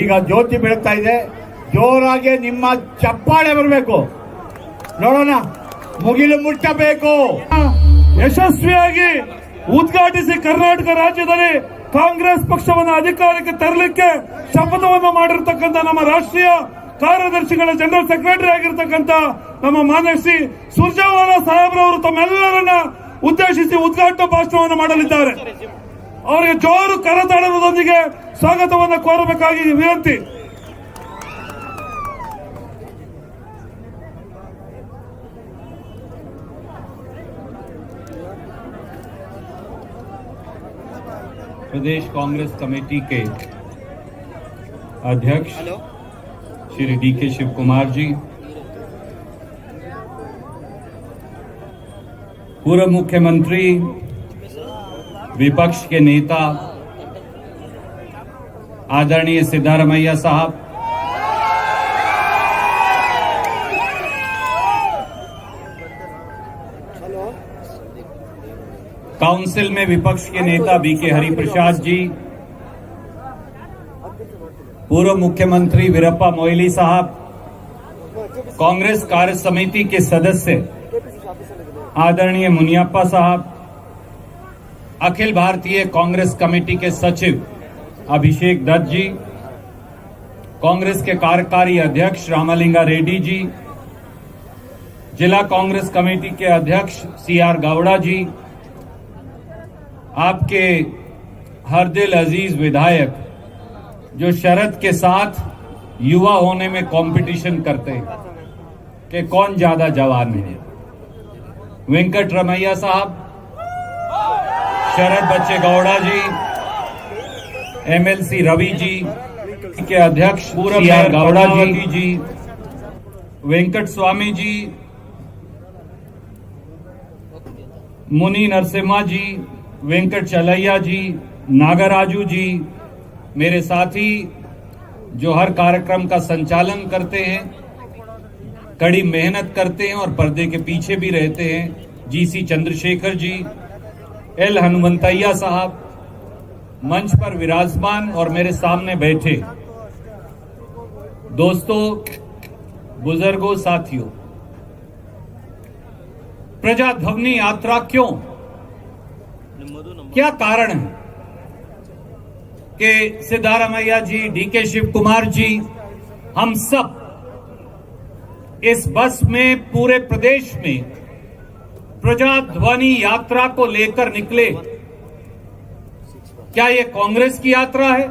ಈಗ ಜ್ಯೋತಿ ಬೆಳಗ್ತಾ ಇದೆ. ಜೋರಾಗಿ ನಿಮ್ಮ ಚಪ್ಪಾಳೆ ಬರಬೇಕು. ನೋಡೋಣ, ಮುಗಿಲು ಮುಟ್ಟಬೇಕು. ಯಶಸ್ವಿಯಾಗಿ ಉದ್ಘಾಟಿಸಿ ಕರ್ನಾಟಕ ರಾಜ್ಯದಲ್ಲಿ ಕಾಂಗ್ರೆಸ್ ಪಕ್ಷವನ್ನು ಅಧಿಕಾರಕ್ಕೆ ತರಲಿಕ್ಕೆ ಶಪಥವನ್ನು ಮಾಡಿರ್ತಕ್ಕಂಥ ನಮ್ಮ ರಾಷ್ಟ್ರೀಯ ಕಾರ್ಯದರ್ಶಿಗಳ ಜನರಲ್ ಸೆಕ್ರೆಟರಿ ಆಗಿರ್ತಕ್ಕಂಥ ನಮ್ಮ ಮಾನ್ಯ ಶ್ರೀ ಸುರ್ಜೇವಾಲಾ ಸಾಹೇಬ್ರವರು ತಮ್ಮೆಲ್ಲರನ್ನ ಉದ್ದೇಶಿಸಿ ಉದ್ಘಾಟನಾ ಭಾಷಣವನ್ನು ಮಾಡಲಿದ್ದಾರೆ. ಅವರಿಗೆ ಜೋರು ಕರತಾಡನದೊಂದಿಗೆ ಸ್ವಾಗತವನ್ನು ಕೋರಬೇಕಾಗಿ ವಿನಂತಿ. प्रदेश कांग्रेस कमेटी के अध्यक्ष श्री डीके शिव कुमार जी, पूर्व मुख्यमंत्री, विपक्ष के नेता आदरणीय सिद्धारमैया साहब, काउंसिल में विपक्ष के नेता बीके हरिप्रसाद जी, पूर्व मुख्यमंत्री वीरप्पा मोइली साहब, कांग्रेस कार्य समिति के सदस्य आदरणीय मुनियप्पा साहब, अखिल भारतीय कांग्रेस कमेटी के सचिव अभिषेक दत्त जी, कांग्रेस के कार्यकारी अध्यक्ष रामलिंगा रेड्डी जी, जिला कांग्रेस कमेटी के अध्यक्ष सीआर गौड़ा जी, आपके हरदिल अजीज विधायक जो शरद के साथ युवा होने में कंपटीशन करते हैं कि कौन ज्यादा जवान है, वेंकट रमैया साहब, शरद बच्चे गौड़ा जी, एमएलसी रवि जी के अध्यक्ष सीआर गौड़ा जी, वेंकट स्वामी जी, मुनि नरसिम्हा जी, वेंकट चलैया जी, नागराजू जी, मेरे साथी जो हर कार्यक्रम का संचालन करते हैं, कड़ी मेहनत करते हैं और पर्दे के पीछे भी रहते हैं, जीसी चंद्रशेखर जी, एल हनुमंतैया साहब, मंच पर विराजमान और मेरे सामने बैठे दोस्तों, बुजुर्गों, साथियों, प्रजाध्वनि यात्रा क्यों, क्या कारण है कि सिद्धारमैया जी, डीके शिव कुमार जी, हम सब इस बस में पूरे प्रदेश में प्रजाध्वनि यात्रा को लेकर निकले? क्या ये कांग्रेस की यात्रा है?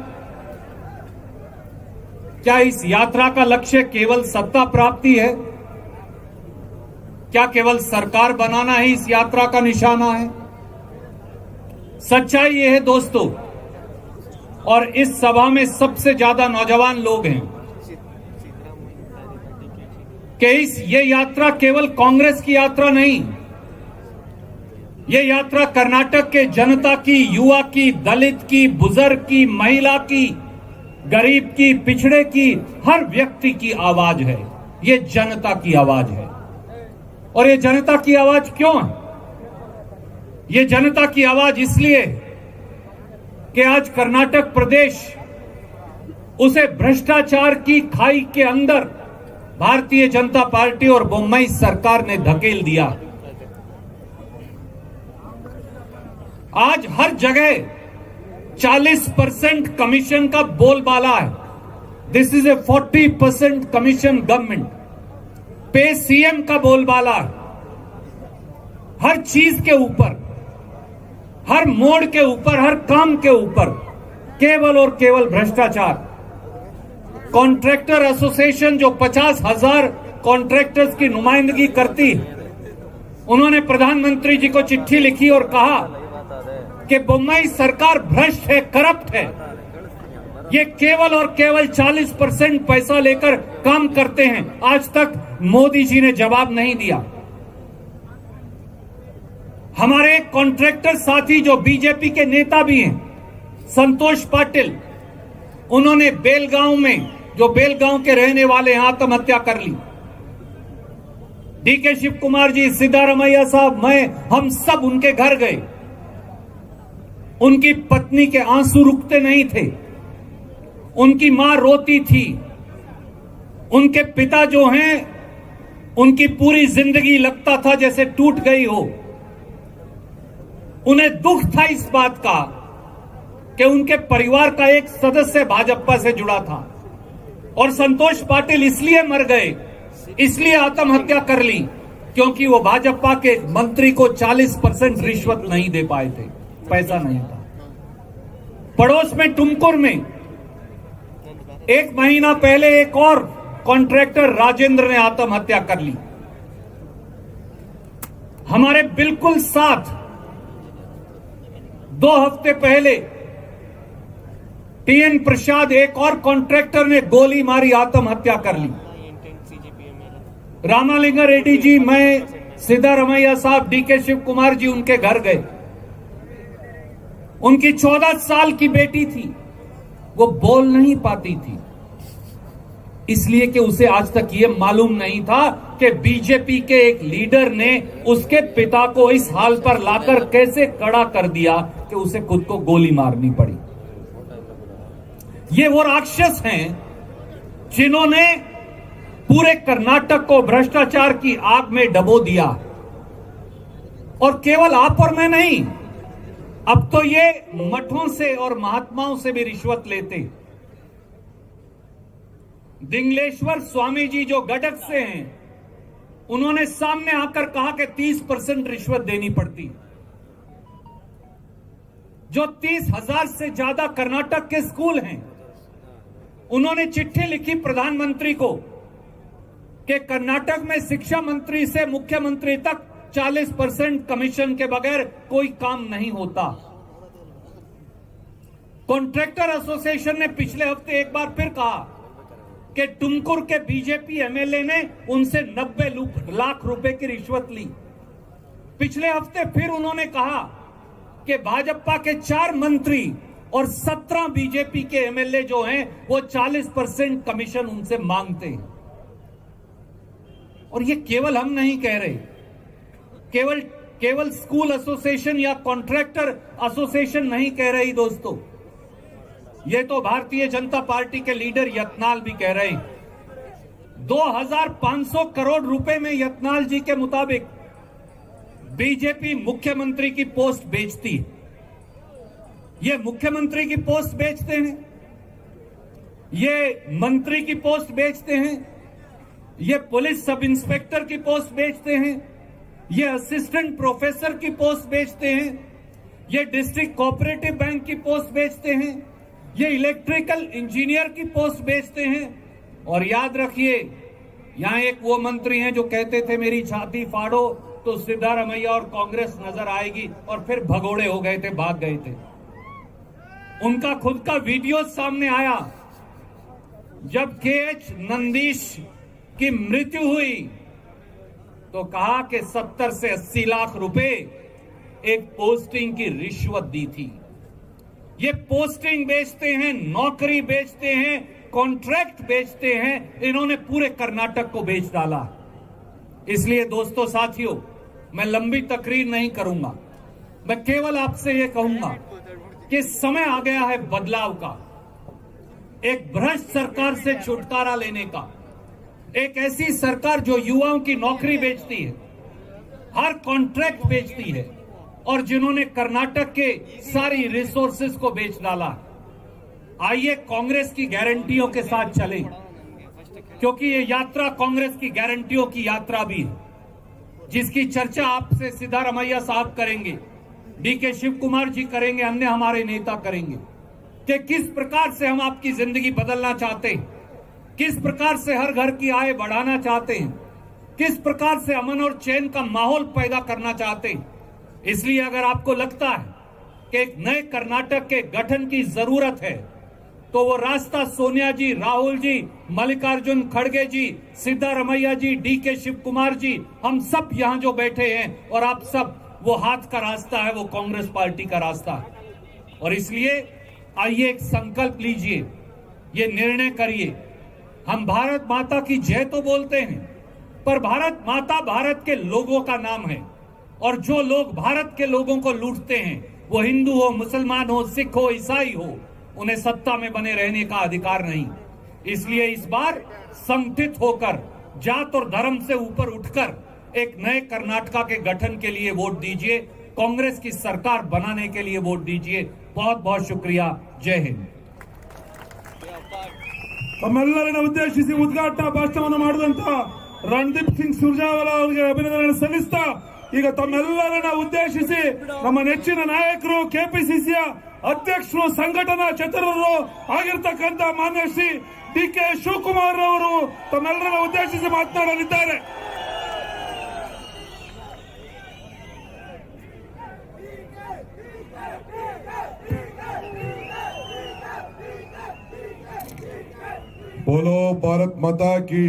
क्या इस यात्रा का लक्ष्य केवल सत्ता प्राप्ति है? क्या केवल सरकार बनाना ही इस यात्रा का निशाना है? सच्चाई ये है दोस्तों, और इस सभा में सबसे ज्यादा नौजवान लोग हैं, कि ये यात्रा केवल कांग्रेस की यात्रा नहीं, ये यात्रा कर्नाटक के जनता की, युवा की, दलित की, बुजुर्ग की, महिला की, गरीब की, पिछड़े की, हर व्यक्ति की आवाज है। ये जनता की आवाज है। और ये जनता की आवाज क्यों है? ये जनता की आवाज इसलिए कि आज कर्नाटक प्रदेश उसे भ्रष्टाचार की खाई के अंदर भारतीय जनता पार्टी और बोम्मई सरकार ने धकेल दिया। आज हर जगह 40% कमीशन का बोलबाला है। This is a 40% commission government. पे सीएम का बोलबाला है। हर चीज के ऊपर, हर मोड़ के ऊपर, हर काम के ऊपर केवल और केवल भ्रष्टाचार। कॉन्ट्रैक्टर एसोसिएशन जो 50,000 कॉन्ट्रैक्टर्स की नुमाइंदगी करती, उन्होंने प्रधानमंत्री जी को चिट्ठी लिखी और कहा कि बोम्मई सरकार भ्रष्ट है, करप्ट है, ये केवल और केवल 40% पैसा लेकर काम करते हैं। आज तक मोदी जी ने जवाब नहीं दिया। हमारे एक कॉन्ट्रैक्टर साथी जो बीजेपी के नेता भी हैं, संतोष पाटिल, उन्होंने बेलगांव में, जो बेलगांव के रहने वाले हैं, आत्महत्या कर ली। डीके शिव कुमार जी, सिद्धारमैया साहब, मैं, हम सब उनके घर गए। उनकी पत्नी के आंसू रुकते नहीं थे। उनकी मां रोती थी। उनके पिता जो हैं, उनकी पूरी जिंदगी लगता था जैसे टूट गई हो। उन्हें दुख था इस बात का कि उनके परिवार का एक सदस्य भाजपा से जुड़ा था और संतोष पाटिल इसलिए मर गए, इसलिए आत्महत्या कर ली क्योंकि वो भाजपा के मंत्री को 40% रिश्वत नहीं दे पाए थे, पैसा नहीं था। पड़ोस में टुमकुर में 1 महीना पहले एक और कॉन्ट्रैक्टर राजेंद्र ने आत्महत्या कर ली। हमारे बिल्कुल साथ 2 हफ्ते पहले टीएन प्रसाद एक और कॉन्ट्रैक्टर ने गोली मारी, आत्महत्या कर ली। रामालिंगा रेड्डी जी, मैं, सिद्धारमैया साहब, डीके शिव कुमार जी उनके घर गए। उनकी 14 साल की बेटी थी, वो बोल नहीं पाती थी इसलिए कि उसे आज तक ये मालूम नहीं था कि बीजेपी के एक लीडर ने उसके पिता को इस हाल पर लाकर कैसे खड़ा कर दिया कि उसे खुद को गोली मारनी पड़ी। ये वो राक्षस हैं जिन्होंने पूरे कर्नाटक को भ्रष्टाचार की आग में डबो दिया। और केवल आप और मैं नहीं, अब तो ये मठों से और महात्माओं से भी रिश्वत लेते। दिंगलेश्वर स्वामी जी जो गडक से हैं, उन्होंने सामने आकर कहा कि 30% रिश्वत देनी पड़ती। जो 30,000 से ज्यादा कर्नाटक के स्कूल हैं, उन्होंने चिट्ठी लिखी प्रधानमंत्री को कि कर्नाटक में शिक्षा मंत्री से मुख्यमंत्री तक 40% कमीशन के बगैर कोई काम नहीं होता। कॉन्ट्रैक्टर एसोसिएशन ने पिछले हफ्ते एक बार फिर कहा कि टुमकुर के बीजेपी एमएलए ने उनसे 90 लाख रुपए की रिश्वत ली। पिछले हफ्ते फिर उन्होंने कहा कि भाजपा के 4 मंत्री और 17 बीजेपी के एमएलए जो हैं वो 40% कमीशन उनसे मांगते हैं। और ये केवल हम नहीं कह रहे, केवल स्कूल एसोसिएशन या कॉन्ट्रैक्टर एसोसिएशन नहीं कह रही दोस्तों, ये तो भारतीय जनता पार्टी के लीडर यत्नाल भी कह रहे हैं। 2500 करोड़ रुपए में यत्नाल जी के मुताबिक बीजेपी मुख्यमंत्री की पोस्ट बेचती है। ये मुख्यमंत्री की पोस्ट बेचते हैं, ये मंत्री की पोस्ट बेचते हैं, ये पुलिस सब इंस्पेक्टर की पोस्ट बेचते हैं, ये असिस्टेंट प्रोफेसर की पोस्ट बेचते हैं, ये डिस्ट्रिक्ट कोऑपरेटिव बैंक की पोस्ट बेचते हैं, ये इलेक्ट्रिकल इंजीनियर की पोस्ट बेचते हैं। और याद रखिए, यहां एक वो मंत्री हैं जो कहते थे मेरी छाती फाड़ो तो सिद्धारमैया और कांग्रेस नजर आएगी, और फिर भगोड़े हो गए थे, भाग गए थे। उनका खुद का वीडियो सामने आया जब KH नंदीश की मृत्यु हुई तो कहा कि 70 से 80 लाख रुपए एक पोस्टिंग की रिश्वत दी थी। ये पोस्टिंग बेचते हैं, नौकरी बेचते हैं, कॉन्ट्रैक्ट बेचते हैं। इन्होंने पूरे कर्नाटक को बेच डाला। इसलिए दोस्तों, साथियों, मैं लंबी तकरीर नहीं करूंगा, मैं केवल आपसे ये कहूंगा कि समय आ गया है बदलाव का, एक भ्रष्ट सरकार से छुटकारा लेने का, एक ऐसी सरकार जो युवाओं की नौकरी बेचती है, हर कॉन्ट्रैक्ट बेचती है और जिन्होंने कर्नाटक के सारी रिसोर्सेज को बेच डाला। आइए कांग्रेस की गारंटियों के साथ चलें, क्योंकि ये यात्रा कांग्रेस की गारंटियों की यात्रा भी है, जिसकी चर्चा आपसे सिद्धारमैया साहब करेंगे, डीके शिव कुमार जी करेंगे, अन्य हमारे नेता करेंगे कि किस प्रकार से हम आपकी जिंदगी बदलना चाहते हैं, किस प्रकार से हर घर की आय बढ़ाना चाहते हैं, किस प्रकार से अमन और चैन का माहौल पैदा करना चाहते हैं। इसलिए अगर आपको लगता है कि एक नए कर्नाटक के गठन की जरूरत है, तो वो रास्ता सोनिया जी, राहुल जी, मल्लिकार्जुन खड़गे जी, सिद्धारमैया जी, डीके शिव कुमार जी, हम सब यहां जो बैठे हैं और आप सब, वो हाथ का रास्ता है, वो कांग्रेस पार्टी का रास्ता है। और इसलिए आइए एक संकल्प लीजिए, ये निर्णय करिए। हम भारत माता की जय तो बोलते हैं, पर भारत माता भारत के लोगों का नाम है, और जो लोग भारत के लोगों को लूटते हैं, वो हिंदू हो, मुसलमान हो, सिख हो, ईसाई हो, उन्हें सत्ता में बने रहने का अधिकार नहीं। इसलिए इस बार संगठित होकर जात और धर्म से ऊपर उठकर एक नए कर्नाटका के गठन के लिए वोट दीजिए, कांग्रेस की सरकार बनाने के लिए वोट दीजिए। बहुत बहुत शुक्रिया। जय हिंद। ತಮ್ಮೆಲ್ಲರನ್ನ ಉದ್ದೇಶಿಸಿ ಉದ್ಘಾಟನಾ ಭಾಷಣವನ್ನು ಮಾಡಿದಂತ ರಣದೀಪ್ ಸಿಂಗ್ ಸುರ್ಜೇವಾಲಾ ಅವರಿಗೆ ಅಭಿನಂದನೆ ಸಲ್ಲಿಸ್ತಾ, ಈಗ ತಮ್ಮೆಲ್ಲರನ್ನ ಉದ್ದೇಶಿಸಿ ನಮ್ಮ ನೆಚ್ಚಿನ ನಾಯಕರು, ಕೆಪಿಸಿಸಿಯ ಅಧ್ಯಕ್ಷರು, ಸಂಘಟನಾ ಚತುರರು ಆಗಿರ್ತಕ್ಕಂಥ ಮಾನ್ಯ ಶ್ರೀ ಡಿ.ಕೆ. ಶಿವಕುಮಾರ್ ಅವರು ತಮ್ಮೆಲ್ಲರನ್ನ ಉದ್ದೇಶಿಸಿ ಮಾತನಾಡಲಿದ್ದಾರೆ. बोलो भारत माता की,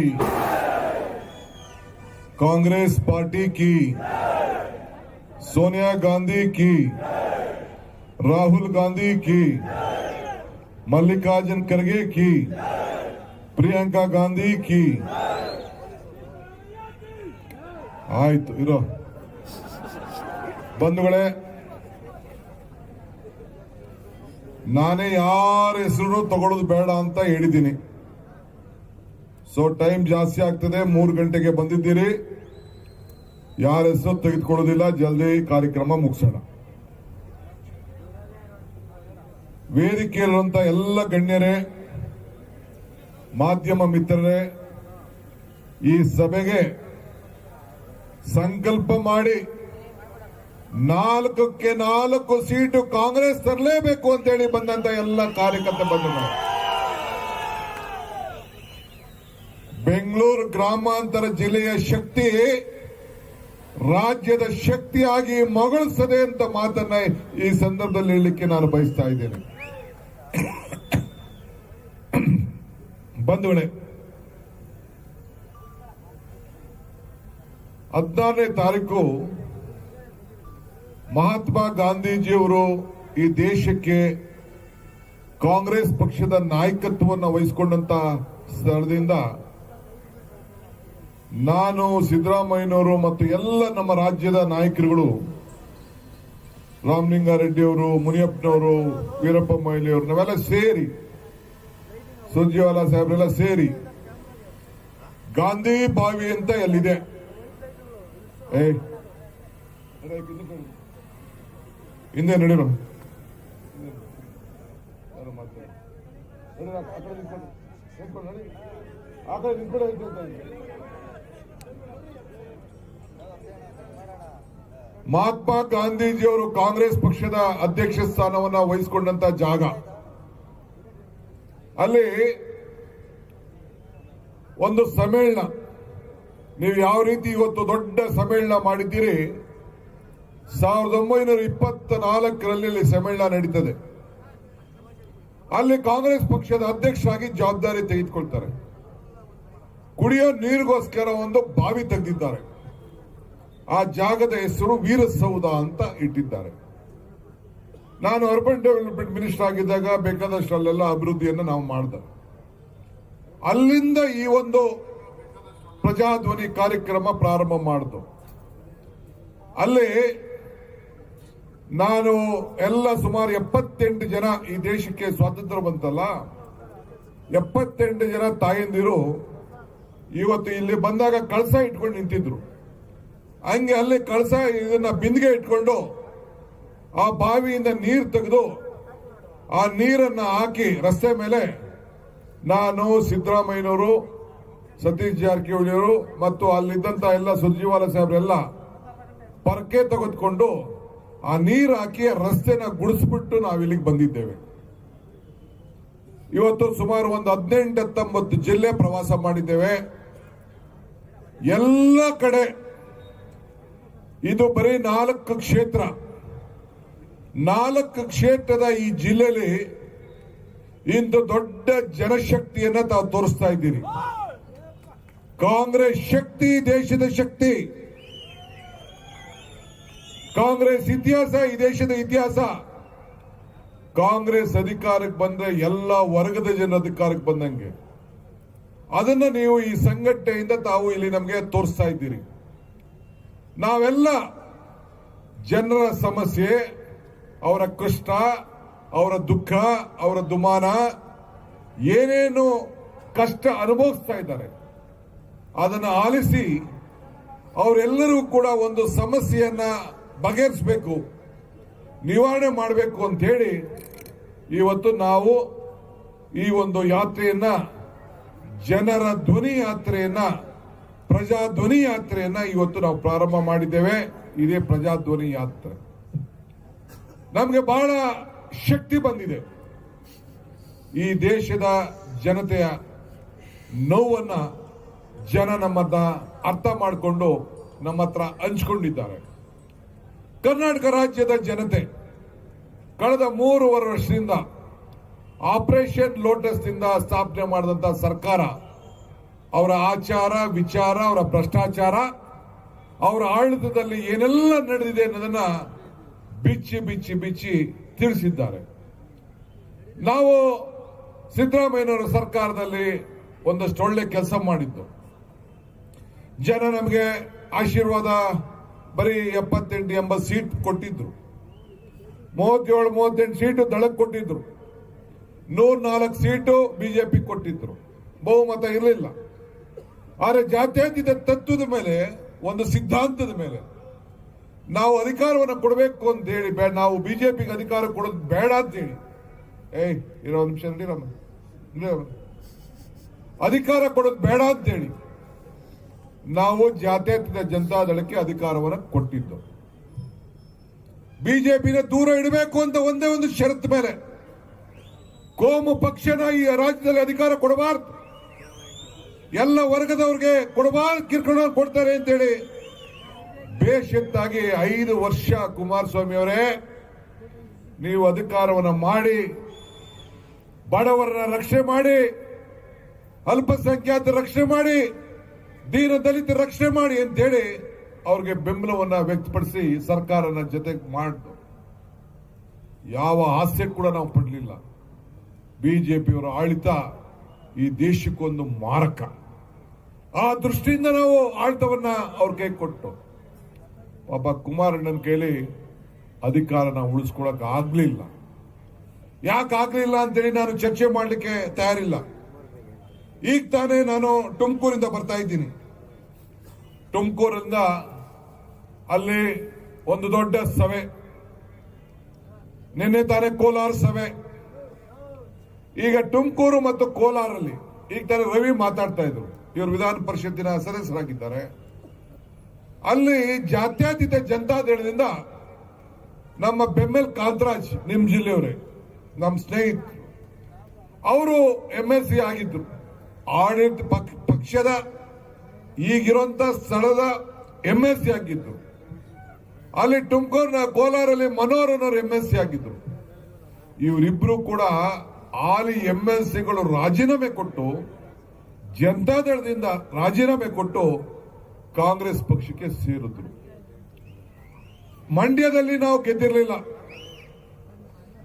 कांग्रेस पार्टी की, सोनिया गांधी की, राहुल गांधी की, मल्लिकार्जुन खड़गे की, प्रियंका गांधी की। ಆಯ್ತು ಇರೋ ಬಂಧುಗಳೇ, ನಾನೇ ಯಾರ ಹೆಸರು ತಗೊಳ್ಳೋದು ಬೇಡ ಅಂತ ಹೇಳಿದ್ದೀನಿ. ಸೊ ಟೈಮ್ ಜಾಸ್ತಿ ಆಗ್ತದೆ. 3 ಗಂಟೆಗೆ ಬಂದಿದ್ದೀರಿ. ಯಾರ ಹೆಸರು ತೆಗೆದುಕೊಳ್ಳೋದಿಲ್ಲ. ಜಲ್ದಿ ಕಾರ್ಯಕ್ರಮ ಮುಗಿಸೋಣ. ವೇದಿಕೆಯಲ್ಲಿರುವಂತ ಎಲ್ಲ ಗಣ್ಯರೇ, ಮಾಧ್ಯಮ ಮಿತ್ರರೇ, ಈ ಸಭೆಗೆ ಸಂಕಲ್ಪ ಮಾಡಿ 4ಕ್ಕೆ 4 ಸೀಟು ಕಾಂಗ್ರೆಸ್ ತರಲೇಬೇಕು ಅಂತೇಳಿ ಬಂದಂತ ಎಲ್ಲ ಕಾರ್ಯಕರ್ತ ಬಂಧುಗಳು, ಬೆಂಗಳೂರು ಗ್ರಾಮಾಂತರ ಜಿಲ್ಲೆಯ ಶಕ್ತಿ ರಾಜ್ಯದ ಶಕ್ತಿಯಾಗಿ ಮಗಳಿಸದೆ ಅಂತ ಮಾತನ್ನ ಈ ಸಂದರ್ಭದಲ್ಲಿ ಹೇಳಲಿಕ್ಕೆ ನಾನು ಬಯಸ್ತಾ ಇದ್ದೇನೆ. ಬಂಧುಗಳೇ, 16ನೇ ತಾರೀಕು ಮಹಾತ್ಮ ಗಾಂಧೀಜಿಯವರು ಈ ದೇಶಕ್ಕೆ ಕಾಂಗ್ರೆಸ್ ಪಕ್ಷದ ನಾಯಕತ್ವವನ್ನು ವಹಿಸಿಕೊಂಡಂತ ಸ್ಥಳದಿಂದ ನಾನು, ಸಿದ್ದರಾಮಯ್ಯನವರು ಮತ್ತು ಎಲ್ಲ ನಮ್ಮ ರಾಜ್ಯದ ನಾಯಕರುಗಳು, ರಾಮಲಿಂಗಾರೆಡ್ಡಿ ಅವರು, ಮುನಿಯಪ್ಪನವರು, ವೀರಪ್ಪ ಮೊಯ್ಲಿಯವರು, ನಾವೆಲ್ಲ ಸೇರಿ, ಸುರ್ಜೇವಾಲಾ ಸಾಹೇಬ್ರೆಲ್ಲ ಸೇರಿ ಗಾಂಧಿ ಬಾವಿ ಅಂತ ಎಲ್ಲಿದೆ, ಹಿಂದೆ ನಡೀರೋ, ಮಹಾತ್ಮ ಗಾಂಧೀಜಿಯವರು ಕಾಂಗ್ರೆಸ್ ಪಕ್ಷದ ಅಧ್ಯಕ್ಷ ಸ್ಥಾನವನ್ನು ವಹಿಸಿಕೊಂಡಂತ ಜಾಗ, ಅಲ್ಲಿ ಒಂದು ಸಮ್ಮೇಳನ, ನೀವು ಯಾವ ರೀತಿ ಇವತ್ತು ದೊಡ್ಡ ಸಮ್ಮೇಳನ ಮಾಡಿದ್ದೀರಿ, 1924ರಲ್ಲಿ ಸಮ್ಮೇಳನ ನಡೀತದೆ. ಅಲ್ಲಿ ಕಾಂಗ್ರೆಸ್ ಪಕ್ಷದ ಅಧ್ಯಕ್ಷರಾಗಿ ಜವಾಬ್ದಾರಿ ತೆಗೆದುಕೊಳ್ತಾರೆ. ಕುಡಿಯೋ ನೀರಿಗೋಸ್ಕರ ಒಂದು ಬಾವಿ ತೆಗೆದಿದ್ದಾರೆ. ಆ ಜಾಗದ ಹೆಸರು ವೀರಸೌಧ ಅಂತ ಇಟ್ಟಿದ್ದಾರೆ. ನಾನು ಅರ್ಬನ್ ಡೆವಲಪ್ಮೆಂಟ್ ಮಿನಿಸ್ಟರ್ ಆಗಿದ್ದಾಗ ಬೇಕಾದಷ್ಟು ಅಲ್ಲೆಲ್ಲ ಅಭಿವೃದ್ಧಿಯನ್ನು ನಾವು ಮಾಡಿದೆ. ಅಲ್ಲಿಂದ ಈ ಒಂದು ಪ್ರಜಾಧ್ವನಿ ಕಾರ್ಯಕ್ರಮ ಪ್ರಾರಂಭ ಮಾಡಿತು. ಅಲ್ಲಿ ನಾನು ಎಲ್ಲ ಸುಮಾರು 78 ಜನ, ಈ ದೇಶಕ್ಕೆ ಸ್ವಾತಂತ್ರ್ಯ ಬಂತಲ್ಲ, 78 ಜನ ತಾಯಂದಿರು ಇವತ್ತು ಇಲ್ಲಿ ಬಂದಾಗ ಕಳಸ ಇಟ್ಕೊಂಡು ನಿಂತಿದ್ರು. ಹಂಗೆ ಅಲ್ಲಿ ಕಳಸ ಇದನ್ನ ಬಿಂದಿಗೆ ಇಟ್ಕೊಂಡು ಆ ಬಾವಿಯಿಂದ ನೀರು ತೆಗೆದು ಆ ನೀರನ್ನ ಹಾಕಿ ರಸ್ತೆ ಮೇಲೆ ನಾನು, ಸಿದ್ದರಾಮಯ್ಯನವರು, ಸತೀಶ್ ಜಾರಕಿಹೊಳಿ ಅವರು ಮತ್ತು ಅಲ್ಲಿದ್ದಂತ ಎಲ್ಲ ಸುರ್ಜೇವಾಲಾ ಸಾಹೇಬ್ರೆಲ್ಲ ಪರಕೆ ತೆಗೆದುಕೊಂಡು ಆ ನೀರು ಹಾಕಿ ರಸ್ತೆನ ಗುಡಿಸ್ಬಿಟ್ಟು ನಾವು ಇಲ್ಲಿಗೆ ಬಂದಿದ್ದೇವೆ. ಇವತ್ತು ಸುಮಾರು ಒಂದು 18-19 ಜಿಲ್ಲೆ ಪ್ರವಾಸ ಮಾಡಿದ್ದೇವೆ. ಎಲ್ಲ ಕಡೆ ಇದು ಬರೀ 4 ಕ್ಷೇತ್ರ. 4 ಕ್ಷೇತ್ರದ ಈ ಜಿಲ್ಲೆಯಲ್ಲಿ ಇಂದು ದೊಡ್ಡ ಜನಶಕ್ತಿಯನ್ನ ತಾವು ತೋರಿಸ್ತಾ ಇದ್ದೀರಿ. ಕಾಂಗ್ರೆಸ್ ಶಕ್ತಿ, ದೇಶದ ಶಕ್ತಿ. ಕಾಂಗ್ರೆಸ್ ಇತಿಹಾಸ, ಈ ದೇಶದ ಇತಿಹಾಸ. ಕಾಂಗ್ರೆಸ್ ಅಧಿಕಾರಕ್ಕೆ ಬಂದ್ರೆ ಎಲ್ಲ ವರ್ಗದ ಜನ ಅಧಿಕಾರಕ್ಕೆ ಬಂದಂಗೆ ಅದನ್ನ ನೀವು ಈ ಸಂಘಟನೆಯಿಂದ ತಾವು ಇಲ್ಲಿ ನಮಗೆ ತೋರಿಸ್ತಾ ಇದ್ದೀರಿ. ನಾವೆಲ್ಲ ಜನರ ಸಮಸ್ಯೆ, ಅವರ ಕಷ್ಟ, ಅವರ ದುಃಖ, ಅವರ ದುಮಾನ, ಏನೇನು ಕಷ್ಟ ಅನುಭವಿಸ್ತಾ ಇದ್ದಾರೆ ಅದನ್ನು ಆಲಿಸಿ ಅವರೆಲ್ಲರೂ ಕೂಡ ಒಂದು ಸಮಸ್ಯೆಯನ್ನ ಬಗೆಹರಿಸಬೇಕು, ನಿವಾರಣೆ ಮಾಡಬೇಕು ಅಂತ ಹೇಳಿ ಇವತ್ತು ನಾವು ಈ ಒಂದು ಯಾತ್ರೆಯನ್ನ, ಜನರ ಧ್ವನಿ ಯಾತ್ರೆಯನ್ನ, ಪ್ರಜಾಧ್ವನಿ ಯಾತ್ರೆಯನ್ನ ಇವತ್ತು ನಾವು ಪ್ರಾರಂಭ ಮಾಡಿದ್ದೇವೆ. ಇದೇ ಪ್ರಜಾಧ್ವನಿ ಯಾತ್ರೆ. ನಮಗೆ ಬಹಳ ಶಕ್ತಿ ಬಂದಿದೆ. ಈ ದೇಶದ ಜನತೆಯ ನೋವನ್ನ ಜನ ನಮ್ಮನ್ನ ಅರ್ಥ ಮಾಡಿಕೊಂಡು ನಮ್ಮ ಹತ್ರ ಹಂಚಿಕೊಂಡಿದ್ದಾರೆ. ಕರ್ನಾಟಕ ರಾಜ್ಯದ ಜನತೆ ಕಳೆದ 3.5 ವರ್ಷದಿಂದ ಆಪರೇಷನ್ ಲೋಟಸ್ ನಿಂದ ಸ್ಥಾಪನೆ ಮಾಡಿದಂತ ಸರ್ಕಾರ, ಅವರ ಆಚಾರ ವಿಚಾರ, ಅವರ ಭ್ರಷ್ಟಾಚಾರ, ಅವರ ಆಡಳಿತದಲ್ಲಿ ಏನೆಲ್ಲ ನಡೆದಿದೆ ಅನ್ನೋದನ್ನ ಬಿಚ್ಚಿ ಬಿಚ್ಚಿ ಬಿಚ್ಚಿ ತಿಳಿಸಿದ್ದಾರೆ. ನಾವು ಸಿದ್ದರಾಮಯ್ಯನವರ ಸರ್ಕಾರದಲ್ಲಿ ಒಂದಷ್ಟು ಒಳ್ಳೆ ಕೆಲಸ ಮಾಡಿದ್ದು. ಜನ ನಮಗೆ ಆಶೀರ್ವಾದ ಬರೀ 78-80 ಸೀಟ್ ಕೊಟ್ಟಿದ್ರು. 37-38 ಸೀಟು ದಳಕ್ಕೆ ಕೊಟ್ಟಿದ್ರು. 104 ಸೀಟು ಬಿಜೆಪಿ ಕೊಟ್ಟಿದ್ರು. ಬಹುಮತ ಇರಲಿಲ್ಲ. ಆದರೆ ಜಾತ್ಯತೀತ ತತ್ವದ ಮೇಲೆ, ಒಂದು ಸಿದ್ಧಾಂತದ ಮೇಲೆ ನಾವು ಅಧಿಕಾರವನ್ನು ಕೊಡಬೇಕು ಅಂತ ಹೇಳಿ, ನಾವು ಬಿಜೆಪಿಗೆ ಅಧಿಕಾರ ಕೊಡೋದು ಬೇಡ ಅಂತ ಹೇಳಿ, ಇರೋ ಒಂದು ನಿಮಿಷ ಅಧಿಕಾರ ಕೊಡೋದು ಬೇಡ ಅಂತ ಹೇಳಿ ನಾವು ಜಾತ್ಯತೀತ ಜನತಾದಳಕ್ಕೆ ಅಧಿಕಾರವನ್ನು ಕೊಟ್ಟಿದ್ದು. ಬಿಜೆಪಿನ ದೂರ ಇಡಬೇಕು ಅಂತ ಒಂದೇ ಒಂದು ಷರತ್ತು ಮೇಲೆ, ಕೋಮು ಪಕ್ಷನ ಈ ರಾಜ್ಯದಲ್ಲಿ ಅಧಿಕಾರ ಕೊಡಬಾರ್ದು, ಎಲ್ಲ ವರ್ಗದವ್ರಿಗೆ ಕೊಡಬಾರ್ದು, ಕಿರ್ಕೊಂಡು ಕೊಡ್ತಾರೆ ಅಂತೇಳಿ ಬೇಷತ್ತಾಗಿ 5 ವರ್ಷ ಕುಮಾರಸ್ವಾಮಿ ಅವರೇ ನೀವು ಅಧಿಕಾರವನ್ನು ಮಾಡಿ, ಬಡವರನ್ನ ರಕ್ಷಣೆ ಮಾಡಿ, ಅಲ್ಪಸಂಖ್ಯಾತರ ರಕ್ಷಣೆ ಮಾಡಿ, ದೀನ ದಲಿತರ ರಕ್ಷಣೆ ಮಾಡಿ ಅಂತೇಳಿ ಅವ್ರಿಗೆ ಬೆಂಬಲವನ್ನ ವ್ಯಕ್ತಪಡಿಸಿ ಸರ್ಕಾರನ ಜೊತೆಗೆ ಮಾಡಿದ್ರು. ಯಾವ ಹಾಸ್ಯ ಕೂಡ ನಾವು ಪಡಲಿಲ್ಲ. ಬಿಜೆಪಿಯವರ ಆಡಳಿತ ಈ ದೇಶಕ್ಕೊಂದು ಮಾರಕ. ಆ ದೃಷ್ಟಿಯಿಂದ ನಾವು ಆಡಳಿತವನ್ನ ಅವ್ರ ಕೈ ಕೊಟ್ಟು, ಪಾಪ ಕುಮಾರಣ್ಣನ ಕೈಲಿ ಅಧಿಕಾರನ ಉಳಿಸ್ಕೊಳಕ್ ಆಗ್ಲಿಲ್ಲ. ಯಾಕೆ ಆಗ್ಲಿಲ್ಲ ಅಂತೇಳಿ ನಾನು ಚರ್ಚೆ ಮಾಡಲಿಕ್ಕೆ ತಯಾರಿಲ್ಲ. ಈಗ ತಾನೇ ನಾನು ತುಮಕೂರಿಂದ ಬರ್ತಾ ಇದ್ದೀನಿ. ತುಮಕೂರಿಂದ ಅಲ್ಲಿ ಒಂದು ದೊಡ್ಡ ಸಭೆ, ನಿನ್ನೆ ತಾನೇ ಕೋಲಾರ ಸಭೆ. ಈಗ ತುಮಕೂರು ಮತ್ತು ಕೋಲಾರಲ್ಲಿ ಈಗ ತಾನೇ ರವಿ ಮಾತಾಡ್ತಾ ಇದ್ರು, ಇವರು ವಿಧಾನ ಪರಿಷತ್ತಿನ ಸದಸ್ಯರಾಗಿದ್ದಾರೆ. ಅಲ್ಲಿ ಜಾತ್ಯತೀತ ಜನತಾದಳದಿಂದ ನಮ್ಮ ಬೆಮ್ಮೆಲ್ ಕಾಂತರಾಜ್, ನಿಮ್ ಜಿಲ್ಲೆಯವರೇ, ನಮ್ಮ ಸ್ನೇಹಿತರು, ಅವರು MLC ಆಗಿದ್ರು. ಆಡಳಿತ ಪಕ್ಷದ ಈಗಿರುವಂತ ಸ್ಥಳದ MLC ಆಗಿದ್ರು. ಅಲ್ಲಿ ತುಮಕೂರಿನ ಕೋಲಾರಲ್ಲಿ ಮನೋಹರ್ ಅನ್ನೋರು MLC ಆಗಿದ್ರು. ಇವರಿಬ್ರು ಕೂಡ ಹಾಲಿ MLCಗಳು ರಾಜೀನಾಮೆ ಕೊಟ್ಟು, ಜನತಾದಳದಿಂದ ರಾಜೀನಾಮೆ ಕೊಟ್ಟು ಕಾಂಗ್ರೆಸ್ ಪಕ್ಷಕ್ಕೆ ಸೇರಿದ್ರು. ಮಂಡ್ಯದಲ್ಲಿ ನಾವು ಗೆದ್ದಿರಲಿಲ್ಲ,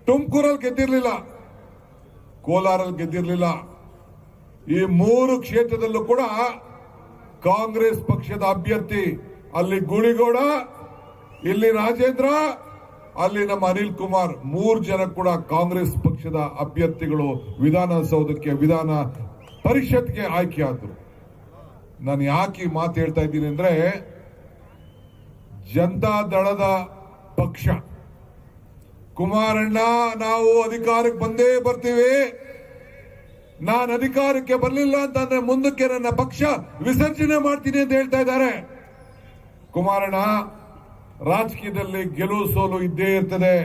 ತುಮಕೂರಲ್ಲಿ ಗೆದ್ದಿರಲಿಲ್ಲ, ಕೋಲಾರಲ್ಲಿ ಗೆದ್ದಿರಲಿಲ್ಲ. ಈ 3 ಕ್ಷೇತ್ರದಲ್ಲೂ ಕೂಡ ಕಾಂಗ್ರೆಸ್ ಪಕ್ಷದ ಅಭ್ಯರ್ಥಿ, ಅಲ್ಲಿ ಗುಳಿಗೌಡ, ಇಲ್ಲಿ ರಾಜೇಂದ್ರ, ಅಲ್ಲಿ ನಮ್ಮ ಅನಿಲ್ ಕುಮಾರ್, 3 ಜನ ಕೂಡ ಕಾಂಗ್ರೆಸ್ ಪಕ್ಷದ ಅಭ್ಯರ್ಥಿಗಳು ವಿಧಾನಸೌಧಕ್ಕೆ, ವಿಧಾನ ಪರಿಷತ್ಗೆ ಆಯ್ಕೆಯಾದರು. ನಾನು ಯಾಕೆ ಈ ಮಾತು ಹೇಳ್ತಾ ಇದ್ದೀನಿ ಅಂದ್ರೆ, ಜನತಾದಳದ ಪಕ್ಷ ಕುಮಾರಣ್ಣ ನಾವು ಅಧಿಕಾರಕ್ಕೆ ಬಂದೇ ಬರ್ತೀವಿ, ನಾನು ಅಧಿಕಾರಕ್ಕೆ ಬರಲಿಲ್ಲ ಅಂತಂದ್ರೆ ಮುಂದಕ್ಕೆ ನನ್ನ ಪಕ್ಷ ವಿಸರ್ಜನೆ ಮಾಡ್ತೀನಿ ಅಂತ ಹೇಳ್ತಾ ಇದ್ದಾರೆ. ಕುಮಾರಣ್ಣ, ರಾಜಕೀಯದಲ್ಲಿ ಗೆಲುವು ಸೋಲು ಇದ್ದೇ ಇರ್ತದೆ.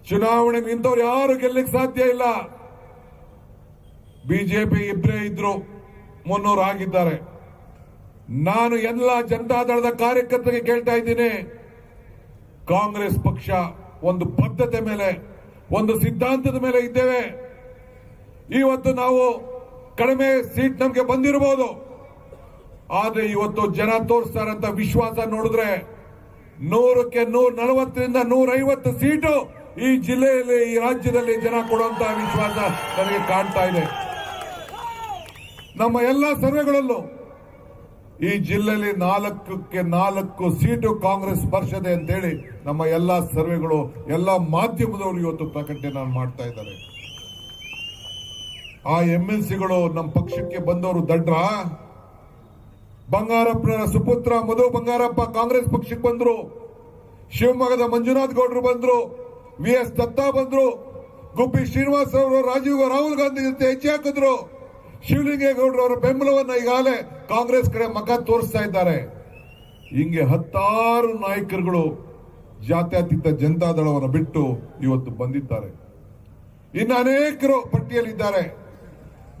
ಚುನಾವಣೆ ನಿಂತವ್ರು ಯಾರು ಗೆಲ್ಲಕ್ಕೆ ಸಾಧ್ಯ ಇಲ್ಲ. ಬಿಜೆಪಿ ಇಬ್ಬರೇ ಇದ್ರು, 300 ಆಗಿದ್ದಾರೆ. ನಾನು ಎಲ್ಲ ಜನತಾದಳದ ಕಾರ್ಯಕರ್ತರಿಗೆ ಕೇಳ್ತಾ ಇದ್ದೀನಿ, ಕಾಂಗ್ರೆಸ್ ಪಕ್ಷ ಒಂದು ಬದ್ಧತೆ ಮೇಲೆ, ಒಂದು ಸಿದ್ಧಾಂತದ ಮೇಲೆ ಇದ್ದೇವೆ. ಇವತ್ತು ನಾವು ಕಡಿಮೆ ಸೀಟ್ ನಮಗೆ ಬಂದಿರಬಹುದು, ಆದ್ರೆ ಇವತ್ತು ಜನ ತೋರಿಸ್ತಾರಂತ ವಿಶ್ವಾಸ ನೋಡಿದ್ರೆ 100ಕ್ಕೆ 140ರಿಂದ 150 ಸೀಟು ಈ ಜಿಲ್ಲೆಯಲ್ಲಿ, ಈ ರಾಜ್ಯದಲ್ಲಿ ಜನ ಕೊಡುವಂತಹ ವಿಶ್ವಾಸ ನನಗೆ ಕಾಣ್ತಾ ಇದೆ. ನಮ್ಮ ಎಲ್ಲ ಸರ್ವೆಗಳಲ್ಲೂ ಈ ಜಿಲ್ಲೆಯಲ್ಲಿ 4ಕ್ಕೆ 4 ಸೀಟು ಕಾಂಗ್ರೆಸ್ ಬರ್ಷದೆ ಅಂತೇಳಿ ನಮ್ಮ ಎಲ್ಲಾ ಸರ್ವೆಗಳು, ಎಲ್ಲಾ ಮಾಧ್ಯಮದವರು ಇವತ್ತು ಪ್ರಕಟಣೆ ಮಾಡ್ತಾ ಇದ್ದಾರೆ. ಆ MLCಗಳು ನಮ್ಮ ಪಕ್ಷಕ್ಕೆ ಬಂದವರು ದಡ್ರ? ಬಂಗಾರಪ್ಪನ ಸುಪುತ್ರ ಮಧು ಬಂಗಾರಪ್ಪ ಕಾಂಗ್ರೆಸ್ ಪಕ್ಷಕ್ಕೆ ಬಂದ್ರು, ಶಿವಮೊಗ್ಗದ ಮಂಜುನಾಥ್ ಗೌಡರು ಬಂದ್ರು, VS ದತ್ತಾ ಬಂದ್ರು, ಗುಬ್ಬಿ ಶ್ರೀನಿವಾಸ್ ಅವರು ರಾಹುಲ್ ಗಾಂಧಿ ಜೊತೆ ಹೆಜ್ಜೆ ಹಾಕಿದ್ರು. ಶಿವಲಿಂಗೇಗೌಡರು ಅವರ ಬೆಂಬಲವನ್ನ ಈಗಾಗಲೇ ಕಾಂಗ್ರೆಸ್ ಕಡೆ ಮಗ ತೋರಿಸ್ತಾ ಇದ್ದಾರೆ. ಹಿಂಗೆ 10 ನಾಯಕರುಗಳು ಜಾತ್ಯತೀತ ಜನತಾದಳವನ್ನು ಬಿಟ್ಟು ಇವತ್ತು ಬಂದಿದ್ದಾರೆ. ಇನ್ನು ಅನೇಕರು ಪಟ್ಟಿಯಲ್ಲಿದ್ದಾರೆ.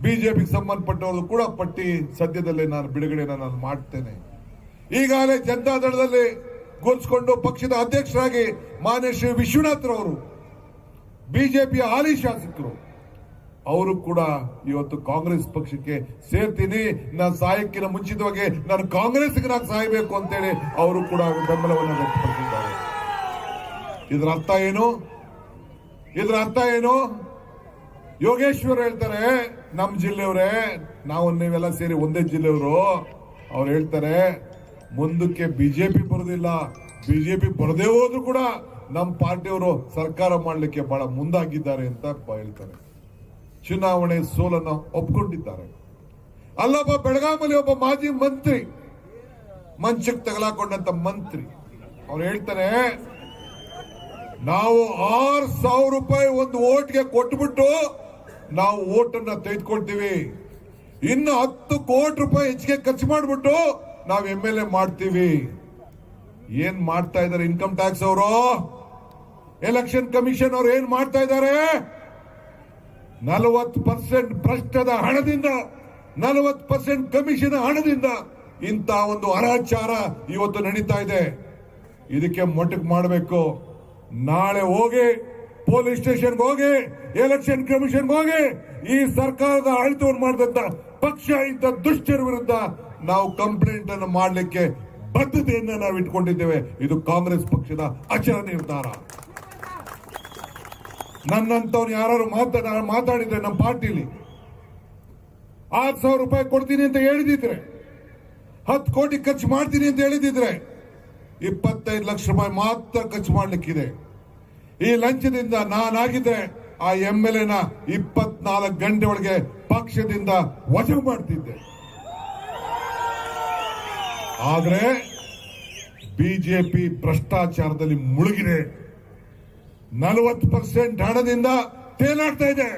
ಬಿಜೆಪಿಗೆ ಸಂಬಂಧಪಟ್ಟವರು ಕೂಡ ಪಟ್ಟಿ ಸದ್ಯದಲ್ಲೇ ನಾನು ಬಿಡುಗಡೆಯನ್ನು ಮಾಡ್ತೇನೆ. ಈಗಾಗಲೇ ಜನತಾದಳದಲ್ಲಿ ಗುರುತಿಸಿಕೊಂಡು ಪಕ್ಷದ ಅಧ್ಯಕ್ಷರಾಗಿ ಮಾನ್ಯ ಶ್ರೀ ವಿಶ್ವನಾಥ್ ರವರು, ಬಿಜೆಪಿಯ ಹಾಲಿ ಶಾಸಕರು, ಅವರು ಕೂಡ ಇವತ್ತು ಕಾಂಗ್ರೆಸ್ ಪಕ್ಷಕ್ಕೆ ಸೇರ್ತೀನಿ, ನಾನು ಸಾಯಕ್ಕಿನ ಮುಂಚಿತವಾಗಿ ನಾನು ಕಾಂಗ್ರೆಸ್ಗೆ ನಾನು ಸಾಯಬೇಕು ಅಂತೇಳಿ ಅವರು ಕೂಡ ಬೆಂಬಲವನ್ನು ವ್ಯಕ್ತಪಡಿಸಿದ್ದಾರೆ. ಇದರ ಅರ್ಥ ಏನು? ಯೋಗೇಶ್ವರ್ ಹೇಳ್ತಾರೆ, ನಮ್ಮ ಜಿಲ್ಲೆಯವರೇ, ನಾವು ನೀವೆಲ್ಲ ಸೇರಿ ಒಂದೇ ಜಿಲ್ಲೆಯವರು. ಅವ್ರು ಹೇಳ್ತಾರೆ, ಮುಂದಕ್ಕೆ ಬಿಜೆಪಿ ಬರೋದಿಲ್ಲ, ಬಿಜೆಪಿ ಬರದೇ ಹೋದ್ರು ಕೂಡ ನಮ್ಮ ಪಾರ್ಟಿಯವರು ಸರ್ಕಾರ ಮಾಡಲಿಕ್ಕೆ ಬಹಳ ಮುಂದಾಗಿದ್ದಾರೆ ಅಂತ ಹೇಳ್ತಾರೆ. ಚುನಾವಣೆ ಸೋಲನ್ನು ಒಪ್ಕೊಂಡಿದ್ದಾರೆ. ಅಲ್ಲೊಬ್ಬ ಬೆಳಗಾಮಲ್ಲಿ ಒಬ್ಬ ಮಾಜಿ ಮಂತ್ರಿ, ಮಂಚಕ್ಕೆ ತಗಲಾಕೊಂಡಂತ ಮಂತ್ರಿ, ಅವ್ರು ಹೇಳ್ತಾರೆ, ನಾವು 6,000 ರೂಪಾಯಿ ಒಂದು ಓಟ್ಗೆ ಕೊಟ್ಬಿಟ್ಟು ನಾವು ಓಟನ್ನ ತೆಗೆದುಕೊಳ್ತೀವಿ, ಇನ್ನು 10 ಕೋಟಿ ರೂಪಾಯಿ ಹೆಚ್ಚಿಗೆ ಖರ್ಚು ಮಾಡಿಬಿಟ್ಟು ನಾವು MLA ಮಾಡ್ತೀವಿ. ಏನ್ ಮಾಡ್ತಾ ಇದ್ದಾರೆ ಇನ್ಕಮ್ ಟ್ಯಾಕ್ಸ್ ಅವರು, ಎಲೆಕ್ಷನ್ ಕಮಿಷನ್ ಅವರು ಏನ್ ಮಾಡ್ತಾ ಇದ್ದಾರೆ? 40% ಭ್ರಷ್ಟದ ಹಣದಿಂದ, 40% ಕಮಿಷನ್ ಹಣದಿಂದ ಇಂತ ಒಂದು ಅನಾಚಾರ ಇವತ್ತು ನಡೀತಾ ಇದೆ. ಇದಕ್ಕೆ ಮೊಟಕು ಮಾಡಬೇಕು. ನಾಳೆ ಹೋಗಿ ಪೊಲೀಸ್ ಸ್ಟೇಷನ್ಗೆ ಹೋಗಿ, ಎಲೆಕ್ಷನ್ ಕಮಿಷನ್ಗೆ ಹೋಗಿ, ಈ ಸರ್ಕಾರದ ಆಡಳಿತವನ್ನು ಮಾಡಿದಂತ ಪಕ್ಷ ಇಂಥ ದುಷ್ಟರ ವಿರುದ್ಧ ನಾವು ಕಂಪ್ಲೇಂಟ್ ಅನ್ನು ಮಾಡಲಿಕ್ಕೆ ಬದ್ಧತೆಯನ್ನ ನಾವು ಇಟ್ಕೊಂಡಿದ್ದೇವೆ. ಇದು ಕಾಂಗ್ರೆಸ್ ಪಕ್ಷದ ಅಚಲ ನಿರ್ಧಾರ. ನನ್ನಂತವ್ರು ಯಾರು ಮಾತಾಡಿದ್ರೆ ನಮ್ಮ ಪಾರ್ಟಿಲಿ 6,000 ರೂಪಾಯಿ ಕೊಡ್ತೀನಿ ಅಂತ ಹೇಳಿದಿದ್ರೆ, 10 ಕೋಟಿ ಖರ್ಚು ಮಾಡ್ತೀನಿ ಅಂತ ಹೇಳಿದಿದ್ರೆ, 25 ಲಕ್ಷ ರೂಪಾಯಿ ಮಾತ್ರ ಖರ್ಚು ಮಾಡ್ಲಿಕ್ಕಿದೆ. ಈ ಲಂಚದಿಂದ ನಾನಾಗಿದ್ರೆ ಆ MLAನ 24 ಗಂಟೆ ಒಳಗೆ ಪಕ್ಷದಿಂದ ವಜಾ ಮಾಡ್ತಿದ್ದೆ. ಆದ್ರೆ ಬಿಜೆಪಿ ಭ್ರಷ್ಟಾಚಾರದಲ್ಲಿ ಮುಳುಗಿದೆ. 40% ಹಣದಿಂದ ತೇಲಾಡ್ತಾ ಇದೆ.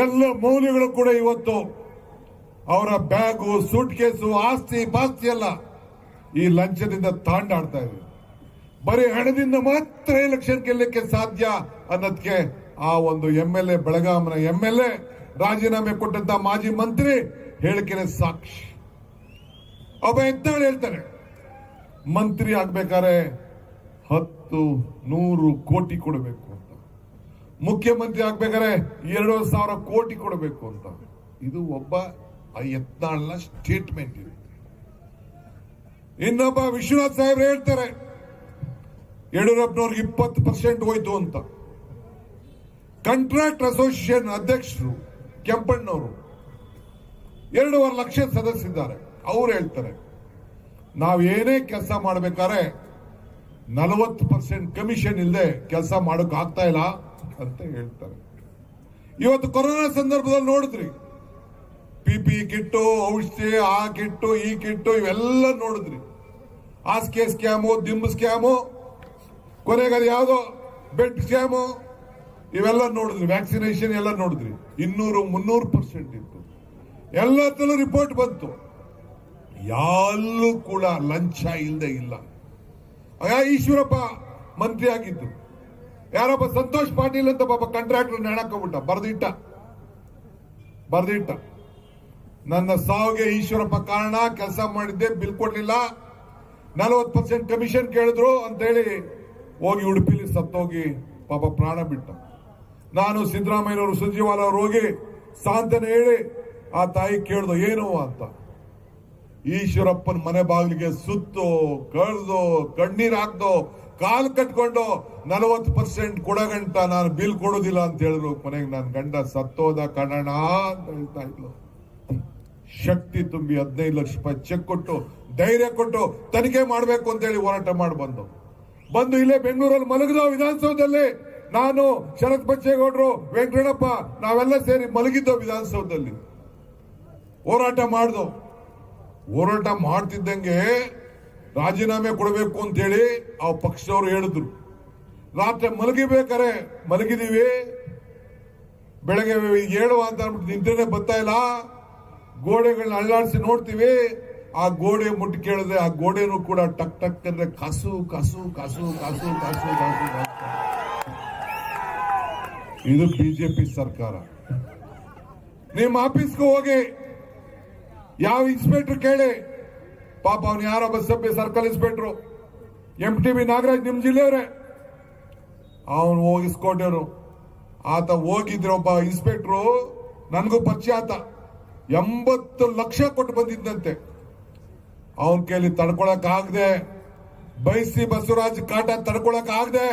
ಎಲ್ಲ ಮೌಲ್ಯಗಳು ಕೂಡ ಇವತ್ತು ಅವರ ಬ್ಯಾಗು, ಸೂಟ್ ಕೇಸು, ಆಸ್ತಿ ಪಾಸ್ತಿ ಎಲ್ಲ ಈ ಲಂಚದಿಂದ ತಾಂಡಾಡ್ತಾ ಇದೆ. ಬರೀ ಹಣದಿಂದ ಮಾತ್ರ ಎಲೆಕ್ಷನ್ ಗೆಲ್ಲಕ್ಕೆ ಸಾಧ್ಯ ಅನ್ನೋದಕ್ಕೆ ಆ ಒಂದು MLA, ಬೆಳಗಾಮನ MLA, ರಾಜೀನಾಮೆ ಕೊಟ್ಟಂತ ಮಾಜಿ ಮಂತ್ರಿ ಹೇಳಿಕೆನೆ ಸಾಕ್ಷಿ. ಒಬ್ಬ ಎತ್ತಾಳು ಹೇಳ್ತಾನೆ, ಮಂತ್ರಿ ಆಗ್ಬೇಕಾದ್ರೆ 10-100 ಕೋಟಿ ಕೊಡಬೇಕು ಅಂತ, ಮುಖ್ಯಮಂತ್ರಿ ಆಗ್ಬೇಕಾದ್ರೆ 2,000 ಕೋಟಿ ಕೊಡಬೇಕು ಅಂತ. ಇದು ಒಬ್ಬ ಯತ್ನಾಳ್ನ ಸ್ಟೇಟ್ಮೆಂಟ್ ಇದೆ. ಇನ್ನೊಬ್ಬ ವಿಶ್ವನಾಥ್ ಸಾಹೇಬ್ರು ಹೇಳ್ತಾರೆ, ಯಡಿಯೂರಪ್ಪನವ್ರಿಗೆ 20% ಹೋಯ್ತು ಅಂತ. ಕಾಂಟ್ರಾಕ್ಟ್ ಅಸೋಸಿಯೇಷನ್ ಅಧ್ಯಕ್ಷರು ಕೆಂಪಣ್ಣವರು 2.5 ಲಕ್ಷ ಸದಸ್ಯರಿದ್ದಾರೆ. ಅವ್ರು ಹೇಳ್ತಾರೆ, ನಾವು ಏನೇ ಕೆಲಸ ಮಾಡ್ಬೇಕಾದ್ರೆ 40% ಕಮಿಷನ್ ಇಲ್ಲದೆ ಕೆಲಸ ಮಾಡೋಕ್ ಆಗ್ತಾ ಇಲ್ಲ ಅಂತ ಹೇಳ್ತಾರೆ. ಇವತ್ತು ಕೊರೋನಾ ಸಂದರ್ಭದಲ್ಲಿ ನೋಡಿದ್ರಿ, PPE ಕಿಟ್ಟು, ಔಷಧಿ, ಆ ಕಿಟ್ಟು, ಈ ಕಿಟ್ಟು, ಇವೆಲ್ಲ ನೋಡಿದ್ರಿ. ಹಾಸಿಗೆ ಸ್ಕ್ಯಾಮು, ದಿಂಬು ಸ್ಕ್ಯಾಮು, ಕೊನೆಗೆ ಅದು ಯಾವುದೋ ಬೆಡ್ ಸ್ಕ್ಯಾಮು, ಇವೆಲ್ಲ ನೋಡಿದ್ರಿ. ವ್ಯಾಕ್ಸಿನೇಷನ್ ಎಲ್ಲ ನೋಡಿದ್ರಿ. 200-300% ಇತ್ತು. ಎಲ್ಲದರಲ್ಲೂ ರಿಪೋರ್ಟ್ ಬಂತು. ಯಾಲ್ಲೂ ಕೂಡ ಲಂಚ ಇಲ್ಲದೆ ಇಲ್ಲ. ಈಶ್ವರಪ್ಪ ಮಂತ್ರಿ ಆಗಿದ್ದು, ಯಾರಪ್ಪ ಸಂತೋಷ್ ಪಾಟೀಲ್ ಅಂತ ಪಾಪ ಕಾಂಟ್ರಾಕ್ಟರ್ ನೆಣಾಕೋಬಿಟ್ಟ, ಬರ್ದಿಟ್ಟ ನನ್ನ ಸಾವಿಗೆ ಈಶ್ವರಪ್ಪ ಕಾರಣ, ಕೆಲಸ ಮಾಡಿದ್ದೆ, ಬಿಲ್ ಕೊಡ್ಲಿಲ್ಲ, 40% ಕಮಿಷನ್ ಕೇಳಿದ್ರು ಅಂತ ಹೇಳಿ ಹೋಗಿ ಉಡುಪಿಲಿ ಸತ್ತೋಗಿ ಪಾಪ ಪ್ರಾಣ ಬಿಟ್ಟ. ನಾನು ಸಿದ್ದರಾಮಯ್ಯನವರು, ಸುರ್ಜೇವಾಲ ಅವರು ಹೋಗಿ ಸಾಂತ್ವನ ಹೇಳಿ ಆ ತಾಯಿ ಕೇಳ್ದು ಏನು ಅಂತ. ಈಶ್ವರಪ್ಪನ ಮನೆ ಬಾಗಿಲಿಗೆ ಸುತ್ತು ಕಳ್ದು ಕಣ್ಣೀರ್ ಹಾಕ್ದು ಕಾಲ್ ಕಟ್ಕೊಂಡು 40% ಕೊಡಗಂಟ ನಾನು ಬಿಲ್ ಕೊಡೋದಿಲ್ಲ ಅಂತ ಹೇಳಿದ್ರು. ಕೊನೆಗೆ ನನ್ನ ಗಂಡ ಸತ್ತೋದ ಕಣಣ ಅಂತ ಹೇಳ್ತಾ ಇದ್ಲು. ಶಕ್ತಿ ತುಂಬಿ 15 ಲಕ್ಷ ರೂಪಾಯಿ ಚೆಕ್ ಕೊಟ್ಟು ಧೈರ್ಯ ಕೊಟ್ಟು ತನಿಖೆ ಮಾಡಬೇಕು ಅಂತ ಹೇಳಿ ಹೋರಾಟ ಮಾಡಿ ಬಂದು ಇಲ್ಲೇ ಬೆಂಗಳೂರಲ್ಲಿ ಮಲಗಿದ ವಿಧಾನಸೌಧದಲ್ಲಿ ನಾನು, ಶರತ್ ಬಚ್ಚೇಗೌಡರು, ವೆಂಕಟಪ್ಪ ನಾವೆಲ್ಲ ಸೇರಿ ಮಲಗಿದ್ದೋ ವಿಧಾನಸೌಧದಲ್ಲಿ ಹೋರಾಟ ಮಾಡ್ತಿದ್ದಂಗೆ ರಾಜೀನಾಮೆ ಕೊಡಬೇಕು ಅಂತ ಹೇಳಿ ಆ ಪಕ್ಷದವರು ಹೇಳಿದ್ರು. ರಾತ್ರಿ ಮಲಗಿದೀವಿ, ಬೆಳಗ್ಗೆ ಹೇಳುವ ಅಂತ ಅಂದ್ಬಿಟ್ಟು ನಿಂತ್ರೆ ಬರ್ತಾ ಇಲ್ಲ, ಗೋಡೆಗಳನ್ನ ಅಳ್ಳಾಡಿಸಿ ನೋಡ್ತೀವಿ, ಆ ಗೋಡೆ ಮುಟ್ಟಿ ಕೇಳಿದ್ರೆ ಆ ಗೋಡೆನೂ ಕೂಡ ಟಕ್ ಟಕ್ ಅಂದ್ರೆ ಕಾಸು ಕಾಸು ಕಾಸು ಕಾಸು ಕಾಸು ಕಾಸು ಕಾಸು. ಇದು ಬಿಜೆಪಿ ಸರ್ಕಾರ. ನಿಮ್ಮ ಆಫೀಸ್ಗೆ ಹೋಗಿ ಯಾವ ಇನ್ಸ್ಪೆಕ್ಟರ್ ಕೇಳಿ, ಪಾಪ ಅವನು ಯಾರೊಬ್ಬ ಸಭ್ಯ ಸರ್ಕಲ್ ಇನ್ಸ್ಪೆಕ್ಟರ್ MTB ನಾಗರಾಜ್, ನಿಮ್ ಜಿಲ್ಲೆಯವರೇ, ಅವನು ಹೋಗಿಸ್ಕೊಂಡರು. ಆತ ಹೋಗಿದ್ರೆ ಒಬ್ಬ ಇನ್ಸ್ಪೆಕ್ಟ್ರು, ನನಗೂ ಪರಿಚಯ ಆತ, 80 ಲಕ್ಷ ಕೊಟ್ಟು ಬಂದಿದ್ದಂತೆ. ಅವನ ಕೈಲಿ ತಡ್ಕೊಳಕ್ ಆಗದೆ, ಬೈಸಿ ಬಸವರಾಜ್ ಕಾಟ ತಡ್ಕೊಳಕ್ ಆಗದೆ,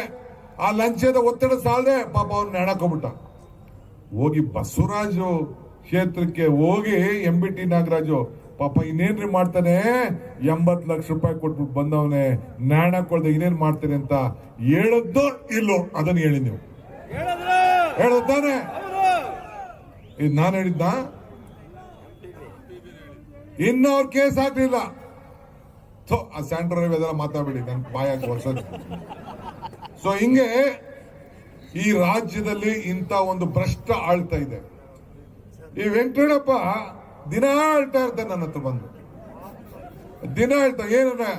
ಆ ಲಂಚದ ಒತ್ತಡ ಸಾಲದೆ ಪಾಪ ಅವ್ನ ಹೆಣಕೊಂಡ್ಬಿಟ್ಟ. ಹೋಗಿ ಬಸವರಾಜು ಕ್ಷೇತ್ರಕ್ಕೆ ಹೋಗಿ MBT ನಾಗರಾಜು ಪಾಪ ಇನ್ನೇನ್ರಿ ಮಾಡ್ತಾನೆ, 80 ಲಕ್ಷ ರೂಪಾಯಿ ಕೊಟ್ಬಿಟ್ಟು ಬಂದವನೇ, ನ್ಯಾಣ ಕೊಳ್ದೆ ಇನ್ನೇನ್ ಮಾಡ್ತಾನೆ ಅಂತ ಹೇಳದ್ದೋ ಇಲ್ಲೋ ಅದನ್ನ ಹೇಳಿ ನೀವು ಹೇಳದ್ದಾನೆ. ಇದು ನಾನು ಹೇಳಿದ್ದ, ಇನ್ನು ಅವ್ರ ಕೇಸ್ ಆಗ್ಲಿಲ್ಲ. ಆ ಸ್ಯಾಂಟ್ರೋ ಅದೆಲ್ಲ ಮಾತಾಡಬೇಡಿ, ನನ್ ಬಾಯಾಗಿ ವರ್ಷ. ಸೊ ಹಿಂಗೆ ಈ ರಾಜ್ಯದಲ್ಲಿ ಇಂಥ ಒಂದು ಭ್ರಷ್ಟ ಆಳ್ತಾ ಇದೆ. ಈ ವೆಂಕಟಪ್ಪ ದಿನ ಹೇಳ್ತಾ ಇರ್ತಾನೆ ನನ್ನ ಹತ್ರ ಬಂದು, ದಿನ ಹೇಳ್ತಾ ಏನಂದ್ರೆ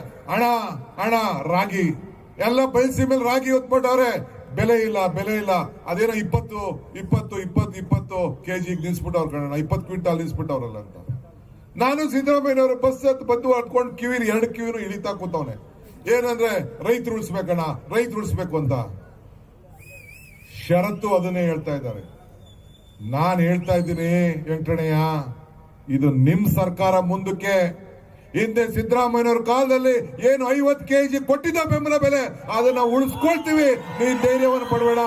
ಹಣ ರಾಗಿ ಎಲ್ಲ ಬಯಸಿ ಮೇಲೆ ರಾಗಿ ಹೊತ್ಬಿಟ್ಟವ್ರೆ, ಬೆಲೆ ಇಲ್ಲ, ಅದೇನೋ 20 ಕೆಜಿಗೆ ನಿಲ್ಸ್ಬಿಟ್ಟವ್ರ ಕಣ, 20 ಕ್ವಿಂಟಾಲ್ ನಿಲ್ಸ್ಬಿಟ್ಟವ್ರಲ್ಲ ಅಂತ. ನಾನು ಸಿದ್ದರಾಮಯ್ಯನವರು ಬಸ್ ಹತ್ತು ಬಂದು ಅಟ್ಕೊಂಡು ಕಿವಿನ 2 ಕಿವಿನೂ ಇಳಿತಾ ಕೂತವನೆ. ಏನಂದ್ರೆ ರೈತರು ಉಳಿಸ್ಬೇಕು ಅಂತ. ಷರತ್ತು ಅದನ್ನೇ ಹೇಳ್ತಾ ಇದ್ದಾರೆ. ನಾನು ಹೇಳ್ತಾ ಇದ್ದೀನಿ ವೆಂಕಟಣ್ಣಯ್ಯ, ಇದು ನಿಮ್ ಸರ್ಕಾರ ಮುಂದಕ್ಕೆ. ಹಿಂದೆ ಸಿದ್ದರಾಮಯ್ಯನವ್ರ ಕಾಲದಲ್ಲಿ ಏನು 50 ಕೆಜಿ ಕೊಟ್ಟಿದ್ದ ಬೆಂಬಲ ಬೆಲೆ, ಅದನ್ನ ಉಳಿಸ್ಕೊಳ್ತೀವಿ, ನೀನ್ ಧೈರ್ಯವನ್ನು ಪಡಬೇಡ.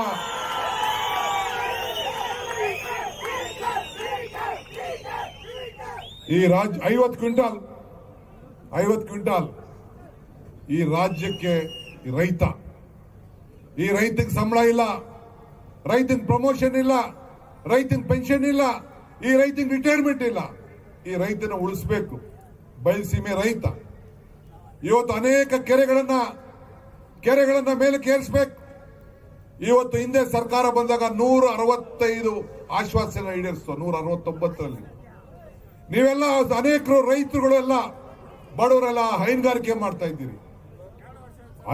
ಈ ರಾಜ್ಯ 50 ಕ್ವಿಂಟಾಲ್ ಈ ರಾಜ್ಯಕ್ಕೆ ಈ ರೈತಕ್ಕೆ ಸಂಬಳ ಇಲ್ಲ, ರೈತನ ಪ್ರಮೋಷನ್ ಇಲ್ಲ, ರೈತನ ಪೆನ್ಷನ್ ಇಲ್ಲ, ಈ ರೈತನ ರಿಟೈರ್ಮೆಂಟ್ ಇಲ್ಲ. ಈ ರೈತನ ಉಳಿಸ್ಬೇಕು. ಬಯಲುಸೀಮೆ ರೈತ ಇವತ್ತು ಅನೇಕ ಕೆರೆಗಳನ್ನ ಮೇಲೆ ಕೇರಿಸಬೇಕು. ಇವತ್ತು ಹಿಂದೆ ಸರ್ಕಾರ ಬಂದಾಗ 165 ಆಶ್ವಾಸನೆ ಈಡೇರಿಸ್ತು, 169ರಲ್ಲಿ. ನೀವೆಲ್ಲ ಅನೇಕರು ರೈತರುಗಳೆಲ್ಲ ಬಡವರೆಲ್ಲ ಹೈನುಗಾರಿಕೆ ಮಾಡ್ತಾ ಇದ್ದೀರಿ.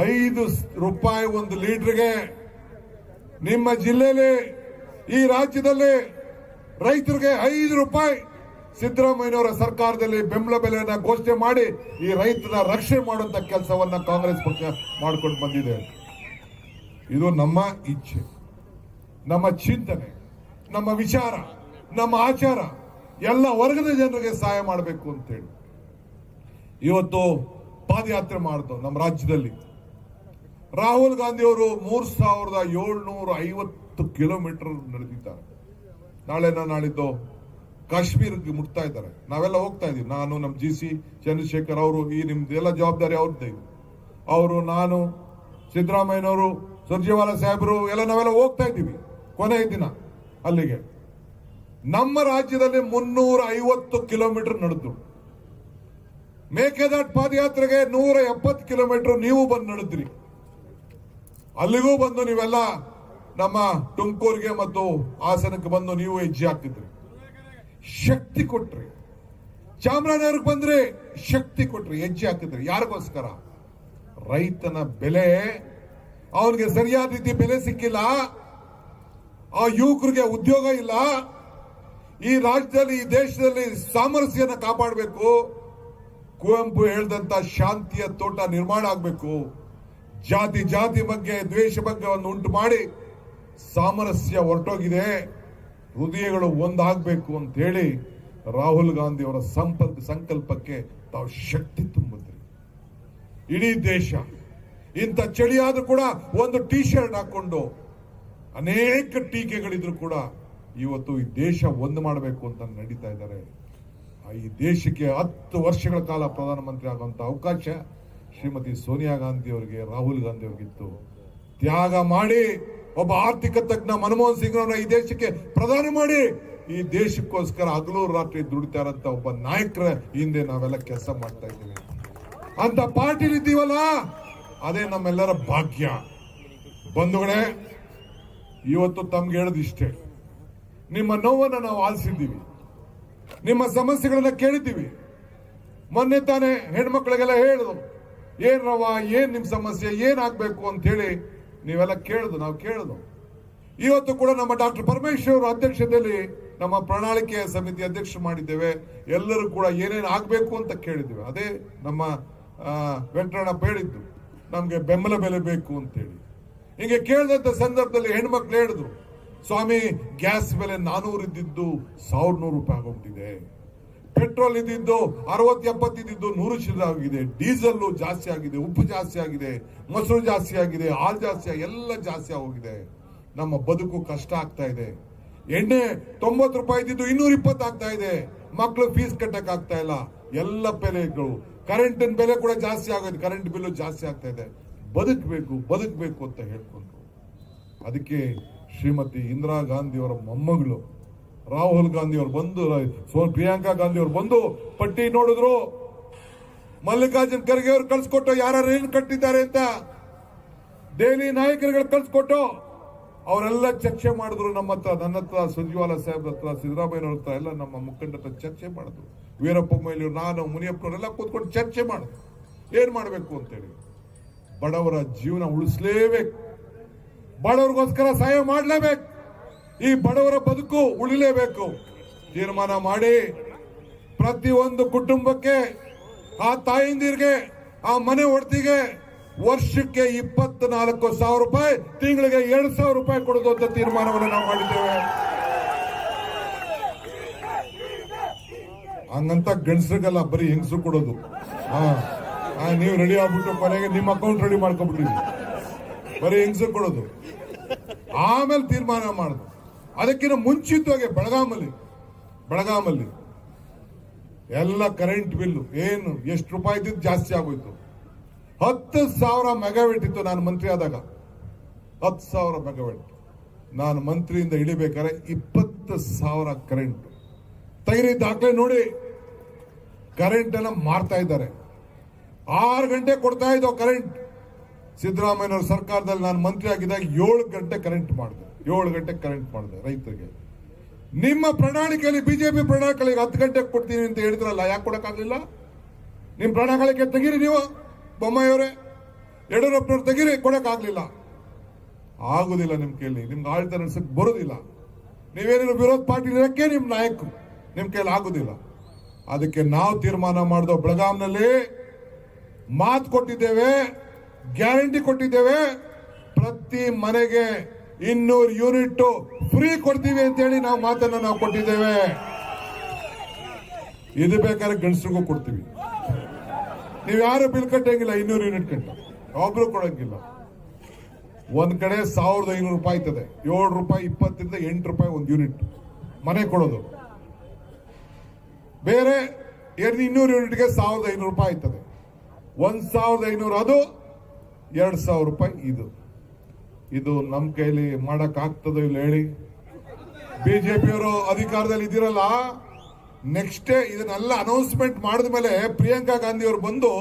5 ರೂಪಾಯಿ ಒಂದು ಲೀಟರ್ಗೆ ನಿಮ್ಮ ಜಿಲ್ಲೆಯಲ್ಲಿ, ಈ ರಾಜ್ಯದಲ್ಲಿ ರೈತರಿಗೆ 5 ರೂಪಾಯಿ ಸಿದ್ದರಾಮಯ್ಯನವರ ಸರ್ಕಾರದಲ್ಲಿ ಬೆಂಬಲ ಬೆಲೆಯನ್ನ ಘೋಷಣೆ ಮಾಡಿ ಈ ರೈತರ ರಕ್ಷಣೆ ಮಾಡುವಂತ ಕೆಲಸವನ್ನ ಕಾಂಗ್ರೆಸ್ ಪಕ್ಷ ಮಾಡ್ಕೊಂಡು ಬಂದಿದೆ. ಇದು ನಮ್ಮ ಇಚ್ಛೆ, ನಮ್ಮ ಚಿಂತನೆ, ನಮ್ಮ ವಿಚಾರ, ನಮ್ಮ ಆಚಾರ, ಎಲ್ಲ ವರ್ಗದ ಜನರಿಗೆ ಸಹಾಯ ಮಾಡಬೇಕು ಅಂತೇಳಿ ಇವತ್ತು ಪಾದಯಾತ್ರೆ ಮಾಡಿದ್ರು ನಮ್ಮ ರಾಜ್ಯದಲ್ಲಿ. ರಾಹುಲ್ ಗಾಂಧಿ ಅವರು 3750 ಕಿಲೋಮೀಟರ್ ನಡೆದಿದ್ದಾರೆ. ನಾಳಿದ್ದು ಕಾಶ್ಮೀರಕ್ಕೆ ಮುಟ್ತಾ ಇದ್ದಾರೆ. ನಾವೆಲ್ಲ ಹೋಗ್ತಾ ಇದೀವಿ. ನಾನು, ನಮ್ಮ GC ಚಂದ್ರಶೇಖರ್ ಅವರು, ಈ ನಿಮ್ದೆಲ್ಲ ಜವಾಬ್ದಾರಿ ಅವ್ರದ್ದೇ. ಅವರು, ನಾನು, ಸಿದ್ದರಾಮಯ್ಯನವರು, ಸುರ್ಜೇವಾಲಾ ಸಾಹೇಬರು ಎಲ್ಲ ನಾವೆಲ್ಲ ಹೋಗ್ತಾ ಇದ್ದೀವಿ. ಕೊನೆಯ ದಿನ ಅಲ್ಲಿಗೆ ನಮ್ಮ ರಾಜ್ಯದಲ್ಲಿ 350 ಕಿಲೋಮೀಟರ್ ನಡೆದ್ರು. ಮೇಕೆದಾಟು ಪಾದಯಾತ್ರೆಗೆ 170 ಕಿಲೋಮೀಟರ್ ನೀವು ಬಂದು ನಡೆದ್ರಿ. ಅಲ್ಲಿಗೂ ಬಂದು ನೀವೆಲ್ಲ ನಮ್ಮ ತುಮಕೂರಿಗೆ ಮತ್ತು ಹಾಸನಕ್ಕೆ ಬಂದು ನೀವು ಹೆಜ್ಜೆ ಹಾಕ್ತಿದ್ರಿ, ಶಕ್ತಿ ಕೊಟ್ರಿ. ಚಾಮರಾಜನಗರಕ್ಕೆ ಬಂದ್ರೆ ಶಕ್ತಿ ಕೊಟ್ರಿ, ಹೆಜ್ಜೆ ಹಾಕಿದ್ರಿ. ಯಾರಿಗೋಸ್ಕರ? ರೈತನ ಬೆಲೆ, ಅವನಿಗೆ ಸರಿಯಾದ ರೀತಿ ಬೆಲೆ ಸಿಕ್ಕಿಲ್ಲ, ಆ ಯುವಕರಿಗೆ ಉದ್ಯೋಗ ಇಲ್ಲ. ಈ ರಾಜ್ಯದಲ್ಲಿ, ಈ ದೇಶದಲ್ಲಿ ಸಾಮರಸ್ಯನ ಕಾಪಾಡಬೇಕು. ಕುವೆಂಪು ಹೇಳಿದಂತ ಶಾಂತಿಯ ತೋಟ ನಿರ್ಮಾಣ ಆಗಬೇಕು. ಜಾತಿ ಬಗ್ಗೆ, ದ್ವೇಷ ಬಗ್ಗೆ ಒಂದು ಉಂಟು ಮಾಡಿ ಸಾಮರಸ್ಯ ಹೊರಟೋಗಿದೆ. ಹೃದಯಗಳು ಒಂದಾಗಬೇಕು ಅಂತ ಹೇಳಿ ರಾಹುಲ್ ಗಾಂಧಿ ಅವರ ಸಂಕಲ್ಪಕ್ಕೆ ತಾವು ಶಕ್ತಿ ತುಂಬಿದ್ರಿ. ಇಡೀ ದೇಶ ಇಂಥ ಚಳಿಯಾದ್ರೂ ಕೂಡ ಒಂದು ಟಿ ಶರ್ಟ್ ಹಾಕೊಂಡು ಅನೇಕ ಟೀಕೆಗಳಿದ್ರು ಕೂಡ ಇವತ್ತು ಈ ದೇಶ ಒಂದು ಮಾಡಬೇಕು ಅಂತ ನಡೀತಾ ಇದ್ದಾರೆ. ಈ ದೇಶಕ್ಕೆ 10 ವರ್ಷಗಳ ಕಾಲ ಪ್ರಧಾನಮಂತ್ರಿ ಆಗುವಂತ ಅವಕಾಶ ಶ್ರೀಮತಿ ಸೋನಿಯಾ ಗಾಂಧಿ ಅವರಿಗೆ, ರಾಹುಲ್ ಗಾಂಧಿ ಅವ್ರಿಗಿತ್ತು. ತ್ಯಾಗ ಮಾಡಿ ಒಬ್ಬ ಆರ್ಥಿಕ ತಜ್ಞ ಮನಮೋಹನ್ ಸಿಂಗ್ ಅವರನ್ನ ಈ ದೇಶಕ್ಕೆ ಪ್ರಧಾನಿ ಮಾಡಿ ಈ ದೇಶಕ್ಕೋಸ್ಕರ ಹಗಲು ರಾತ್ರಿ ದುಡಿತಾ ಇರೋಂತ ಒಬ್ಬ ನಾಯಕರ ಹಿಂದೆ ನಾವೆಲ್ಲ ಕೆಲಸ ಮಾಡ್ತಾ ಇದ್ದೀವಿ. ಅಂತ ಪಾರ್ಟಿಲಿ ಇದ್ದೀವಲ್ಲ, ಅದೇ ನಮ್ಮೆಲ್ಲರ ಭಾಗ್ಯ. ಬಂಧುಗಳೇ, ಇವತ್ತು ತಮ್ಗೆ ಹೇಳೋದಿಷ್ಟೇ, ನಿಮ್ಮ ನೋವನ್ನು ನಾವು ಆಲಿಸಿದ್ದೀವಿ, ನಿಮ್ಮ ಸಮಸ್ಯೆಗಳನ್ನ ಕೇಳಿದ್ದೀವಿ. ಮೊನ್ನೆ ತಾನೇ ಹೆಣ್ಮಕ್ಳಿಗೆಲ್ಲ ಹೇಳಿದ್ರು, ಏನ್ರವ, ಏನ್ ನಿಮ್ ಸಮಸ್ಯೆ, ಏನಾಗ್ಬೇಕು ಅಂತ ಹೇಳಿ ನೀವೆಲ್ಲ ಕೇಳಿದ್ರು, ನಾವು ಕೇಳಿದ್ರು. ಇವತ್ತು ಕೂಡ ನಮ್ಮ ಡಾಕ್ಟರ್ ಪರಮೇಶ್ವರ್ ಅಧ್ಯಕ್ಷತೆಯಲ್ಲಿ ನಮ್ಮ ಪ್ರಣಾಳಿಕೆ ಸಮಿತಿ ಅಧ್ಯಕ್ಷರು ಮಾಡಿದ್ದೇವೆ. ಎಲ್ಲರೂ ಕೂಡ ಏನೇನು ಆಗ್ಬೇಕು ಅಂತ ಕೇಳಿದ್ದೇವೆ. ಅದೇ ನಮ್ಮ ವೆಂಕಟರಮಣಪ್ಪ ಹೇಳಿದ್ದು, ನಮ್ಗೆ ಬೆಂಬಲ ಬೆಲೆ ಬೇಕು ಅಂತೇಳಿ. ಹಿಂಗೆ ಕೇಳಿದಂತ ಸಂದರ್ಭದಲ್ಲಿ ಹೆಣ್ಮಕ್ಳು ಹೇಳಿದ್ರು, ಸ್ವಾಮಿ ಗ್ಯಾಸ್ ಬೆಲೆ 400 ಇದ್ದಿದ್ದು 1100 ರೂಪಾಯಿ ಆಗೋಗ್ತಿದೆ, ಪೆಟ್ರೋಲ್ ಇದ್ದಿದ್ದು 60-70 ಇದ್ದಿದ್ದು 100 ಚಿಲ್ಲರೆ ಆಗಿದೆ, ಡೀಸೆಲ್ ಜಾಸ್ತಿ ಆಗಿದೆ, ಉಪ್ಪು ಜಾಸ್ತಿ ಆಗಿದೆ, ಮೊಸರು ಜಾಸ್ತಿ ಆಗಿದೆ, ಹಾಲು ಜಾಸ್ತಿ ಎಲ್ಲ ಜಾಸ್ತಿ ಆಗೋಗಿದೆ, ನಮ್ಮ ಬದುಕು ಕಷ್ಟ ಆಗ್ತಾ ಇದೆ. ಎಣ್ಣೆ 90 ರೂಪಾಯಿ ಇದ್ದಿದ್ದು 220 ಆಗ್ತಾ ಇದೆ, ಮಕ್ಕಳು ಫೀಸ್ ಕಟ್ಟಕ್ ಆಗ್ತಾ ಇಲ್ಲ, ಎಲ್ಲ ಬೆಲೆಗಳು, ಕರೆಂಟಿನ ಬೆಲೆ ಕೂಡ ಜಾಸ್ತಿ ಆಗೋದು, ಕರೆಂಟ್ ಬಿಲ್ಲು ಜಾಸ್ತಿ ಆಗ್ತಾ ಇದೆ. ಬದುಕಬೇಕು ಅಂತ ಹೇಳ್ಕೊಂಡ್ರು. ಅದಕ್ಕೆ ಶ್ರೀಮತಿ ಇಂದಿರಾ ಗಾಂಧಿ ಅವರ ಮೊಮ್ಮಗಳು ರಾಹುಲ್ ಗಾಂಧಿ ಅವರು ಬಂದು, ಪ್ರಿಯಾಂಕಾ ಗಾಂಧಿ ಅವರು ಬಂದು ಪಟ್ಟಿ ನೋಡಿದ್ರು. ಮಲ್ಲಿಕಾರ್ಜುನ್ ಖರ್ಗೆ ಅವರು ಕಳ್ಸಿಕೊಟ್ಟು ಯಾರು ಏನ್ ಕಟ್ಟಿದ್ದಾರೆ ಅಂತ ದೆಹಲಿ ನಾಯಕರುಗಳು ಕಳ್ಸಿಕೊಟ್ಟು ಅವರೆಲ್ಲ ಚರ್ಚೆ ಮಾಡಿದ್ರು. ನಮ್ಮ ಹತ್ರ, ನನ್ನ ಹತ್ರ, ಸುರ್ಜೇವಾಲಾ ಸಾಹೇಬ್ ಹತ್ರ, ಸಿದ್ದರಾಮಯ್ಯನವ್ರ ಹತ್ರ ಎಲ್ಲ ನಮ್ಮ ಮುಖಂಡರ ಹತ್ರ ಚರ್ಚೆ ಮಾಡಿದ್ರು. ವೀರಪ್ಪ ಮೊಯ್ಲಿ, ನಾನು, ಮುನಿಯಪ್ಪನವರೆಲ್ಲ ಕೂತ್ಕೊಂಡು ಚರ್ಚೆ ಮಾಡಿದ್ರು ಏನ್ ಮಾಡಬೇಕು ಅಂತೇಳಿ. ಬಡವರ ಜೀವನ ಉಳಿಸಲೇಬೇಕು, ಬಡವರಿಗೋಸ್ಕರ ಸಹಾಯ ಮಾಡಲೇಬೇಕು, ಈ ಬಡವರ ಬದುಕು ಉಳಿಲೇಬೇಕು. ತೀರ್ಮಾನ ಮಾಡಿ ಪ್ರತಿಯೊಂದು ಕುಟುಂಬಕ್ಕೆ, ಆ ತಾಯಿಂದಿರಿಗೆ, ಆ ಮನೆ ಒಡ್ತಿಗೆ ವರ್ಷಕ್ಕೆ 24,000 ರೂಪಾಯಿ, ತಿಂಗಳಿಗೆ 2,000 ರೂಪಾಯಿ ಕೊಡೋದು ಅಂತ ತೀರ್ಮಾನವನ್ನು ನಾವು ಮಾಡಿದ್ದೇವೆ. ಹಂಗಂತ ಗಂಡಸರಿಗೆಲ್ಲ ಬರೀ ಹೆಂಗಸರು ಕೊಡೋದು. ನೀವು ರೆಡಿ ಆಗ್ಬಿಟ್ಟು ಕೊನೆಗೆ ನಿಮ್ಮ ಅಕೌಂಟ್ ರೆಡಿ ಮಾಡ್ಕೊಂಡ್ಬಿಟ್ಟಿದ್ವಿ, ಬರೀ ಹೆಂಗಸರು ಕೊಡೋದು. ಆಮೇಲೆ ತೀರ್ಮಾನ ಮಾಡುದು. ಅದಕ್ಕಿಂತ ಮುಂಚಿತವಾಗಿ ಬೆಳಗಾಮಲ್ಲಿ ಎಲ್ಲ ಕರೆಂಟ್ ಬಿಲ್ಲು ಏನು ಎಷ್ಟು ರೂಪಾಯಿ ಇದ್ದಿದ್ದು ಜಾಸ್ತಿ ಆಗೋಯ್ತು. 10,000 ಮೆಗಾವ್ಯಾಟ್ ಇತ್ತು ನಾನು ಮಂತ್ರಿ ಆದಾಗ, 10,000 ಮೆಗಾವ್ಯಾಟ್. ನಾನು ಮಂತ್ರಿಯಿಂದ ಇಳಿಬೇಕಾದ್ರೆ 20,000 ಕರೆಂಟ್. ತೆಗಿರಿ ದಾಖಲೆ ನೋಡಿ, ಕರೆಂಟ್ ಅನ್ನ ಮಾರ್ತಾ ಇದ್ದಾರೆ. 6 ಗಂಟೆ ಕೊಡ್ತಾ ಇದ್ದೋ ಕರೆಂಟ್. ಸಿದ್ದರಾಮಯ್ಯನವ್ರ ಸರ್ಕಾರದಲ್ಲಿ ನಾನು ಮಂತ್ರಿ ಆಗಿದ್ದಾಗ 7 ಗಂಟೆ ಕರೆಂಟ್ ಮಾಡಿದೆ ರೈತರಿಗೆ. ನಿಮ್ಮ ಪ್ರಣಾಳಿಕೆಯಲ್ಲಿ, ಬಿಜೆಪಿ ಪ್ರಣಾಳಿಕೆಯಲ್ಲಿ 10 ಗಂಟೆಗೆ ಕೊಡ್ತೀನಿ ಅಂತ ಹೇಳಿದ್ರಲ್ಲ, ಯಾಕೆ ಕೊಡಕ್ಕಾಗಲಿಲ್ಲ? ನಿಮ್ ಪ್ರಣಾಳಿಕೆ ತೆಗೀರಿ ನೀವು, ಬೊಮ್ಮಾಯಿಯವರೇ, ಯಡಿಯೂರಪ್ಪನವ್ರು ತೆಗೀರಿ, ಕೊಡಕ್ಕಾಗ್ಲಿಲ್ಲ. ಆಗುದಿಲ್ಲ ನಿಮ್ ಕೈಲಿ, ನಿಮ್ಗೆ ಆಳ್ತ ನಡೆಸಕ್ ಬರೋದಿಲ್ಲ. ನೀವೇನೇನು ವಿರೋಧ ಪಾರ್ಟಿ ಇರಕ್ಕೆ ನಿಮ್ ನಾಯಕರು, ನಿಮ್ ಕೈಲಿ ಆಗುದಿಲ್ಲ. ಅದಕ್ಕೆ ನಾವು ತೀರ್ಮಾನ ಮಾಡಿದೋ, ಬೆಳಗಾಂನಲ್ಲಿ ಮಾತು ಕೊಟ್ಟಿದ್ದೇವೆ, ಗ್ಯಾರಂಟಿ ಕೊಟ್ಟಿದ್ದೇವೆ, ಪ್ರತಿ ಮನೆಗೆ 200 ಯೂನಿಟ್ ಫ್ರೀ ಕೊಡ್ತೀವಿ ಅಂತೇಳಿ ನಾವು ಮಾತನ್ನ ನಾವು ಕೊಟ್ಟಿದ್ದೇವೆ. ಇದು ಬೇಕಾದ್ರೆ ಗಂಡಸರಿಗೂ ಕೊಡ್ತೀವಿ. ನೀವು ಯಾರು ಬಿಲ್ ಕಟ್ಟಂಗಿಲ್ಲ, 200 ಯೂನಿಟ್ ಕಟ್ಟ, ಒಬ್ರು ಕೊಡಂಗಿಲ್ಲ. ಒಂದ್ ಕಡೆ 1,500 ರೂಪಾಯಿ ಇರ್ತದೆ, 7 ರೂಪಾಯಿ 20ರಿಂದ 8 ರೂಪಾಯಿ 1 ಯೂನಿಟ್ ಮನೆ ಕೊಡೋದು. ಬೇರೆ 200 ಯೂನಿಟ್ಗೆ 1,500 ರೂಪಾಯಿ ಆಯ್ತದೆ. 1,500 ಅದು 2,000 ರೂಪಾಯಿ. ಇದು ನಮ್ಮ ಕೈಲಿ ಮಾಡಕ್ ಆಗ್ತದೋ ಇಲ್ಲ ಹೇಳಿ? ಬಿಜೆಪಿಯವರು ಅಧಿಕಾರದಲ್ಲಿ ಇದ್ದೀರಲ್ಲ, ನೆಕ್ಸ್ಟ್ ಇದನ್ನೆಲ್ಲ ಅನೌನ್ಸ್ಮೆಂಟ್ ಮಾಡಿದ ಮೇಲೆ ಪ್ರಿಯಾಂಕಾ ಗಾಂಧಿ ಅವರು ಬಂದು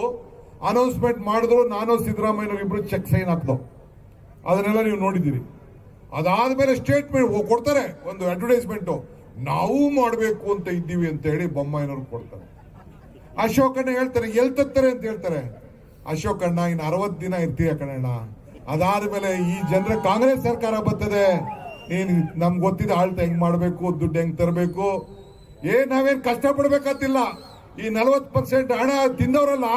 ಅನೌನ್ಸ್ಮೆಂಟ್ ಮಾಡಿದ್ರು, ನಾನು ಸಿದ್ದರಾಮಯ್ಯನವರು ಇಬ್ರು ಚೆಕ್ ಸೈನ್ ಹಾಕ್ದೋ, ಅದನ್ನೆಲ್ಲ ನೀವು ನೋಡಿದ್ದೀರಿ. ಅದಾದ್ಮೇಲೆ ಸ್ಟೇಟ್ಮೆಂಟ್ ಕೊಡ್ತಾರೆ, ಒಂದು ಅಡ್ವರ್ಟೈಸ್ಮೆಂಟ್, ನಾವು ಮಾಡಬೇಕು ಅಂತ ಇದ್ದೀವಿ ಅಂತ ಹೇಳಿ ಬೊಮ್ಮಾಯಿನವ್ರು ಕೊಡ್ತಾರೆ. ಅಶೋಕಣ್ಣ ಹೇಳ್ತಾರೆ, ಎಲ್ ತತ್ತಾರೆ ಅಂತ ಹೇಳ್ತಾರೆ. ಅಶೋಕಣ್ಣ, ಇನ್ನು 60 ದಿನ ಇರ್ತೀಯ ಕಣಣ್ಣ, ಅದಾದ್ಮೇಲೆ ಈ ಜನರ ಕಾಂಗ್ರೆಸ್ ಸರ್ಕಾರ ಬರ್ತದೆ, ನೀನ್ ನಮ್ಗೆ ಗೊತ್ತಿದೆ ಆಳ್ತ ಹೆಂಗ್ ಮಾಡ್ಬೇಕು, ದುಡ್ಡು ಹೆಂಗ್ ತರಬೇಕು. ನಾವೇನ್ ಕಷ್ಟ ಪಡ್ಬೇಕಂತಿಲ್ಲ. ಈ 40% ಹಣ ತಿಂದವರಲ್ಲ,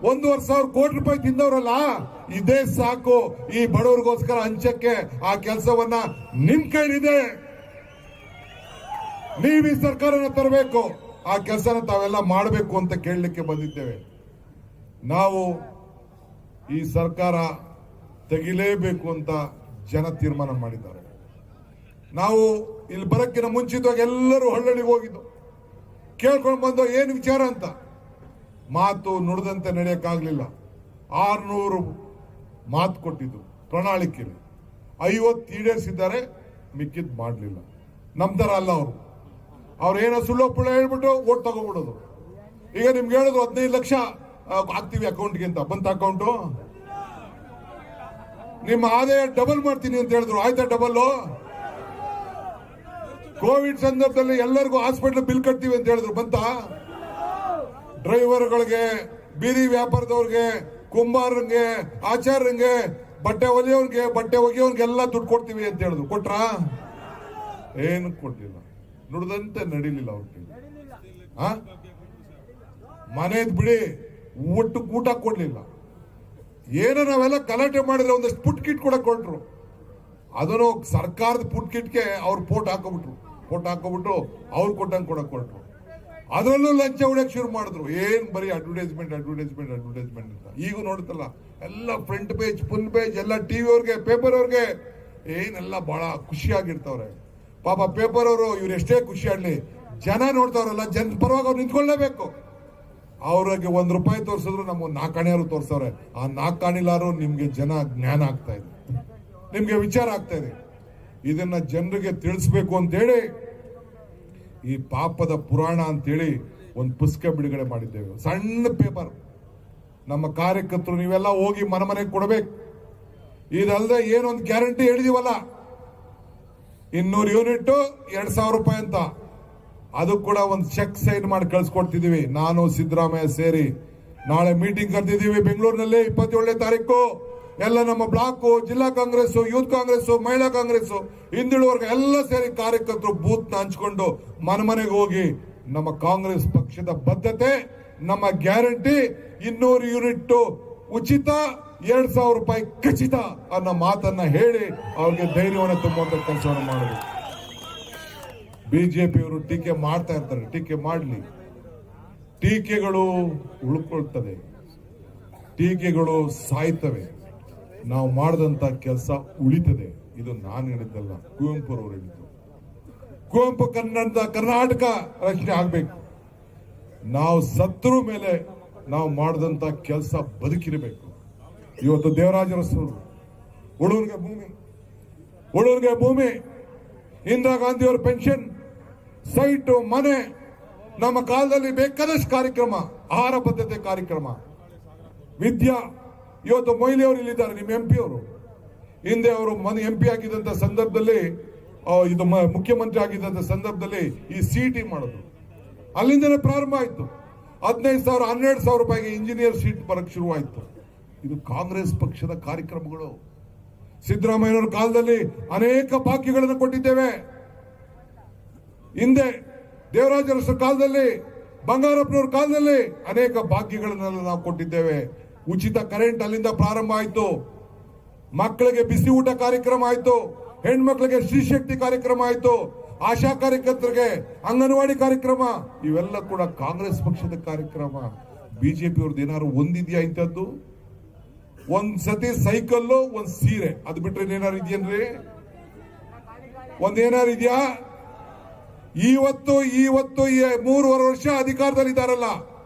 1,500 ಕೋಟಿ ರೂಪಾಯಿ ತಿಂದವರಲ್ಲ, ಇದೇ ಸಾಕು ಈ ಬಡವರಿಗೋಸ್ಕರ ಹಂಚಕ್ಕೆ. ಆ ಕೆಲಸವನ್ನ ನಿಮ್ ಕೈಲಿದೆ, ನೀವು ಈ ಸರ್ಕಾರನ ತರಬೇಕು, ಆ ಕೆಲಸನ ತಾವೆಲ್ಲ ಮಾಡಬೇಕು ಅಂತ ಕೇಳಲಿಕ್ಕೆ ಬಂದಿದ್ದೇವೆ. ನಾವು ಈ ಸರ್ಕಾರ ತೆಗಿಲೇಬೇಕು ಅಂತ ಜನ ತೀರ್ಮಾನ ಮಾಡಿದ್ದಾರೆ. ನಾವು ಇಲ್ಲಿ ಬರಕ್ಕಿನ ಮುಂಚಿತವಾಗಿ ಎಲ್ಲರೂ ಹಳ್ಳಿಗೆ ಹೋಗಿದ್ದು, ಕೇಳ್ಕೊಂಡು ಬಂದು ಏನು ವಿಚಾರ ಅಂತ. ಮಾತು ನುಡಿದಂತೆ ನಡೆಯಕ್ಕಾಗ್ಲಿಲ್ಲ. 600 ಮಾತು ಕೊಟ್ಟಿದ್ದು ಪ್ರಣಾಳಿಕೆಯಲ್ಲಿ 50 ಈಡೇರಿಸಿದ್ದಾರೆ, ಮಿಕ್ಕಿದ್ ಮಾಡಲಿಲ್ಲ. ನಮ್ಮ ತರ ಅಲ್ಲ ಅವರು. ಅವ್ರೇನೋ ಸುಳ್ಳು ಪುಳ್ಳು ಹೇಳ್ಬಿಟ್ಟು ಓಟ್ ತಗೊಂಡ್ಬಿಡೋದು. ಈಗ ನಿಮ್ಗೆ ಹೇಳಿದ್ರು 15 ಲಕ್ಷ ಹಾಕ್ತೀವಿ ಅಕೌಂಟ್ಗೆ ಅಂತ. ಬಂತ ಅಕೌಂಟು? ನಿಮ್ಮ ಆದಾಯ ಡಬಲ್ ಮಾಡ್ತೀನಿ ಅಂತ ಹೇಳಿದ್ರು. ಆಯ್ತಾ ಡಬಲ್? ಕೋವಿಡ್ ಸಂದರ್ಭದಲ್ಲಿ ಎಲ್ಲರಿಗೂ ಹಾಸ್ಪಿಟಲ್ ಬಿಲ್ ಕಟ್ತೀವಿ ಅಂತ ಹೇಳಿದ್ರು. ಬಂತ? ಡ್ರೈವರ್ಗಳಿಗೆ, ಬೀದಿ ವ್ಯಾಪಾರದವ್ರಿಗೆ, ಕುಂಬಾರರಿಗೆ, ಆಚಾರ್ಯಂಗೆ, ಬಟ್ಟೆ ಹೊಲಿಯೋರ್ಗೆ, ಬಟ್ಟೆ ಒಗೆಯೋರ್ಗೆಲ್ಲ ದುಡ್ಡು ಕೊಡ್ತೀವಿ ಅಂತ ಹೇಳಿದ್ರು. ಕೊಟ್ರಾ? ಏನು ಕೊಡ್ಲಿಲ್ಲ. ನುಡಿದಂತೆ ನಡೀಲಿಲ್ಲ ಅವ್ರ ಮನೇದ್ ಬಿಡಿ, ಊಟ ಕೊಡ್ಲಿಲ್ಲ. ಏನೋ ನಾವೆಲ್ಲ ಗಲಾಟೆ ಮಾಡಿದ್ರೆ ಒಂದಷ್ಟು ಪುಟ್ ಕಿಟ್ ಕೂಡ ಕೊಟ್ರು. ಅದನ್ನು ಸರ್ಕಾರದ ಪುಟ್ ಕಿಟ್ಗೆ ಅವ್ರು ಫೋಟೋ ಹಾಕೋಬಿಟ್ಟು ಅವ್ರು ಕೊಟ್ಟಂಗೆ ಕೊಟ್ರು. ಅದರಲ್ಲೂ ಲಂಚ ಹೊಡ್ಯಕ್ ಶುರು ಮಾಡಿದ್ರು. ಏನ್ ಬರೀ ಅಡ್ವರ್ಟೈಸ್ಮೆಂಟ್ ಅಂತ. ಈಗ ನೋಡುತ್ತಲ್ಲ ಎಲ್ಲ ಫ್ರಂಟ್ ಪೇಜ್, ಫುಲ್ ಪೇಜ್ ಎಲ್ಲ ಟಿವಿ ಅವ್ರಿಗೆ, ಪೇಪರ್ ಅವ್ರಿಗೆ ಏನೆಲ್ಲ ಬಹಳ ಖುಷಿಯಾಗಿರ್ತವ್ರೆ. ಪಾಪ ಪೇಪರ್ ಅವರು ಇವ್ರು ಎಷ್ಟೇ ಖುಷಿ ಆಗ್ಲಿ, ಜನ ನೋಡ್ತಾವ್ರಲ್ಲ, ಜನ ಪರವಾಗಿ ಅವ್ರು ನಿಂತ್ಕೊಳ್ಳೇಬೇಕು. ಅವ್ರಿಗೆ ₹1 ತೋರಿಸಿದ್ರು ನಮ್ಮ 4 ಆಣೆಯವರು ತೋರಿಸವ್ರೆ. ಆ 4 ಆಣಿಲಾರು ನಿಮ್ಗೆ ಜನ ಜ್ಞಾನ ಆಗ್ತಾ ಇದೆ, ನಿಮ್ಗೆ ವಿಚಾರ ಆಗ್ತಾ ಇದೆ. ಇದನ್ನ ಜನರಿಗೆ ತಿಳಿಸ್ಬೇಕು ಅಂತೇಳಿ ಈ ಪಾಪದ ಪುರಾಣ ಅಂತೇಳಿ ಒಂದು ಪುಸ್ತಕ ಬಿಡುಗಡೆ ಮಾಡಿದ್ದೇವೆ. ಸಣ್ಣ ಪೇಪರ್. ನಮ್ಮ ಕಾರ್ಯಕರ್ತರು ನೀವೆಲ್ಲ ಹೋಗಿ ಮನೆಗೆ ಕೊಡಬೇಕು. ಇದಲ್ಲದೆ ಏನೊಂದು ಗ್ಯಾರಂಟಿ ಹೇಳಿದೀವಲ್ಲ, 200 ಯೂನಿಟ್ ₹2,000 ಅಂತ. ಅದು ಕೂಡ ಒಂದು ಚೆಕ್ ಸೈನ್ ಮಾಡಿ ಕಳ್ಸಿಕೊಡ್ತಿದೀವಿ. ನಾನು ಸಿದ್ದರಾಮಯ್ಯ ಸೇರಿ ನಾಳೆ ಮೀಟಿಂಗ್ ಕರೆದಿದ್ದೀವಿ ಬೆಂಗಳೂರಿನಲ್ಲಿ 27ನೇ ತಾರೀಕು. ಎಲ್ಲ ನಮ್ಮ ಬ್ಲಾಕ್, ಜಿಲ್ಲಾ ಕಾಂಗ್ರೆಸ್, ಯೂತ್ ಕಾಂಗ್ರೆಸ್, ಮಹಿಳಾ ಕಾಂಗ್ರೆಸ್, ಹಿಂದುಳಿದವರ್ಗ ಎಲ್ಲ ಸೇರಿ ಕಾರ್ಯಕರ್ತರು ಬೂತ್ ನ ಹಂಚ್ಕೊಂಡು ಮನೆಗೆ ಹೋಗಿ ನಮ್ಮ ಕಾಂಗ್ರೆಸ್ ಪಕ್ಷದ ಬದ್ಧತೆ, ನಮ್ಮ ಗ್ಯಾರಂಟಿ 200 ಯೂನಿಟ್ ಉಚಿತ, ₹2,000 ಖಚಿತ ಅನ್ನೋ ಮಾತನ್ನ ಹೇಳಿ ಅವ್ರಿಗೆ ಧೈರ್ಯವನ್ನು ತುಂಬುವಂತ ಕೆಲಸವನ್ನು ಮಾಡೋದು. ಬಿಜೆಪಿಯವರು ಟೀಕೆ ಮಾಡ್ತಾ ಇರ್ತಾರೆ, ಟೀಕೆ ಮಾಡಲಿ. ಟೀಕೆಗಳು ಉಳ್ಕೊಳ್ತವೆ, ಟೀಕೆಗಳು ಸಾಯ್ತವೆ. ನಾವು ಮಾಡಿದಂತ ಕೆಲಸ ಉಳಿತದೆ. ಇದು ನಾನು ಹೇಳಿದ್ದಲ್ಲ, ಕುವೆಂಪು ಅವರು ಹೇಳಿದ್ದು. ಕುವೆಂಪು ಕರ್ನಾಟಕ ರಚನೆ ಆಗ್ಬೇಕು. ನಾವು ಸತ್ತರ ಮೇಲೆ ನಾವು ಮಾಡಿದಂತ ಕೆಲಸ ಬದುಕಿರಬೇಕು. ಇವತ್ತು ದೇವರಾಜ ಅರಸರು ಉಳೂರಿಗೆ ಭೂಮಿ, ಇಂದಿರಾ ಗಾಂಧಿ ಅವರ ಪೆನ್ಷನ್, ಸೈಟು, ಮನೆ, ನಮ್ಮ ಕಾಲದಲ್ಲಿ ಬೇಕಾದಷ್ಟು ಕಾರ್ಯಕ್ರಮ, ಆಹಾರ ಪದ್ಧತಿ ಕಾರ್ಯಕ್ರಮ, ವಿದ್ಯಾ. ಇವತ್ತು ಮೊಯ್ಲಿ ಅವರು ಇಲ್ಲಿದ್ದಾರೆ, ನಿಮ್ಮ MP ಅವರು. ಹಿಂದೆ ಅವರು MP ಆಗಿದ್ದಂತ ಸಂದರ್ಭದಲ್ಲಿ, ಇದು ಮುಖ್ಯಮಂತ್ರಿ ಆಗಿದ್ದಂತ ಸಂದರ್ಭದಲ್ಲಿ ಈ CT ಮಾಡೋದು ಅಲ್ಲಿಂದಲೇ ಪ್ರಾರಂಭ ಆಯ್ತು. 15,000 ₹12,000 ಇಂಜಿನಿಯರ್ ಸೀಟ್ ಬರಕ್ ಶುರುವಾಯಿತು. ಇದು ಕಾಂಗ್ರೆಸ್ ಪಕ್ಷದ ಕಾರ್ಯಕ್ರಮಗಳು. ಸಿದ್ದರಾಮಯ್ಯನವರ ಕಾಲದಲ್ಲಿ ಅನೇಕ ಬಾಕಿಗಳನ್ನು ಕೊಟ್ಟಿದ್ದೇವೆ. ಹಿಂದೆ ದೇವರಾಜ ಅರಸರ ಕಾಲದಲ್ಲಿ, ಬಂಗಾರಪ್ಪನವ್ರ ಕಾಲದಲ್ಲಿ ಅನೇಕ ಭಾಗ್ಯಗಳನ್ನೆಲ್ಲ ನಾವು ಕೊಟ್ಟಿದ್ದೇವೆ. ಉಚಿತ ಕರೆಂಟ್ ಅಲ್ಲಿಂದ ಪ್ರಾರಂಭ ಆಯಿತು. ಮಕ್ಕಳಿಗೆ ಬಿಸಿ ಊಟ ಕಾರ್ಯಕ್ರಮ ಆಯಿತು, ಹೆಣ್ಮಕ್ಳಿಗೆ ಶ್ರೀಶಕ್ತಿ ಕಾರ್ಯಕ್ರಮ ಆಯಿತು, ಆಶಾ ಕಾರ್ಯಕರ್ತರಿಗೆ ಅಂಗನವಾಡಿ ಕಾರ್ಯಕ್ರಮ. ಇವೆಲ್ಲ ಕೂಡ ಕಾಂಗ್ರೆಸ್ ಪಕ್ಷದ ಕಾರ್ಯಕ್ರಮ. ಬಿಜೆಪಿ ಅವ್ರದ್ದು ಏನಾದ್ರು ಒಂದಿದೆಯಾ ಇಂಥದ್ದು? ಒಂದ್ಸತಿ ಸೈಕಲ್ಲು, ಒಂದ್ ಸೀರೆ, ಅದು ಬಿಟ್ರೆ ಏನಾರು ಇದೆಯೇನ್ರಿ? ಒಂದೇನಾರು ಇದೆಯಾ? ಇವತ್ತು 3.5 ವರ್ಷ ಅಧಿಕಾರದಲ್ಲಿ ಇದ್ದಾರಲ್ಲ,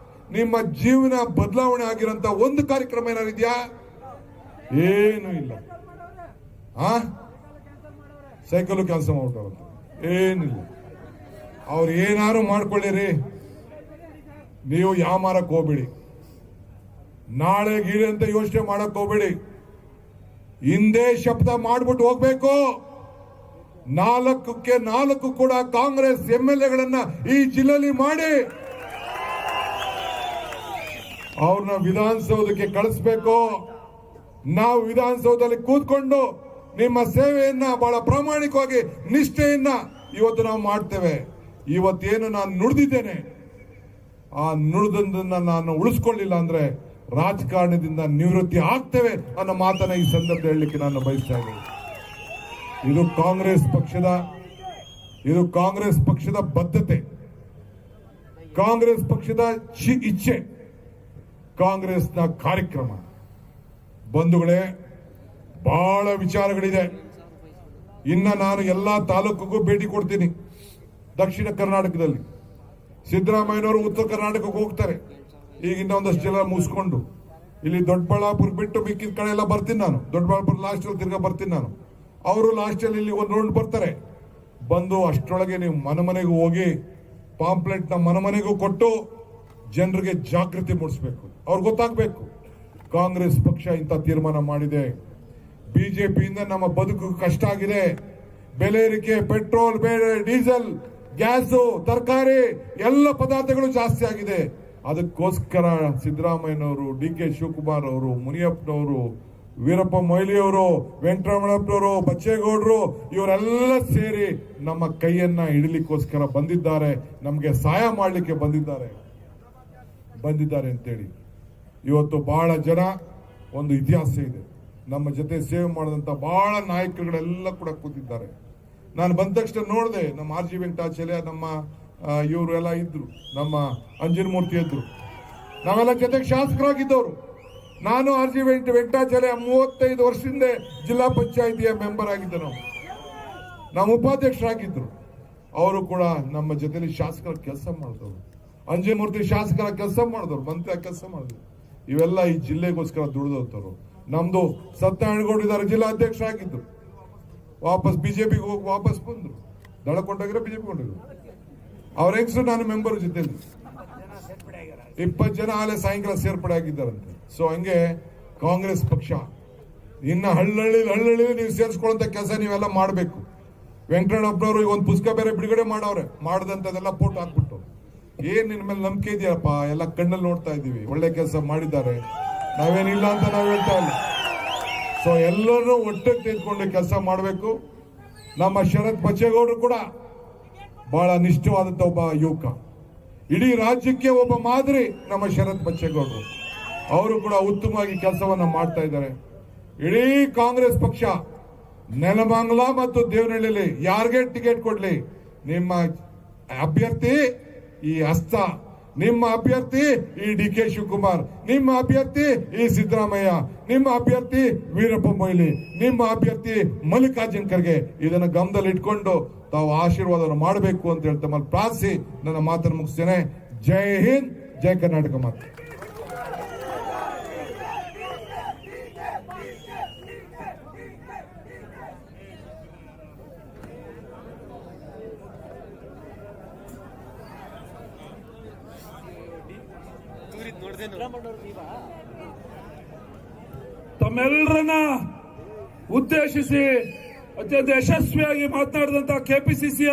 ನಿಮ್ಮ ಜೀವನ ಬದಲಾವಣೆ ಆಗಿರೋಂತ ಒಂದು ಕಾರ್ಯಕ್ರಮ ಏನಾರು ಇದೆಯಾ? ಏನು ಇಲ್ಲ. ಸೈಕಲ್ ಕೆಲಸ ಮಾಡ್ತಾರಂತ ಏನಿಲ್ಲ. ಅವ್ರು ಏನಾರು ಮಾಡ್ಕೊಳ್ಳಿರಿ, ನೀವು ಯಾಮಾರಕ್ಕೆ ಹೋಗ್ಬೇಡಿ, ನಾಳೆ ಗೀಳೆ ಅಂತ ಯೋಚನೆ ಮಾಡಕ್ ಹೋಗ್ಬೇಡಿ. ಹಿಂದೆ ಶಬ್ದ ಮಾಡ್ಬಿಟ್ಟು ಹೋಗ್ಬೇಕು. 4ಕ್ಕೆ 4 ಕೂಡ ಕಾಂಗ್ರೆಸ್ MLAಗಳನ್ನ ಈ ಜಿಲ್ಲೆಯಲ್ಲಿ ಮಾಡಿ ಅವ್ರನ್ನ ವಿಧಾನಸೌಧಕ್ಕೆ ಕಳಿಸ್ಬೇಕು. ನಾವು ವಿಧಾನಸೌಧದಲ್ಲಿ ಕೂತ್ಕೊಂಡು ನಿಮ್ಮ ಸೇವೆಯನ್ನ ಬಹಳ ಪ್ರಾಮಾಣಿಕವಾಗಿ, ನಿಷ್ಠೆಯನ್ನ ಇವತ್ತು ನಾವು ಮಾಡ್ತೇವೆ. ಇವತ್ತೇನು ನಾನು ನುಡಿದಿದ್ದೇನೆ, ಆ ನುಡಿದನ್ನ ನಾನು ಉಳಿಸ್ಕೊಳ್ಳಿಲ್ಲ ಅಂದ್ರೆ ರಾಜಕಾರಣದಿಂದ ನಿವೃತ್ತಿ ಆಗ್ತೇವೆ ಅನ್ನೋ ಮಾತನ್ನ ಈ ಸಂದರ್ಭದಲ್ಲಿ ಹೇಳಲಿಕ್ಕೆ ನಾನು ಬಯಸ್ತಾ ಇದ್ದೇನೆ. ಇದು ಕಾಂಗ್ರೆಸ್ ಪಕ್ಷದ ಬದ್ಧತೆ, ಕಾಂಗ್ರೆಸ್ ಪಕ್ಷದ ಇಚ್ಛೆ, ಕಾಂಗ್ರೆಸ್ನ ಕಾರ್ಯಕ್ರಮ. ಬಂಧುಗಳೇ, ಬಹಳ ವಿಚಾರಗಳಿದೆ. ಇನ್ನ ನಾನು ಎಲ್ಲಾ ತಾಲೂಕಿಗೂ ಭೇಟಿ ಕೊಡ್ತೀನಿ. ದಕ್ಷಿಣ ಕರ್ನಾಟಕದಲ್ಲಿ ಸಿದ್ದರಾಮಯ್ಯನವರು ಉತ್ತರ ಕರ್ನಾಟಕಕ್ಕೆ ಹೋಗ್ತಾರೆ. ಈಗ ಇನ್ನೊಂದಷ್ಟು ಜನ ಮುಗಿಸ್ಕೊಂಡು ಇಲ್ಲಿ ದೊಡ್ಡಬಳ್ಳಾಪುರ ಬಿಟ್ಟು ಮಿಕ್ಕಿದ ಕಡೆ ಎಲ್ಲ ಬರ್ತೀನಿ ನಾನು. ದೊಡ್ಡಬಳ್ಳಾಪುರ ಲಾಸ್ಟ್ ಅಲ್ಲಿ ತಿರ್ಗಾ ಬರ್ತೀನಿ ನಾನು. ಅವರು ಲಾಸ್ಟ್ ಅಲ್ಲಿ ಇಲ್ಲಿ ಒಂದು ರೌಂಡ್ ಬರ್ತಾರೆ. ಬಂದು ಅಷ್ಟರೊಳಗೆ ನೀವು ಮನೆಗೆ ಹೋಗಿ ಪಾಂಪ್ಲೆಟ್ ನ ಮನೆಗೂ ಕೊಟ್ಟು ಜನರಿಗೆ ಜಾಗೃತಿ ಮೂಡಿಸಬೇಕು. ಅವ್ರಿಗೆ ಗೊತ್ತಾಗಬೇಕು ಕಾಂಗ್ರೆಸ್ ಪಕ್ಷ ಇಂಥ ತೀರ್ಮಾನ ಮಾಡಿದೆ, ಬಿಜೆಪಿಯಿಂದ ನಮ್ಮ ಬದುಕು ಕಷ್ಟ ಆಗಿದೆ, ಬೆಲೆ ಏರಿಕೆ, ಪೆಟ್ರೋಲ್, ಬೇಳೆ, ಡೀಸೆಲ್, ಗ್ಯಾಸು, ತರಕಾರಿ ಎಲ್ಲ ಪದಾರ್ಥಗಳು ಜಾಸ್ತಿ ಆಗಿದೆ. ಅದಕ್ಕೋಸ್ಕರ ಸಿದ್ದರಾಮಯ್ಯನವರು, ಡಿ.ಕೆ. ಶಿವಕುಮಾರ್ ಅವರು, ಮುನಿಯಪ್ಪನವರು, ವೀರಪ್ಪ ಮೊಯ್ಲಿಯವರು, ವೆಂಕಟರಮಣಪ್ಪನವರು, ಬಚ್ಚೇಗೌಡರು ಇವರೆಲ್ಲ ಸೇರಿ ನಮ್ಮ ಕೈಯನ್ನ ಹಿಡಿಲಿಕ್ಕೋಸ್ಕರ ಬಂದಿದ್ದಾರೆ, ನಮಗೆ ಸಹಾಯ ಮಾಡಲಿಕ್ಕೆ ಬಂದಿದ್ದಾರೆ ಅಂತೇಳಿ. ಇವತ್ತು ಬಹಳ ಜನ, ಒಂದು ಇತಿಹಾಸ ಇದೆ, ನಮ್ಮ ಜೊತೆ ಸೇವೆ ಮಾಡಿದಂತ ಬಹಳ ನಾಯಕರುಗಳೆಲ್ಲ ಕೂಡ ಕೂತಿದ್ದಾರೆ. ನಾನು ಬಂದ ತಕ್ಷಣ ನೋಡಿದೆ, ನಮ್ಮ ಆರ್ ಜಿ ವೆಂಕಟಾಚಲ, ನಮ್ಮ ಇವರು ಎಲ್ಲ ಇದ್ರು, ನಮ್ಮ ಅಂಜನಮೂರ್ತಿ ಇದ್ರು, ನಾವೆಲ್ಲ ಜೊತೆಗೆ ಶಾಸಕರಾಗಿದ್ದವರು. ನಾನು ಆರ್ ಜಿ ವೆಂಕಟಾಚಲ 35 ವರ್ಷದಿಂದ ಜಿಲ್ಲಾ ಪಂಚಾಯಿತಿಯ ಮೆಂಬರ್ ಆಗಿದ್ದೆ. ನಮ್ಮ ಉಪಾಧ್ಯಕ್ಷರಾಗಿದ್ರು. ಅವರು ಕೂಡ ನಮ್ಮ ಜೊತೆಲಿ ಶಾಸಕರ ಕೆಲಸ ಮಾಡಿದವರು. ಅಂಜನಮೂರ್ತಿ ಶಾಸಕರ ಕೆಲಸ ಮಾಡಿದವರು, ಮಂತ್ರಿ ಕೆಲಸ ಮಾಡಿದ್ರು. ಇವೆಲ್ಲ ಈ ಜಿಲ್ಲೆಗೋಸ್ಕರ ದುಡಿದವರು. ನಮ್ದು ಸತ್ಯನಾರಾಯಣಗೌಡ ಇದ್ದಾರೆ, ಜಿಲ್ಲಾ ಅಧ್ಯಕ್ಷರಾಗಿದ್ದು, ವಾಪಸ್ ಬಿಜೆಪಿಗೆ ಹೋಗಿ ವಾಪಸ್ ಬಂದ್ರು. ದಳ ಕೊಂಡೋಗಿರೋ ಬಿಜೆಪಿ ಕೊಂಡೋಗಿರೋ ಅವ್ರ ಹೆಂಗಸರು ನಾನು ಮೆಂಬರ್ ಜೊತೆಲಿ 20 ಜನ ಆಲೆ ಸಾಯಂಕಾಲ ಸೇರ್ಪಡೆ ಆಗಿದ್ದಾರಂತೆ. ಸೊ ಹಂಗೆ ಕಾಂಗ್ರೆಸ್ ಪಕ್ಷ ಇನ್ನ ಹಳ್ಳಿ ನೀವು ಸೇರಿಸ್ಕೊಳ್ಳುವಂತ ಕೆಲಸ ನೀವೆಲ್ಲ ಮಾಡಬೇಕು. ವೆಂಕಟರಮಣಪ್ಪನವರು ಈಗ ಒಂದು ಪುಸ್ತಕ ಬೇರೆ ಬಿಡುಗಡೆ ಮಾಡವ್ರೆ, ಮಾಡದಂತದೆಲ್ಲ ಫೋಟೋ ಹಾಕ್ಬಿಟ್ಟು. ಏನ್ ನಿನ್ ಮೇಲೆ ನಂಬಿಕೆ ಇದೆಯಪ್ಪ, ಎಲ್ಲ ಕಣ್ಣಲ್ಲಿ ನೋಡ್ತಾ ಇದೀವಿ, ಒಳ್ಳೆ ಕೆಲಸ ಮಾಡಿದ್ದಾರೆ, ನಾವೇನಿಲ್ಲ ಅಂತ ನಾವ್ ಹೇಳ್ತಾ ಇಲ್ಲ. ಸೊ ಎಲ್ಲರೂ ಒಟ್ಟಿಗೆ ತೆಗೆದುಕೊಂಡು ಕೆಲಸ ಮಾಡಬೇಕು. ನಮ್ಮ ಶರತ್ ಬಚ್ಚೇಗೌಡರು ಕೂಡ ಬಹಳ ನಿಷ್ಠವಾದಂತ ಒಬ್ಬ ಯುವಕ, ಇಡೀ ರಾಜ್ಯಕ್ಕೆ ಒಬ್ಬ ಮಾದರಿ ನಮ್ಮ ಶರತ್ ಬಚ್ಚೇಗೌಡರು. ಅವರು ಕೂಡ ಉತ್ತಮವಾಗಿ ಕೆಲಸವನ್ನ ಮಾಡ್ತಾ ಇದ್ದಾರೆ. ಇಡೀ ಕಾಂಗ್ರೆಸ್ ಪಕ್ಷ ನೆಲಮಂಗಲ ಮತ್ತು ದೇವನಹಳ್ಳಿಯಲ್ಲಿ ಯಾರಿಗೆ ಟಿಕೆಟ್ ಕೊಡ್ಲಿ, ನಿಮ್ಮ ಅಭ್ಯರ್ಥಿ ಈ ಹಸ್ತ, ನಿಮ್ಮ ಅಭ್ಯರ್ಥಿ ಈ ಡಿ.ಕೆ. ಶಿವಕುಮಾರ್, ನಿಮ್ಮ ಅಭ್ಯರ್ಥಿ ಈ ಸಿದ್ದರಾಮಯ್ಯ, ನಿಮ್ಮ ಅಭ್ಯರ್ಥಿ ವೀರಪ್ಪ ಮೊಯ್ಲಿ, ನಿಮ್ಮ ಅಭ್ಯರ್ಥಿ ಮಲ್ಲಿಕಾರ್ಜುನ್ ಖರ್ಗೆ, ಇದನ್ನು ಗಮನದಲ್ಲಿ ಇಟ್ಕೊಂಡು ತಾವು ಆಶೀರ್ವಾದ ಮಾಡಬೇಕು ಅಂತ ಹೇಳ್ತಾ ಪ್ರಾರ್ಥಿಸಿ ನನ್ನ ಮಾತನ್ನು ಮುಗಿಸ್ತೇನೆ. ಜೈ ಹಿಂದ್, ಜೈ ಕರ್ನಾಟಕ ಮಾತು. ತಮ್ಮೆಲ್ಲರನ್ನ ಉದ್ದೇಶಿಸಿ ಅತ್ಯಂತ ಯಶಸ್ವಿಯಾಗಿ ಮಾತನಾಡಿದಂತ ಕೆಪಿಸಿಸಿಯ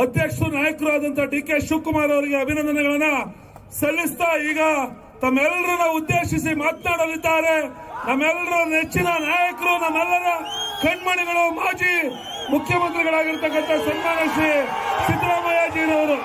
ಅಧ್ಯಕ್ಷರು, ನಾಯಕರು ಆದಂತ ಡಿ.ಕೆ. ಶಿವಕುಮಾರ್ ಅವರಿಗೆ ಅಭಿನಂದನೆಗಳನ್ನ ಸಲ್ಲಿಸ್ತಾ ಈಗ ತಮ್ಮೆಲ್ಲರನ್ನ ಉದ್ದೇಶಿಸಿ ಮಾತನಾಡಲಿದ್ದಾರೆ ನಮ್ಮೆಲ್ಲರ ನೆಚ್ಚಿನ ನಾಯಕರು, ನಮ್ಮೆಲ್ಲರ ಕಣ್ಮಣಿಗಳು, ಮಾಜಿ ಮುಖ್ಯಮಂತ್ರಿಗಳಾಗಿರ್ತಕ್ಕಂಥ ಸನ್ಮಾನ್ಯ ಶ್ರೀ ಸಿದ್ದರಾಮಯ್ಯಜಿಯವರು.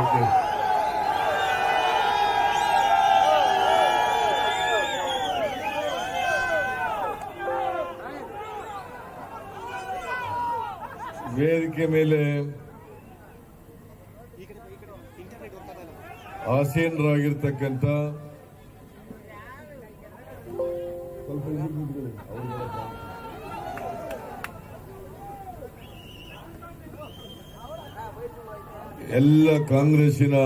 Okay. ವೇದಿಕೆ ಮೇಲೆ ಆಸೀನರಾಗಿರ್ತಕ್ಕಂಥ ಎಲ್ಲ ಕಾಂಗ್ರೆಸ್ಸಿನ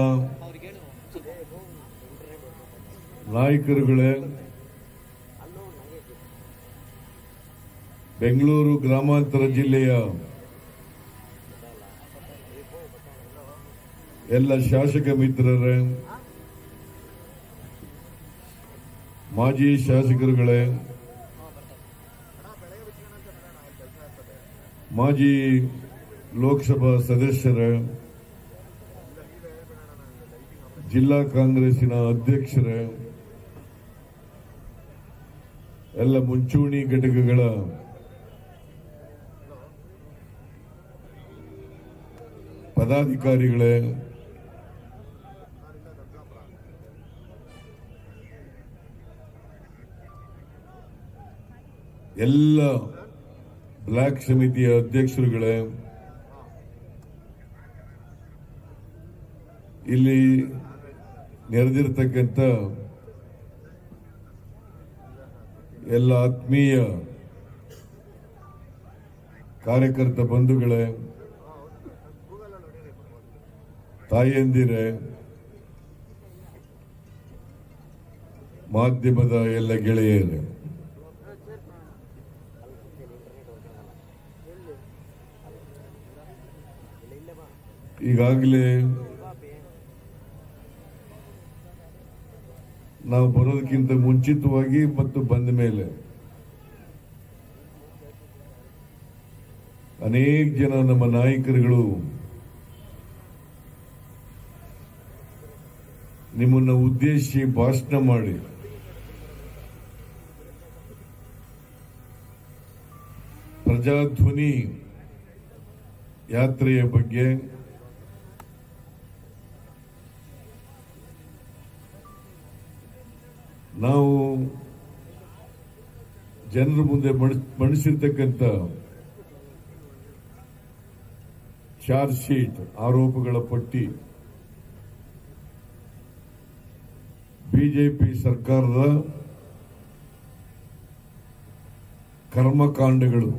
ನಾಯಕರುಗಳೇ, ಬೆಂಗಳೂರು ಗ್ರಾಮಾಂತರ ಜಿಲ್ಲೆಯ ಎಲ್ಲ ಶಾಸಕ ಮಿತ್ರರೇ, ಮಾಜಿ ಶಾಸಕರುಗಳೇ, ಮಾಜಿ ಲೋಕಸಭಾ ಸದಸ್ಯರೇ, ಜಿಲ್ಲಾ ಕಾಂಗ್ರೆಸ್ಸಿನ ಅಧ್ಯಕ್ಷರೇ, ಎಲ್ಲ ಮುಂಚೂಣಿ ಘಟಕಗಳ ಪದಾಧಿಕಾರಿಗಳೇ, ಎಲ್ಲ ಬ್ಲಾಕ್ ಸಮಿತಿಯ ಅಧ್ಯಕ್ಷರುಗಳೇ, ಇಲ್ಲಿ ನೆರೆದಿರ್ತಕ್ಕಂಥ ಎಲ್ಲ ಆತ್ಮೀಯ ಕಾರ್ಯಕರ್ತ ಬಂಧುಗಳೇ, ತಾಯಂದಿರೇ, ಮಾಧ್ಯಮದ ಎಲ್ಲ ಗೆಳೆಯರೇ, ಈಗಾಗಲೇ ನಾವು ಬರೋದಕ್ಕಿಂತ ಮುಂಚಿತವಾಗಿ ಮತ್ತು ಬಂದ ಮೇಲೆ ಅನೇಕ ಜನ ನಮ್ಮ ನಾಯಕರುಗಳು ನಿಮ್ಮನ್ನ ಉದ್ದೇಶಿಸಿ ಭಾಷಣ ಮಾಡಿ ಪ್ರಜಾಧ್ವನಿ ಯಾತ್ರೆಯ ಬಗ್ಗೆ ನಾವು ಜನರ ಮುಂದೆ ಮಂಡಿಸಿರ್ತಕ್ಕಂಥ ಚಾರ್ಜ್ ಶೀಟ್, ಆರೋಪಗಳ ಪಟ್ಟಿ, ಬಿಜೆಪಿ ಸರ್ಕಾರದ ಕರ್ಮಕಾಂಡಗಳು,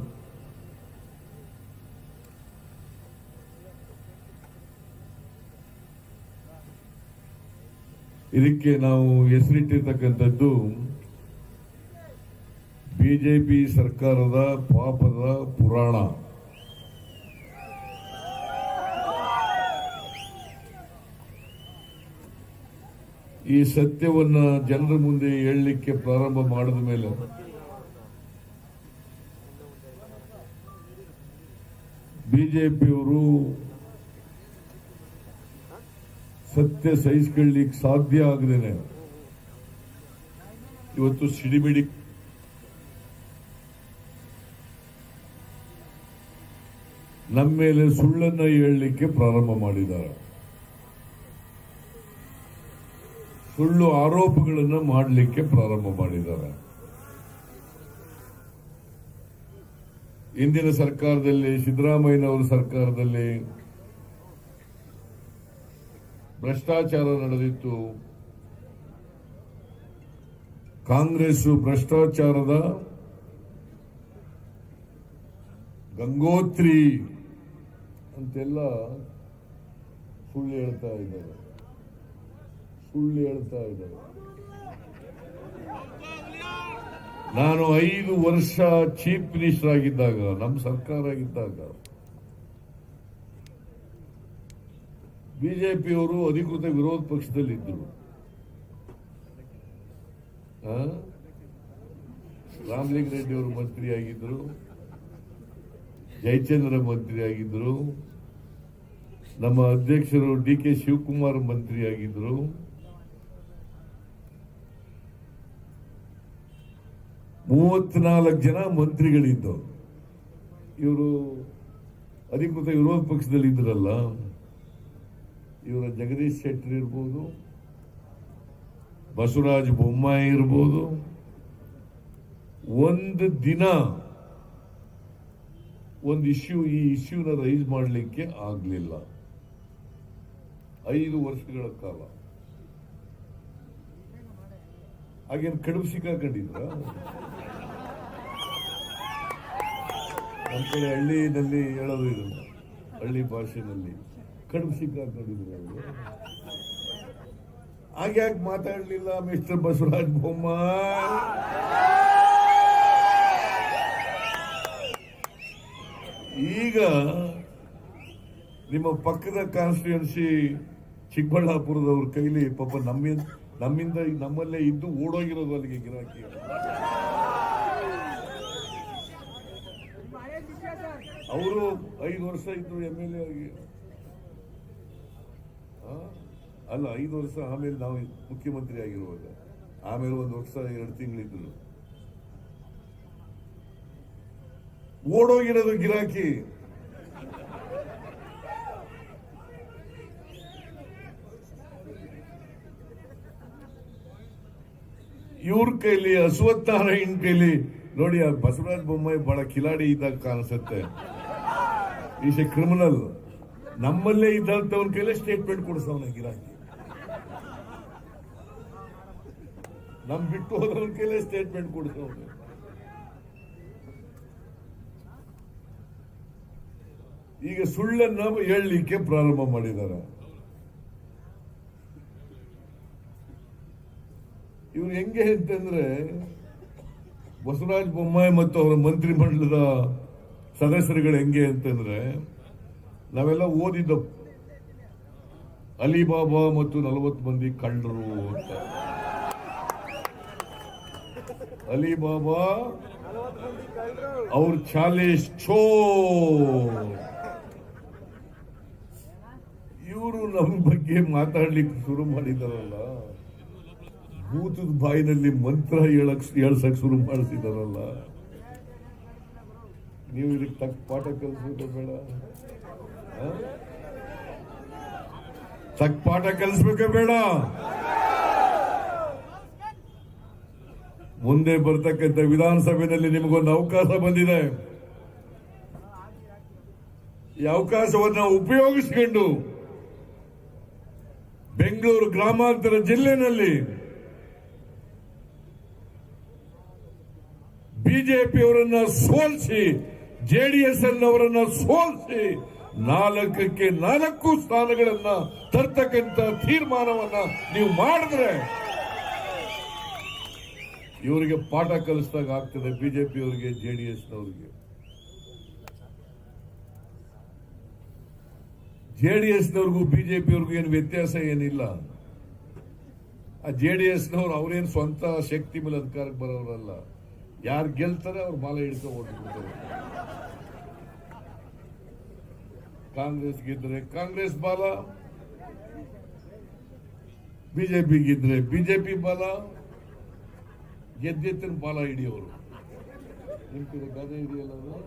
ಇದಕ್ಕೆ ನಾವು ಹೆಸರಿಟ್ಟಿರ್ತಕ್ಕಂಥದ್ದು ಬಿಜೆಪಿ ಸರ್ಕಾರದ ಪಾಪದ ಪುರಾಣ. ಈ ಸತ್ಯವನ್ನ ಜನರ ಮುಂದೆ ಹೇಳಲಿಕ್ಕೆ ಪ್ರಾರಂಭ ಮಾಡಿದ ಮೇಲೆ ಬಿಜೆಪಿಯವರು ಸತ್ಯ ಸಹಿಸಿಕೊಳ್ಳಲಿಕ್ಕೆ ಸಾಧ್ಯ ಆಗದೇನೆ ಇವತ್ತು ಸಿಡಿಮಿಡಿ ನಮ್ಮ ಮೇಲೆ ಸುಳ್ಳನ್ನ ಹೇಳಲಿಕ್ಕೆ ಪ್ರಾರಂಭ ಮಾಡಿದ್ದಾರೆ. ಸುಳ್ಳು ಆರೋಪಗಳನ್ನು ಮಾಡಲಿಕ್ಕೆ ಪ್ರಾರಂಭ ಮಾಡಿದ್ದಾರೆ. ಇಂದಿನ ಸರ್ಕಾರದಲ್ಲಿ, ಸಿದ್ದರಾಮಯ್ಯನವರ ಸರ್ಕಾರದಲ್ಲಿ ಭ್ರಷ್ಟಾಚಾರ ನಡೆದಿತ್ತು. ಕಾಂಗ್ರೆಸ್ ಭ್ರಷ್ಟಾಚಾರದ ಗಂಗೋತ್ರಿ ಅಂತೆಲ್ಲ ಸುಳ್ಳು ಹೇಳ್ತಾ ಇದ್ದಾರೆ. ನಾನು 5 ವರ್ಷ ಚೀಫ್ ಮಿನಿಸ್ಟರ್ ಆಗಿದ್ದಾಗ, ನಮ್ಮ ಸರ್ಕಾರ ಆಗಿದ್ದಾಗ ಬಿಜೆಪಿಯವರು ಅಧಿಕೃತ ವಿರೋಧ ಪಕ್ಷದಲ್ಲಿದ್ದರು. ರಾಮಲಿಂಗ ರೆಡ್ಡಿ ಅವರು ಮಂತ್ರಿ ಆಗಿದ್ರು, ಜಯಚಂದ್ರ ಮಂತ್ರಿ ಆಗಿದ್ರು, ನಮ್ಮ ಅಧ್ಯಕ್ಷರು DK ಶಿವಕುಮಾರ್ ಮಂತ್ರಿ ಆಗಿದ್ರು. ಮೂವತ್ನಾಲ್ಕು ಜನ ಮಂತ್ರಿಗಳಿದ್ದವು. ಇವರು ಅಧಿಕೃತ ವಿರೋಧ ಪಕ್ಷದಲ್ಲಿ ಇದ್ರಲ್ಲ, ಇವರ ಜಗದೀಶ್ ಶೆಟ್ಟರ್ ಇರ್ಬೋದು, ಬಸವರಾಜ ಬೊಮ್ಮಾಯಿ ಇರ್ಬೋದು, ಒಂದು ದಿನ ಒಂದು ಈ ಇಶ್ಯೂನ ರೈಸ್ ಮಾಡಲಿಕ್ಕೆ ಆಗಲಿಲ್ಲ. 5 ವರ್ಷಗಳ ಕಾಲ ಹಾಗೇನು ಕಡುಬು ಸಿಕ್ಕಾಕೊಂಡಿದ್ರ? ನಮ್ಮ ಕಡೆ ಹಳ್ಳಿನಲ್ಲಿ ಹೇಳೋದು ಇದನ್ನು, ಹಳ್ಳಿ ಭಾಷೆನಲ್ಲಿ ಕಡುಬು ಸಿಕ್ಕಾಕೊಂಡಿದ್ರು. ಅವರು ಹಾಗ್ಯಾಕೆ ಮಾತಾಡಲಿಲ್ಲ ಮಿಸ್ಟರ್ ಬಸವರಾಜ ಬೊಮ್ಮಾಯಿ? ಈಗ ನಿಮ್ಮ ಪಕ್ಕದ ಕಾನ್ಸ್ಟಿಟ್ಯೂನ್ಸಿ ಚಿಕ್ಕಬಳ್ಳಾಪುರದವ್ರ ಕೈಲಿ ಪಾಪ ನಮ್ಮಿಂದ ನಮ್ಮಲ್ಲೇ ಇದ್ದು ಓಡೋಗಿರೋದು ಅಲ್ಲಿಗೆ ಗಿರಾಕಿ. ಅವರು 5 ವರ್ಷ ಇದ್ರು MLA ಆಗಿ. ಅಲ್ಲ, 5 ವರ್ಷ ಆಮೇಲೆ ನಾವು ಮುಖ್ಯಮಂತ್ರಿ ಆಗಿರುವಾಗ, ಆಮೇಲೆ 1 ವರ್ಷ 2 ತಿಂಗಳಿದ್ರು. ಓಡೋಗಿರೋದು ಗಿರಾಕಿ. ಇವ್ರ ಕೈಲಿ ಅಶ್ವತ್ಥನಾರಾಯಣ್ ಕೈಲಿ ನೋಡಿ, ಆ ಬಸವರಾಜ ಬೊಮ್ಮಾಯಿ ಬಹಳ ಕಿಲಾಡಿ ಇದ್ದಾಗ ಕಾಣಿಸುತ್ತೆ. Is A criminal. ನಮ್ಮಲ್ಲೇ ಇದ್ದಂತವನ ಕೈಲೇ ಸ್ಟೇಟ್ಮೆಂಟ್ ಕೊಡಿಸವನ ಗಿರಾಕಿ, ನಮ್ ಬಿಟ್ಟು ಹೋದವನ ಕೈಲೇ ಸ್ಟೇಟ್ಮೆಂಟ್ ಕೊಡಿಸವನು. ಈಗ ಸುಳ್ಳನ್ನ ಹೇಳಲಿಕ್ಕೆ ಪ್ರಾರಂಭ ಮಾಡಿದ್ದಾರೆ. ಇವ್ರು ಹೆಂಗೆ ಅಂತಂದ್ರೆ, ಬಸವರಾಜ ಬೊಮ್ಮಾಯಿ ಮತ್ತು ಅವರ ಮಂತ್ರಿಮಂಡಲದ ಸದಸ್ಯರುಗಳು ಹೆಂಗೆ ಅಂತಂದ್ರೆ, ನಾವೆಲ್ಲ ಓದಿದ್ದ ಅಲಿಬಾಬಾ ಮತ್ತು 40 ಮಂದಿ ಕಳ್ಳರು ಅಂತ. ಅಲಿಬಾಬಾ ಅವ್ರ ಚಾಲೇಶ್ ಚೋ, ಇವರು ನಮ್ಮ ಬಗ್ಗೆ ಮಾತಾಡ್ಲಿಕ್ಕೆ ಶುರು ಮಾಡಿದಾರಲ್ಲ, ಭೂತದ ಬಾಯಿನಲ್ಲಿ ಮಂತ್ರ ಹೇಳ್ಸಕ್ ಶುರು ಮಾಡಿಸಿದಾರಲ್ಲ. ನೀವು ಇದಕ್ಕೆ ತಕ್ಕ ಪಾಠ ಕಲಿಸ್ಬೇಕು ಬೇಡ? ತಕ್ಕ ಪಾಠ ಕಲಿಸ್ಬೇಕ ಬೇಡ? ಮುಂದೆ ಬರ್ತಕ್ಕಂಥ ವಿಧಾನಸಭೆಯಲ್ಲಿ ನಿಮಗೊಂದು ಅವಕಾಶ ಬಂದಿದೆ. ಈ ಅವಕಾಶವನ್ನು ಉಪಯೋಗಿಸಿಕೊಂಡು ಬೆಂಗಳೂರು ಗ್ರಾಮಾಂತರ ಜಿಲ್ಲೆಯಲ್ಲಿ ಬಿಜೆಪಿಯವರನ್ನ ಸೋಲಿಸಿ, ಜೆಡಿಎಸ್ ಅವರನ್ನ ಸೋಲಿಸಿ 4ಕ್ಕೆ 4 ಸ್ಥಾನಗಳನ್ನ ತರ್ತಕ್ಕಂಥ ತೀರ್ಮಾನವನ್ನ ನೀವು ಮಾಡಿದ್ರೆ ಇವರಿಗೆ ಪಾಠ ಕಲಿಸಿದಾಗ ಆಗ್ತದೆ. ಬಿಜೆಪಿಯವರಿಗೆ, ಜೆಡಿಎಸ್ನವರಿಗೆ. ಜೆಡಿಎಸ್ನವ್ರಿಗೂ ಬಿಜೆಪಿಯವ್ರಿಗೂ ಏನು ವ್ಯತ್ಯಾಸ ಏನಿಲ್ಲ. ಆ ಜೆಡಿಎಸ್ನವ್ರು ಅವ್ರೇನು ಸ್ವಂತ ಶಕ್ತಿ ಮೇಲೆ ಅಧಿಕಾರಕ್ಕೆ ಬರೋರಲ್ಲ. ಯಾರು ಗೆಲ್ತಾರೆ ಅವ್ರು ಮಾಲೆ ಹಿಡ್ಕೊಂಡು ಕಾಂಗ್ರೆಸ್ ಗೆದ್ರೆ ಕಾಂಗ್ರೆಸ್ ಬಾಲ, ಬಿಜೆಪಿ ಗೆದ್ರೆ ಬಿಜೆಪಿ ಬಾಲ, ಗೆದ್ದೆತ್ತನ ಬಾಲ ಹಿಡಿಯೋರು. ನಿಮ್ ಕಡೆ ಗಾದೆ ಇದೆಯಲ್ಲ,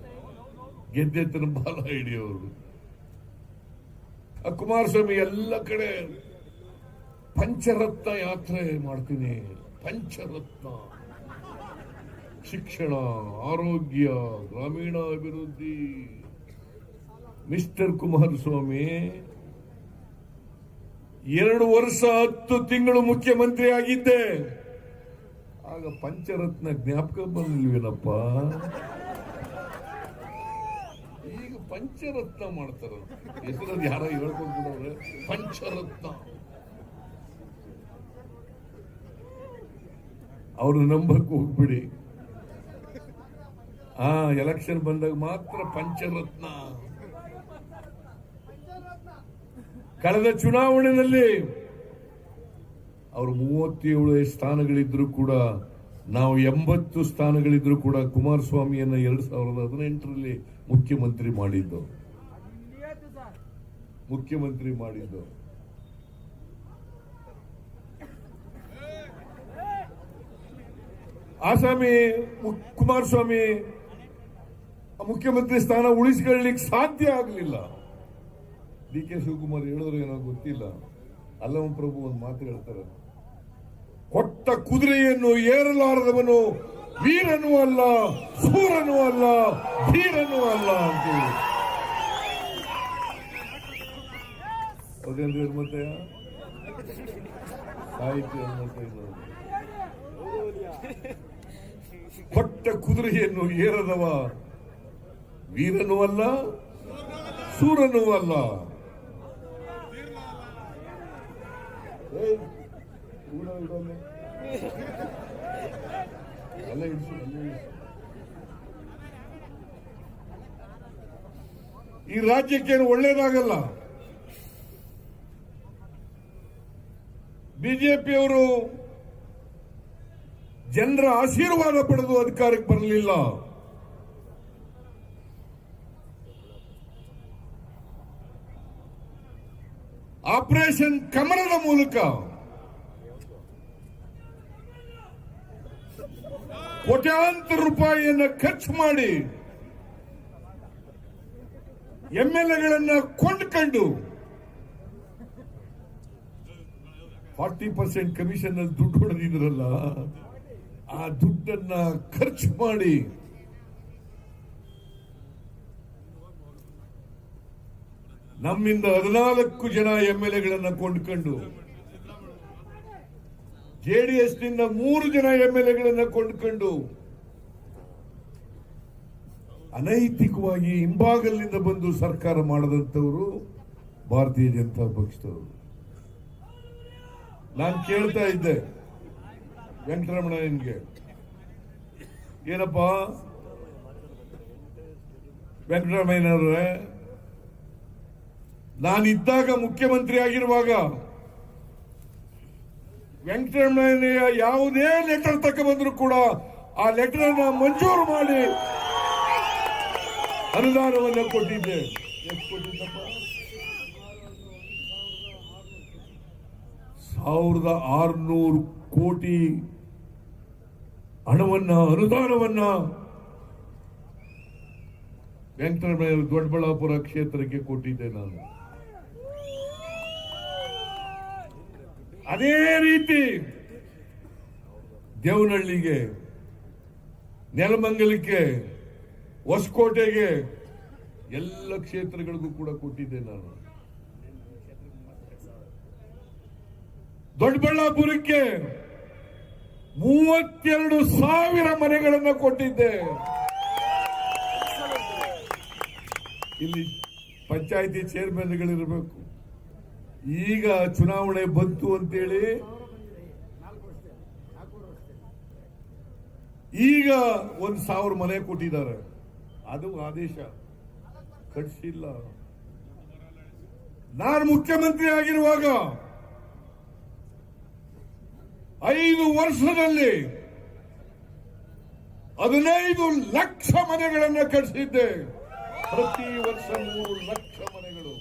ಗೆದ್ದೆತ್ತನ ಬಾಲ ಹಿಡಿಯೋರು. ಕುಮಾರಸ್ವಾಮಿ ಎಲ್ಲ ಕಡೆ ಪಂಚರತ್ನ ಯಾತ್ರೆ ಮಾಡ್ತೀನಿ. ಪಂಚರತ್ನ: ಶಿಕ್ಷಣ, ಆರೋಗ್ಯ, ಗ್ರಾಮೀಣ ಅಭಿವೃದ್ಧಿ. ಮಿಸ್ಟರ್ ಕುಮಾರಸ್ವಾಮಿ 2 ವರ್ಷ 10 ತಿಂಗಳು ಮುಖ್ಯಮಂತ್ರಿ ಆಗಿದ್ದೆ. ಆಗ ಪಂಚರತ್ನ ಜ್ಞಾಪಕ ಬಂದಿಲ್ವೇನಪ್ಪ? ಈಗ ಪಂಚರತ್ನ ಮಾಡ್ತಾರ. ಹೆಸರಲ್ಲಿ ಯಾರೋ ಹೇಳ್ಕೊಂಡ್ಬಿಡವ್ರೆ ಪಂಚರತ್ನ. ಅವ್ರು ನಂಬಕ್ ಹೋಗ್ಬಿಡಿ. ಎಲೆಕ್ಷನ್ ಬಂದಾಗ ಮಾತ್ರ ಪಂಚರತ್ನ. ಕಳೆದ ಚುನಾವಣೆಯಲ್ಲಿ ಅವರು 37 ಸ್ಥಾನಗಳಿದ್ರು ಕೂಡ, ನಾವು 80 ಸ್ಥಾನಗಳಿದ್ರು ಕೂಡ ಕುಮಾರಸ್ವಾಮಿಯನ್ನ 2018ರಲ್ಲಿ ಮುಖ್ಯಮಂತ್ರಿ ಮಾಡಿದ್ದು. ಆಸಾಮಿ ಕುಮಾರಸ್ವಾಮಿ ಮುಖ್ಯಮಂತ್ರಿ ಸ್ಥಾನ ಉಳಿಸಿಕೊಳ್ಳಲಿಕ್ಕೆ ಸಾಧ್ಯ ಆಗಲಿಲ್ಲ. ಡಿ ಕೆ ಶಿವಕುಮಾರ್ ಹೇಳಿದ್ರು ಏನೋ ಗೊತ್ತಿಲ್ಲ. ಅಲ್ಲಮ ಪ್ರಭು ಒಂದು ಮಾತು ಹೇಳ್ತಾರೆ, ಕೊಟ್ಟ ಕುದುರೆಯನ್ನು ಏರಲಾರದವನು ವೀರನೂ ಅಲ್ಲ, ಸೂರನೂ ಅಲ್ಲ, ಧೀರನೂ ಅಲ್ಲ ಅಂತೇಳಿ. ಹೌದೇನ್ರಿ ಮತ್ತೆ ಸಾಹಿತ್ಯ ಕೊಟ್ಟ ಕುದುರೆಯನ್ನು ಏರದವ ವೀರನೂ ಅಲ್ಲ, ಸೂರನೂ ಅಲ್ಲ. ಈ ರಾಜ್ಯಕ್ಕೇನು ಒಳ್ಳೇದಾಗಲ್ಲ. ಬಿಜೆಪಿಯವರು ಜನರ ಆಶೀರ್ವಾದ ಪಡೆದು ಅಧಿಕಾರಕ್ಕೆ ಬರಲಿಲ್ಲ. ಆಪರೇಷನ್ ಕಮಲದ ಮೂಲಕ ಕೋಟ್ಯಾಂತರ ರೂಪಾಯಿಯನ್ನು ಖರ್ಚು ಮಾಡಿ ಎಂಎಲ್ಎಗಳನ್ನ ಕೊಂಡ್ಕೊಂಡು 40% ಕಮಿಷನ್ ಅಲ್ಲಿ ದುಡ್ಡು ಹೊಡೆದಿದ್ರಲ್ಲ, ಆ ದುಡ್ಡನ್ನ ಖರ್ಚು ಮಾಡಿ ನಮ್ಮಿಂದ 14 ಜನ MLA ಕೊಂಡ್ಕೊಂಡು, JDS ನಿಂದ 3 ಜನ MLA ಕೊಂಡ್ಕೊಂಡು, ಅನೈತಿಕವಾಗಿ ಹಿಂಭಾಗಲಿನಿಂದ ಬಂದು ಸರ್ಕಾರ ಮಾಡದಂತವರು ಭಾರತೀಯ ಜನತಾ ಪಕ್ಷದವರು. ನಾನು ಕೇಳ್ತಾ ಇದ್ದೆ ವೆಂಕಟರಮಣಯ್ಯನ್ಗೆ, ಏನಪ್ಪ ವೆಂಕಟರಮಯ್ಯನವ್ರೆ, ನಾನಿದ್ದಾಗ ಮುಖ್ಯಮಂತ್ರಿ ಆಗಿರುವಾಗ ವೆಂಕಟರಮಣಯ್ಯ ಯಾವುದೇ ಲೆಟರ್ ತಗೊಂಡ್ಬಂದ್ರು ಕೂಡ ಆ ಲೆಟರ್ ಅನ್ನ ಮಂಜೂರು ಮಾಡಿ ಅನುದಾನವನ್ನು ಕೊಟ್ಟಿದ್ದೆ. ಎಷ್ಟು ಕೊಟ್ಟಿದ್ದಪ್ಪ? 1600 ಕೋಟಿ ಹಣವನ್ನ, ಅನುದಾನವನ್ನ ವೆಂಕಟರಮಣಯ್ಯ ದೊಡ್ಡಬಳ್ಳಾಪುರ ಕ್ಷೇತ್ರಕ್ಕೆ ಕೊಟ್ಟಿದ್ದೆ ನಾನು. ಅದೇ ರೀತಿ ದೇವನಹಳ್ಳಿಗೆ, ನೆಲಮಂಗಲಕ್ಕೆ, ಹೊಸಕೋಟೆಗೆ, ಎಲ್ಲ ಕ್ಷೇತ್ರಗಳಿಗೂ ಕೂಡ ಕೊಟ್ಟಿದ್ದೆ ನಾನು. ದೊಡ್ಡಬಳ್ಳಾಪುರಕ್ಕೆ 32,000 ಮನೆಗಳನ್ನು ಕೊಟ್ಟಿದ್ದೆ. ಇಲ್ಲಿ ಪಂಚಾಯಿತಿ ಚೇರ್ಮನ್ಗಳಿರಬೇಕು. ಈಗ ಚುನಾವಣೆ ಬಂತು ಅಂತೇಳಿ ಈಗ 1,000 ಮನೆ ಕೊಟ್ಟಿದ್ದಾರೆ. ಅದು ಆದೇಶ ಕಟ್ಟಿಸಿಲ್ಲ. ನಾನು ಮುಖ್ಯಮಂತ್ರಿ ಆಗಿರುವಾಗ 5 ವರ್ಷದಲ್ಲಿ 15 ಲಕ್ಷ ಮನೆಗಳನ್ನು ಕಟ್ಟಿಸಿದ್ದೆ. ಪ್ರತಿ ವರ್ಷ 3 ಲಕ್ಷ ಮನೆಗಳು.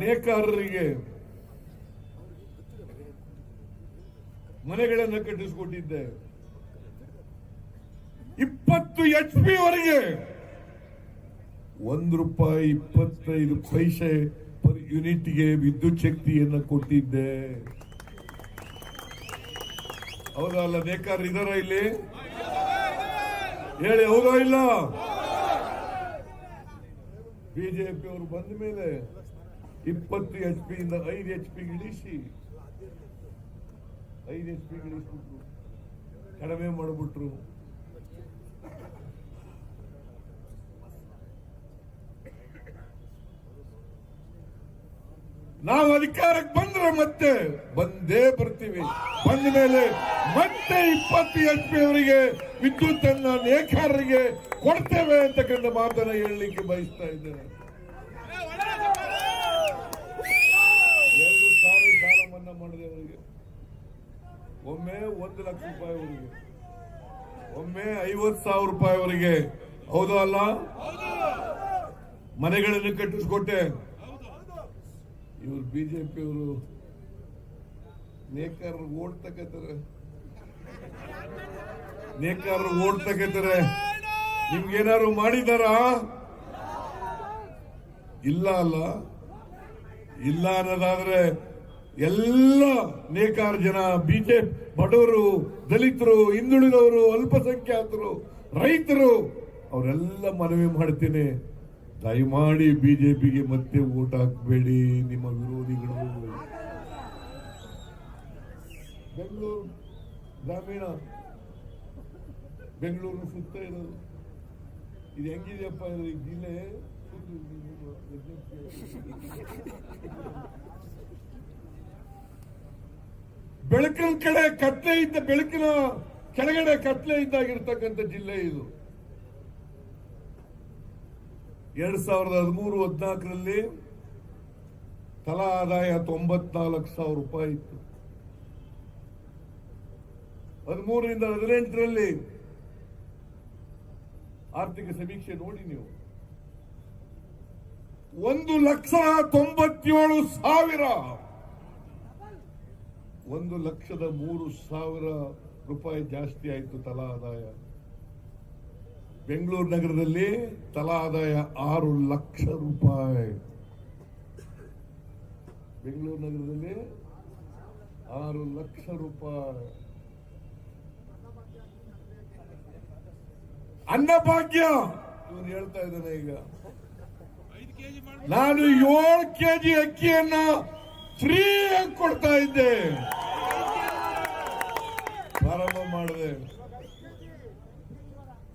ನೇಕಾರರಿಗೆ ಮನೆಗಳನ್ನು ಕಟ್ಟಿಸಿಕೊಟ್ಟಿದ್ದೆ. 20 HP ವರೆಗೆ ₹1.25 ಪರ್ ಯೂನಿಟ್ಗೆ ವಿದ್ಯುತ್ ಶಕ್ತಿಯನ್ನು ಕೊಟ್ಟಿದ್ದೆ. ಹೌದಾ ಅಲ್ಲ? ನೇಕಾರರು ಇದಾರ ಇಲ್ಲಿ? ಹೇಳಿ, ಹೌದಾ ಇಲ್ಲ? ಬಿಜೆಪಿ ಅವರು ಬಂದ ಮೇಲೆ 20 HP ಇಂದ 5 HP ಇಳಿಸಿ 5 HP ಇಳಿಸ್ಬಿಟ್ರು, ಕಡಿಮೆ ಮಾಡಿಬಿಟ್ರು. ನಾವು ಅಧಿಕಾರಕ್ಕೆ ಬಂದ್ರೆ ಮತ್ತೆ ಬಂದೇ ಬರ್ತೀವಿ. ಬಂದ ಮೇಲೆ ಮತ್ತೆ 20 HP ಅವರಿಗೆ ವಿದ್ಯುತ್ ಅನ್ನ ನೇಕಾರರಿಗೆ ಕೊಡ್ತೇವೆ ಅಂತಕ್ಕಂಥ ಮಾತನ್ನ ಹೇಳಲಿಕ್ಕೆ ಬಯಸ್ತಾ ಇದ್ದೇನೆ. 2 ಸಾರಿ ಸಾಲ ಮನ್ನಾ ಮಾಡಿದೆ ಅವರಿಗೆ. ಒಮ್ಮೆ 1 ಲಕ್ಷ ರೂಪಾಯಿವರೆಗೆ, ಒಮ್ಮೆ 50,000 ರೂಪಾಯಿವರೆಗೆ. ಹೌದಾ ಅಲ್ಲ? ಮನೆಗಳನ್ನು ಕಟ್ಟಿಸ್ಕೊಟ್ಟೆ. ಇವರು ಬಿಜೆಪಿಯವರು ನೇಕಾರರು ಓಡ್ತಕ್ಕಂತಾರೆ, ನೇಕಾರರು ಓಡ್ತಕ್ಕಂತಾರೆ. ನಿಮ್ಗೇನಾದ್ರು ಮಾಡಿದಾರಾ? ಇಲ್ಲ ಅಲ್ಲ? ಇಲ್ಲ ಅನ್ನೋದಾದ್ರೆ ಎಲ್ಲ ನೇಕಾರ ಜನ, ಬಿಜೆಪಿ ಬಡವರು, ದಲಿತರು, ಹಿಂದುಳಿದವರು, ಅಲ್ಪಸಂಖ್ಯಾತರು, ರೈತರು ಅವರೆಲ್ಲ ಮನವಿ ಮಾಡ್ತೀನಿ, ದಯಮಾಡಿ ಬಿಜೆಪಿಗೆ ಮತ್ತೆ ವೋಟ್ ಹಾಕಬೇಡಿ. ನಿಮ್ಮ ವಿರೋಧಿಗಳು ಬೆಂಗಳೂರು ಗ್ರಾಮೀಣ, ಬೆಂಗಳೂರು ಸುತ್ತ ಇರೋದು. ಇದು ಹೆಂಗಿದೆಯಪ್ಪ ಈ ಜಿಲ್ಲೆ? ಬೆಳಕಿನ ಕಡೆ ಕತ್ಲೆ ಇದ್ದ, ಬೆಳಕಿನ ಕೆಳಗಡೆ ಕತ್ಲೆ ಇದ್ದಾಗಿರ್ತಕ್ಕಂಥ ಜಿಲ್ಲೆ ಇದು. 2013-14ರಲ್ಲಿ ತಲಾ ಆದಾಯ 94,000 ರೂಪಾಯಿ ಇತ್ತು. 13-18ರಲ್ಲಿ ಆರ್ಥಿಕ ಸಮೀಕ್ಷೆ ನೋಡಿ ನೀವು, 1,97,000, 1,03,000 ರೂಪಾಯಿ ಜಾಸ್ತಿ ಆಯಿತು ತಲಾ ಆದಾಯ. ಬೆಂಗಳೂರು ನಗರದಲ್ಲಿ ತಲಾ ಆದಾಯ 6 ಲಕ್ಷ ರೂಪಾಯಿ. ಬೆಂಗಳೂರು ನಗರದಲ್ಲಿ 6 ಲಕ್ಷ ರೂಪಾಯಿ ಅನ್ನಭಾಗ್ಯ ಇವನು ಹೇಳ್ತಾ ಇದ್ದಾನೆ. ಈಗ ನಾನು 7 ಕೆಜಿ ಅಕ್ಕಿಯನ್ನ ಫ್ರೀ ಆಗಿ ಕೊಡ್ತಾ ಇದ್ದೆ, ಪ್ರಾರಂಭ ಮಾಡಿದೆ.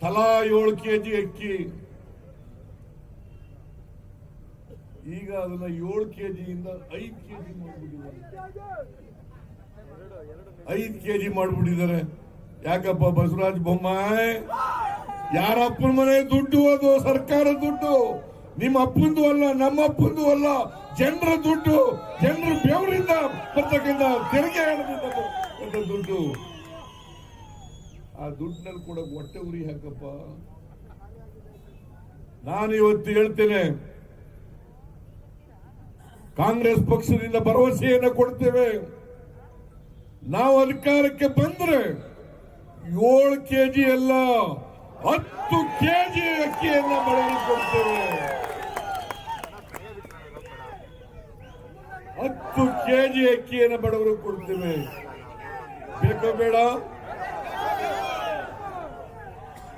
ತಲಾ 7 ಕೆಜಿ ಅಕ್ಕಿ, ಈಗ ಅದನ್ನ 7 ಕೆಜಿಯಿಂದ 5 ಕೆಜಿ ಮಾಡ್ಬಿಟ್ಟಿದ್ದಾರೆ. 5 ಕೆಜಿ ಮಾಡ್ಬಿಟ್ಟಿದ್ದಾರೆ. ಯಾಕಪ್ಪ ಬಸವರಾಜ ಬೊಮ್ಮಾಯಿ? ಯಾರ ಅಪ್ಪನ ಮನೆ ದುಡ್ಡು? ಅದು ಸರ್ಕಾರ ದುಡ್ಡು, ನಿಮ್ಮ ಅಪ್ಪಂದು ಅಲ್ಲ, ನಮ್ಮ ಅಪ್ಪಂದು ಅಲ್ಲ, ಜನರ ದುಡ್ಡು, ಜನರ ಬೆವರಿಂದ ಬರ್ತಕ್ಕಂಥ ತೆರಿಗೆ ಹಣದಿಂದ ಬರ್ತಕ್ಕಂಥ ದುಡ್ಡು. ಆ ದುಡ್ಡಿನಲ್ಲಿ ಕೂಡ ಹೊಟ್ಟೆ ಉರಿ ಹಾಕಪ್ಪ. ನಾನು ಇವತ್ತು ಹೇಳ್ತೇನೆ, ಕಾಂಗ್ರೆಸ್ ಪಕ್ಷದಿಂದ ಭರವಸೆಯನ್ನು ಕೊಡ್ತೇವೆ. ನಾವು ಅಧಿಕಾರಕ್ಕೆ ಬಂದ್ರೆ 7 ಕೆಜಿ ಅಲ್ಲ 10 ಕೆಜಿ ಅಕ್ಕಿಯನ್ನ ಬಡವರಿಗೆ ಕೊಡ್ತೇವೆ. 10 ಕೆಜಿ ಅಕ್ಕಿಯನ್ನು ಬಡವರಿಗೆ ಕೊಡ್ತೇವೆ. ಬೇಕೋ ಬೇಡ?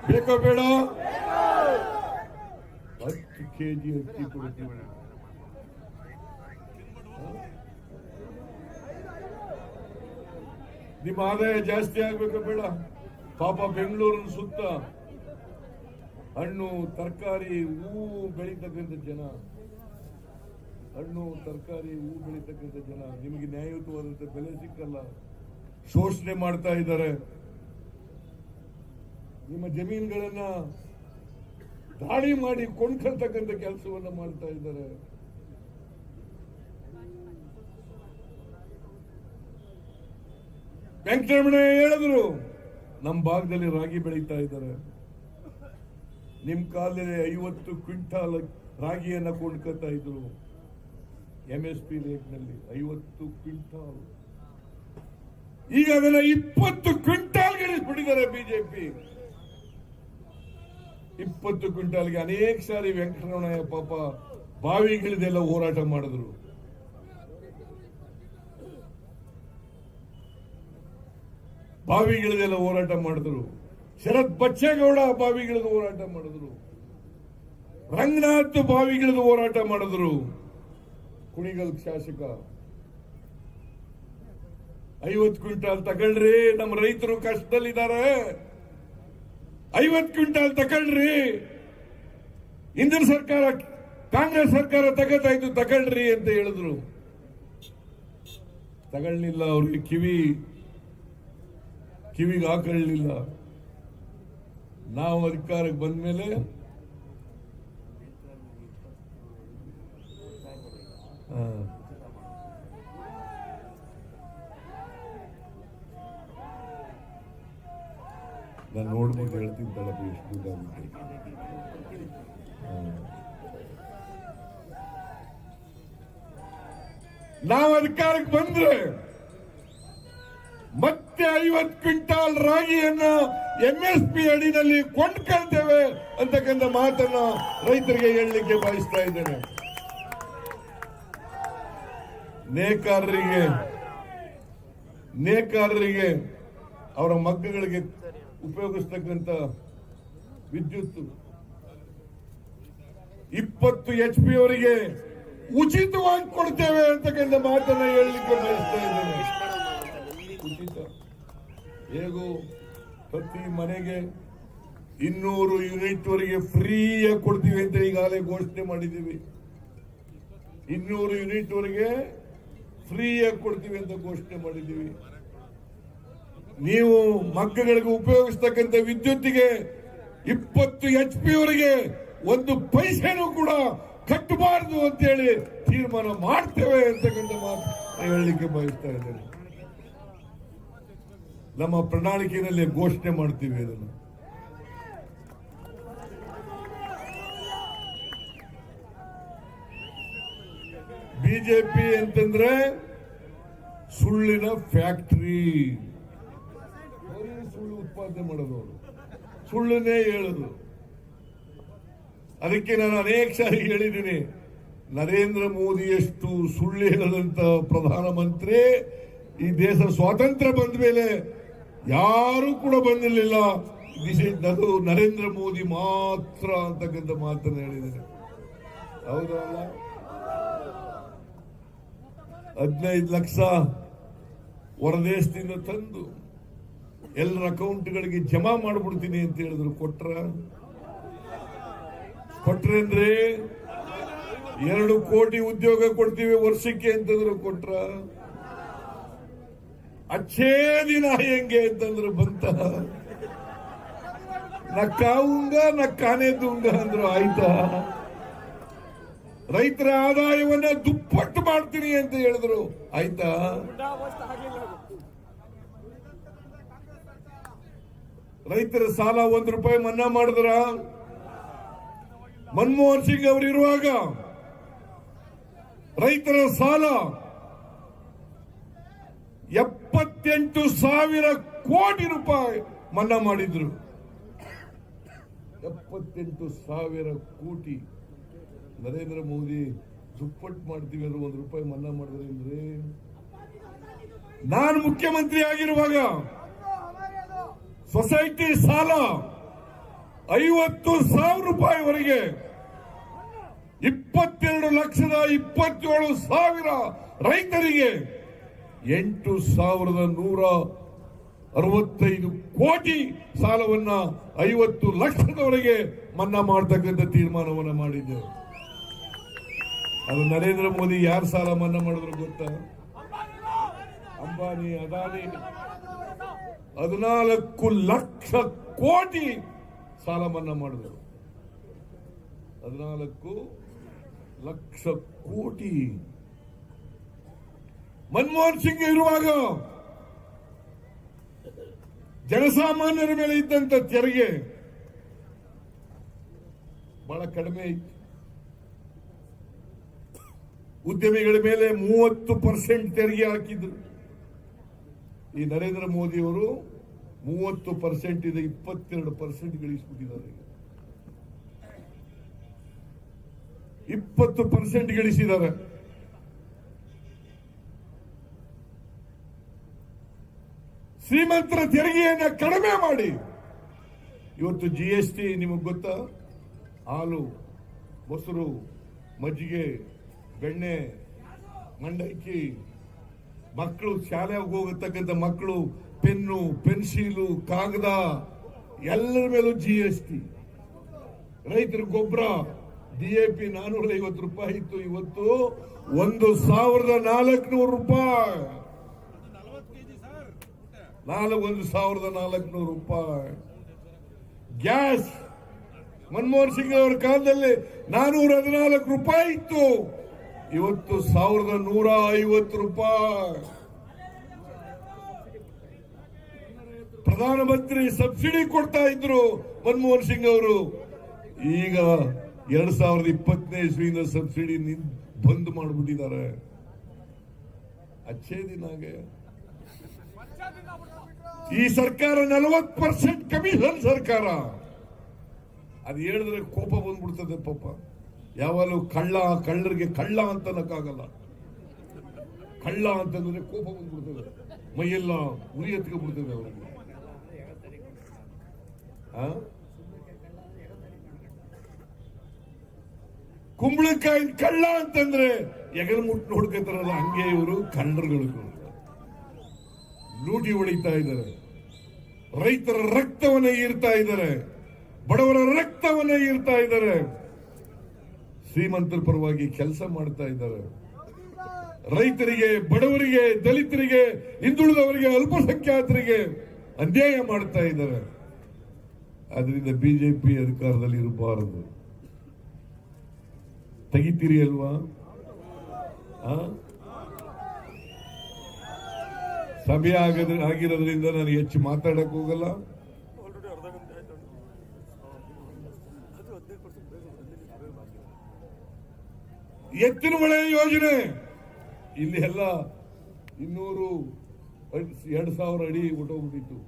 ಬೇಕೋ ಬೇಡ? 10 ಕೆಜಿ ಅಕ್ಕಿ ಕೊಡ್ತೀವಿ. ನಿಮ್ಮ ಆದಾಯ ಜಾಸ್ತಿ ಆಗ್ಬೇಕು ಬೇಡ? ಪಾಪ ಬೆಂಗಳೂರಿನ ಸುತ್ತ ಹಣ್ಣು ತರಕಾರಿ ಹೂವು ಬೆಳೀತಕ್ಕಂಥ ಜನ, ಹಣ್ಣು ತರಕಾರಿ ಹೂವು ಬೆಳೀತಕ್ಕಂಥ ಜನ, ನಿಮಗೆ ನ್ಯಾಯಯುತವಾದಂತ ಬೆಲೆ ಸಿಕ್ಕಲ್ಲ, ಶೋಷಣೆ ಮಾಡ್ತಾ ಇದ್ದಾರೆ. ನಿಮ್ಮ ಜಮೀನುಗಳನ್ನ ದಾಳಿ ಮಾಡಿ ಕೊಂಡ್ಕೊಳ್ತಕ್ಕಂಥ ಕೆಲಸವನ್ನ ಮಾಡ್ತಾ ಇದ್ದಾರೆ. ವೆಂಕಟರಮಣ ಹೇಳಿದ್ರು, ನಮ್ಮ ಭಾಗದಲ್ಲಿ ರಾಗಿ ಬೆಳೀತಾ ಇದ್ದಾರೆ. ನಿಮ್ ಕಾಲದಲ್ಲಿ 50 ಕ್ವಿಂಟಾಲ್ ರಾಗಿಯನ್ನ ಕೊಂಡ್ಕೊತಾ ಇದ್ರು. MSP ರೇಟ್ನಲ್ಲಿ 50 quintal. ಈಗ ಅದನ್ನ 20 ಕ್ವಿಂಟಾಲ್ ಗಿಳಿಸ್ಬಿಟ್ಟಿದ್ದಾರೆ ಬಿಜೆಪಿ. 20 ಕ್ವಿಂಟಾಲ್ಗೆ ಅನೇಕ ಸಾರಿ ವೆಂಕಟರಮಣಯ್ಯ ಪಾಪ ಬಾವಿಗಳಿದೆಲ್ಲ ಹೋರಾಟ ಮಾಡಿದ್ರು. ಬಾವಿಗಳಿದೆಲ್ಲ ಹೋರಾಟ ಮಾಡಿದ್ರು. ಶರತ್ ಬಚ್ಚೇಗೌಡ ಬಾವಿಗಿಳಿದು ಹೋರಾಟ ಮಾಡಿದ್ರು. ರಂಗನಾಥ್ ಬಾವಿಗಿಳಿದು ಹೋರಾಟ ಮಾಡಿದ್ರು. ಕುಣಿಗಲ್ ಶಾಸಕ 50 ಕ್ವಿಂಟಾಲ್ ತಗೊಳ್ರಿ, ನಮ್ಮ ರೈತರು ಕಷ್ಟದಲ್ಲಿದ್ದಾರೆ, 50 ಕ್ವಿಂಟಾಲ್ ತಗೊಳ್ರಿ, ಹಿಂದಿನ ಸರ್ಕಾರ ಕಾಂಗ್ರೆಸ್ ಸರ್ಕಾರ ತಗೋತಾ ಇದ್ದು ತಗೊಳ್ರಿ ಅಂತ ಹೇಳಿದ್ರು. ತಗೊಳ್ಳಿಲ್ಲ, ಅವ್ರಿಗೆ ಕಿವಿಗೆ ಹಾಕೊಳ್ಳಲಿಲ್ಲ. ನಾವು ಅಧಿಕಾರಕ್ಕೆ ಬಂದ ಮೇಲೆ ನಾನು ನೋಡ್ಬಿಟ್ಟು ಹೇಳ್ತೀನಿ ತಳಪ ಎಷ್ಟು ದುಡ್ಡಾಗುತ್ತೆ. ನಾವು ಅಧಿಕಾರಕ್ಕೆ ಬಂದ್ರೆ ಮತ್ತೆ 50 ಕ್ವಿಂಟಾಲ್ ರಾಗಿಯನ್ನ MSP ಅಡಿನಲ್ಲಿ ಕೊಂಡ್ಕೊಳ್ತೇವೆ ಅಂತಕ್ಕಂಥ ಮಾತನ್ನ ರೈತರಿಗೆ ಹೇಳಲಿಕ್ಕೆ ಬಯಸ್ತಾ ಇದ್ದೇನೆ. ನೇಕಾರರಿಗೆ ಅವರ ಮಗ್ಗಗಳಿಗೆ ಉಪಯೋಗಿಸ್ತಕ್ಕಂಥ ವಿದ್ಯುತ್ 20 HP ಅವರಿಗೆ ಉಚಿತವಾಗಿ ಕೊಡ್ತೇವೆ ಅಂತಕ್ಕಂಥ ಮಾತನ್ನ ಹೇಳಲಿಕ್ಕೆ ಬಯಸ್ತಾ ಇದ್ದೇನೆ. ಉಚಿತ ಹೇಗೂ ಪ್ರತಿ ಮನೆಗೆ 200 ಯೂನಿಟ್ ವರೆಗೆ ಫ್ರೀಯಾಗಿ ಕೊಡ್ತೀವಿ ಅಂತ ಈಗಾಗಲೇ ಘೋಷಣೆ ಮಾಡಿದ್ದೀವಿ. 200 ಯೂನಿಟ್ ವರೆಗೆ ಫ್ರೀಯಾಗಿ ಕೊಡ್ತೀವಿ ಅಂತ ಘೋಷಣೆ ಮಾಡಿದ್ದೀವಿ. ನೀವು ಮಗ್ಗಗಳಿಗೆ ಉಪಯೋಗಿಸ್ತಕ್ಕಂಥ ವಿದ್ಯುತ್ತಿಗೆ 20 HP ವರೆಗೆ 1 ಪೈಸೆನೂ ಕೂಡ ಕಟ್ಟಬಾರದು ಅಂತೇಳಿ ತೀರ್ಮಾನ ಮಾಡ್ತೇವೆ ಅಂತಕ್ಕಂಥ ಮಾತು ಹೇಳಲಿಕ್ಕೆ ಬಯಸ್ತಾ ಇದ್ದೇನೆ. ನಮ್ಮ ಪ್ರಣಾಳಿಕೆಯಲ್ಲಿ ಘೋಷಣೆ ಮಾಡ್ತೀವಿ ಅದನ್ನು. ಬಿಜೆಪಿ ಅಂತಂದ್ರೆ ಸುಳ್ಳಿನ ಫ್ಯಾಕ್ಟರಿ, ಸುಳ್ಳು ಉತ್ಪಾದನೆ ಮಾಡೋದು, ಅವರು ಸುಳ್ಳನ್ನೇ ಹೇಳೋದು. ಅದಕ್ಕೆ ನಾನು ಅನೇಕ ಸಾರಿ ಹೇಳಿದ್ದೀನಿ, ನರೇಂದ್ರ ಮೋದಿಯಷ್ಟು ಸುಳ್ಳು ಹೇಳದಂತ ಪ್ರಧಾನಮಂತ್ರಿ ಈ ದೇಶ ಸ್ವಾತಂತ್ರ್ಯ ಬಂದ ಮೇಲೆ ಯಾರು ಕೂಡ ಬಂದಿರಲಿಲ್ಲ. ಅದು ನರೇಂದ್ರ ಮೋದಿ ಮಾತ್ರ ಅಂತಕ್ಕಂಥ ಮಾತನ್ನು ಹೇಳಿದ್ದಾರೆ. ಹೌದಲ್ಲ? 15 ಲಕ್ಷ ಹೊರದೇಶದಿಂದ ತಂದು ಎಲ್ಲರ ಅಕೌಂಟ್ಗಳಿಗೆ ಜಮಾ ಮಾಡಿಬಿಡ್ತೀನಿ ಅಂತ ಹೇಳಿದ್ರು. ಕೊಟ್ರೇನ್ರಿ? 2 ಕೋಟಿ ಉದ್ಯೋಗ ಕೊಡ್ತೀವಿ ವರ್ಷಕ್ಕೆ ಅಂತಂದ್ರು. ಅಚ್ಚೇ ದಿನ ಹೆಂಗೆ ಅಂತಂದ್ರು. ಬಂತ ನಕ್ಕಾವುಂಗ ನಕ್ಕಾನೆ ದುಂಗ ಅಂದ್ರು. ಆಯ್ತಾ? ರೈತರ ಆದಾಯವನ್ನ ದುಪ್ಪಟ್ಟು ಮಾಡ್ತೀನಿ ಅಂತ ಹೇಳಿದ್ರು. ಆಯ್ತಾ? ರೈತರ ಸಾಲ 1 ರೂಪಾಯಿ ಮನ್ನಾ ಮಾಡಿದ್ರ? ಮನಮೋಹನ್ ಸಿಂಗ್ ಅವರು ಇರುವಾಗ ರೈತರ ಸಾಲ 78,000 ಕೋಟಿ ರೂಪಾಯಿ ಮನ್ನಾ ಮಾಡಿದ್ರು. 78,000 ಕೋಟಿ. ನರೇಂದ್ರ ಮೋದಿ ದುಪ್ಪಟ್ಟು ಮಾಡ್ತೀವಿ ಅಂದ್ರೆ 1 ರೂಪಾಯಿ ಮನ್ನಾ ಮಾಡಿದ್ರೇನ್ರಿ? ನಾನು ಮುಖ್ಯಮಂತ್ರಿ ಆಗಿರುವಾಗ ಸೊಸೈಟಿ ಸಾಲ 50,000 ರೂಪಾಯಿವರೆಗೆ 22,27,000 ರೈತರಿಗೆ 8,165 ಕೋಟಿ ಸಾಲವನ್ನ 50 ಲಕ್ಷದವರೆಗೆ ಮನ್ನಾ ಮಾಡತಕ್ಕಂಥ ತೀರ್ಮಾನವನ್ನ ಮಾಡಿದ್ದೇವೆ. ಅದು ನರೇಂದ್ರ ಮೋದಿ ಯಾರು ಸಾಲ ಮನ್ನಾ ಮಾಡಿದ್ರು ಗೊತ್ತಾ? ಅಂಬಾನಿ, ಅದಾನಿ 14 ಲಕ್ಷ ಕೋಟಿ ಸಾಲ ಮನ್ನಾ ಮಾಡಿದ್ರು. 14 ಲಕ್ಷ ಕೋಟಿ. ಮನಮೋಹನ್ ಸಿಂಗ್ ಇರುವಾಗ ಜನಸಾಮಾನ್ಯರ ಮೇಲೆ ಇದ್ದಂತ ತೆರಿಗೆ ಬಹಳ ಕಡಿಮೆ ಇತ್ತು. ಉದ್ಯಮಿಗಳ ಮೇಲೆ 30% ತೆರಿಗೆ ಹಾಕಿದ್ರು. ಈ ನರೇಂದ್ರ ಮೋದಿ ಅವರು 30% ಇದೆ 22% ಗಳಿಸಿಬಿಟ್ಟಿದ್ದಾರೆ. 20% ಗಳಿಸಿದ್ದಾರೆ. ಶ್ರೀಮಂತರ ತೆರಿಗೆಯನ್ನು ಕಡಿಮೆ ಮಾಡಿ ಇವತ್ತು GST ನಿಮಗೆ ಗೊತ್ತಾ? ಹಾಲು, ಮೊಸರು, ಮಜ್ಜಿಗೆ, ಬೆಣ್ಣೆ, ಮಂಡಕ್ಕಿ, ಮಕ್ಕಳು ಶಾಲೆಗೆ ಹೋಗತಕ್ಕಂಥ ಮಕ್ಕಳು ಪೆನ್ನು, ಪೆನ್ಸಿಲು, ಕಾಗದ ಎಲ್ಲರ ಮೇಲೂ GST. ರೈತರ ಗೊಬ್ಬರ DAP 450 ರೂಪಾಯಿ ಇತ್ತು, ಇವತ್ತು 1,400 ರೂಪಾಯಿ. 1,400 ರೂಪಾಯಿ. ಗ್ಯಾಸ್ ಮನಮೋಹನ್ ಸಿಂಗ್ ಅವರ ಕಾಲದಲ್ಲಿ 414 ರೂಪಾಯಿ ಇತ್ತು, ಇವತ್ತು 1,150 ರೂಪಾಯಿ. ಪ್ರಧಾನಮಂತ್ರಿ ಸಬ್ಸಿಡಿ ಕೊಡ್ತಾ ಇದ್ರು ಮನಮೋಹನ್ ಸಿಂಗ್ ಅವರು. ಈಗ 2020ನೇ ಇಸ್ವಿಯಿಂದ ಸಬ್ಸಿಡಿ ಬಂದ್ ಮಾಡಿಬಿಟ್ಟಿದ್ದಾರೆ. ಅಚ್ಚೇ ದಿನಾಗೆ ಈ ಸರ್ಕಾರ 40% ಕಮಿಷನ್ ಸರ್ಕಾರ. ಅದು ಹೇಳಿದ್ರೆ ಕೋಪ ಬಂದ್ಬಿಡ್ತದೆ ಪಾಪ. ಯಾವಾಗಲೂ ಕಳ್ಳರಿಗೆ ಕಳ್ಳ ಅಂತನಕ್ಕಾಗಲ್ಲ. ಕಳ್ಳ ಅಂತಂದ್ರೆ ಕೋಪ ಬಂದ್ಬಿಡ್ತದೆ, ಮೈಯೆಲ್ಲ ಉರಿ ಎತ್ಕೊಂಡ್ಬಿಡ್ತದೆ ಅವರಿಗೆ. ಕುಂಬಳಕಾಯಿ ಕಳ್ಳ ಅಂತಂದ್ರೆ ಎಗಲ್ ಮುಟ್ಟು ನೋಡ್ಕೊತಾರಲ್ಲ, ಹಂಗೆ ಇವರು ಕಳ್ಳರುಗಳು ಲೂಟಿ ಹೊಡಿತಾ ಇದ್ದಾರೆ. ರೈತರ ರಕ್ತವನ್ನ ಈರ್ತಾ ಇದ್ದಾರೆ, ಬಡವರ ರಕ್ತವನ್ನ ಈರ್ತಾ ಇದ್ದಾರೆ. ಶ್ರೀಮಂತರ ಪರವಾಗಿ ಕೆಲಸ ಮಾಡ್ತಾ ಇದ್ದಾರೆ. ರೈತರಿಗೆ, ಬಡವರಿಗೆ, ದಲಿತರಿಗೆ, ಹಿಂದುಳಿದವರಿಗೆ, ಅಲ್ಪಸಂಖ್ಯಾತರಿಗೆ ಅನ್ಯಾಯ ಮಾಡ್ತಾ ಇದ್ದಾರೆ. ಅದರಿಂದ ಬಿಜೆಪಿ ಅಧಿಕಾರದಲ್ಲಿ ಇರಬಾರದು. ತೆಗಿತೀರಿ ಅಲ್ವಾ? ಸಭೆ ಆಗಿರೋದ್ರಿಂದ ನಾನು ಹೆಚ್ಚು ಮಾತಾಡಕ್ ಹೋಗಲ್ಲ. ಎತ್ತಿನ ಮಳೆ ಯೋಜನೆ ಇಲ್ಲಿ ಎಲ್ಲ 200,000 ಅಡಿ ಹೊಟ್ಟೋಗ್ಬಿಟ್ಟಿತ್ತು.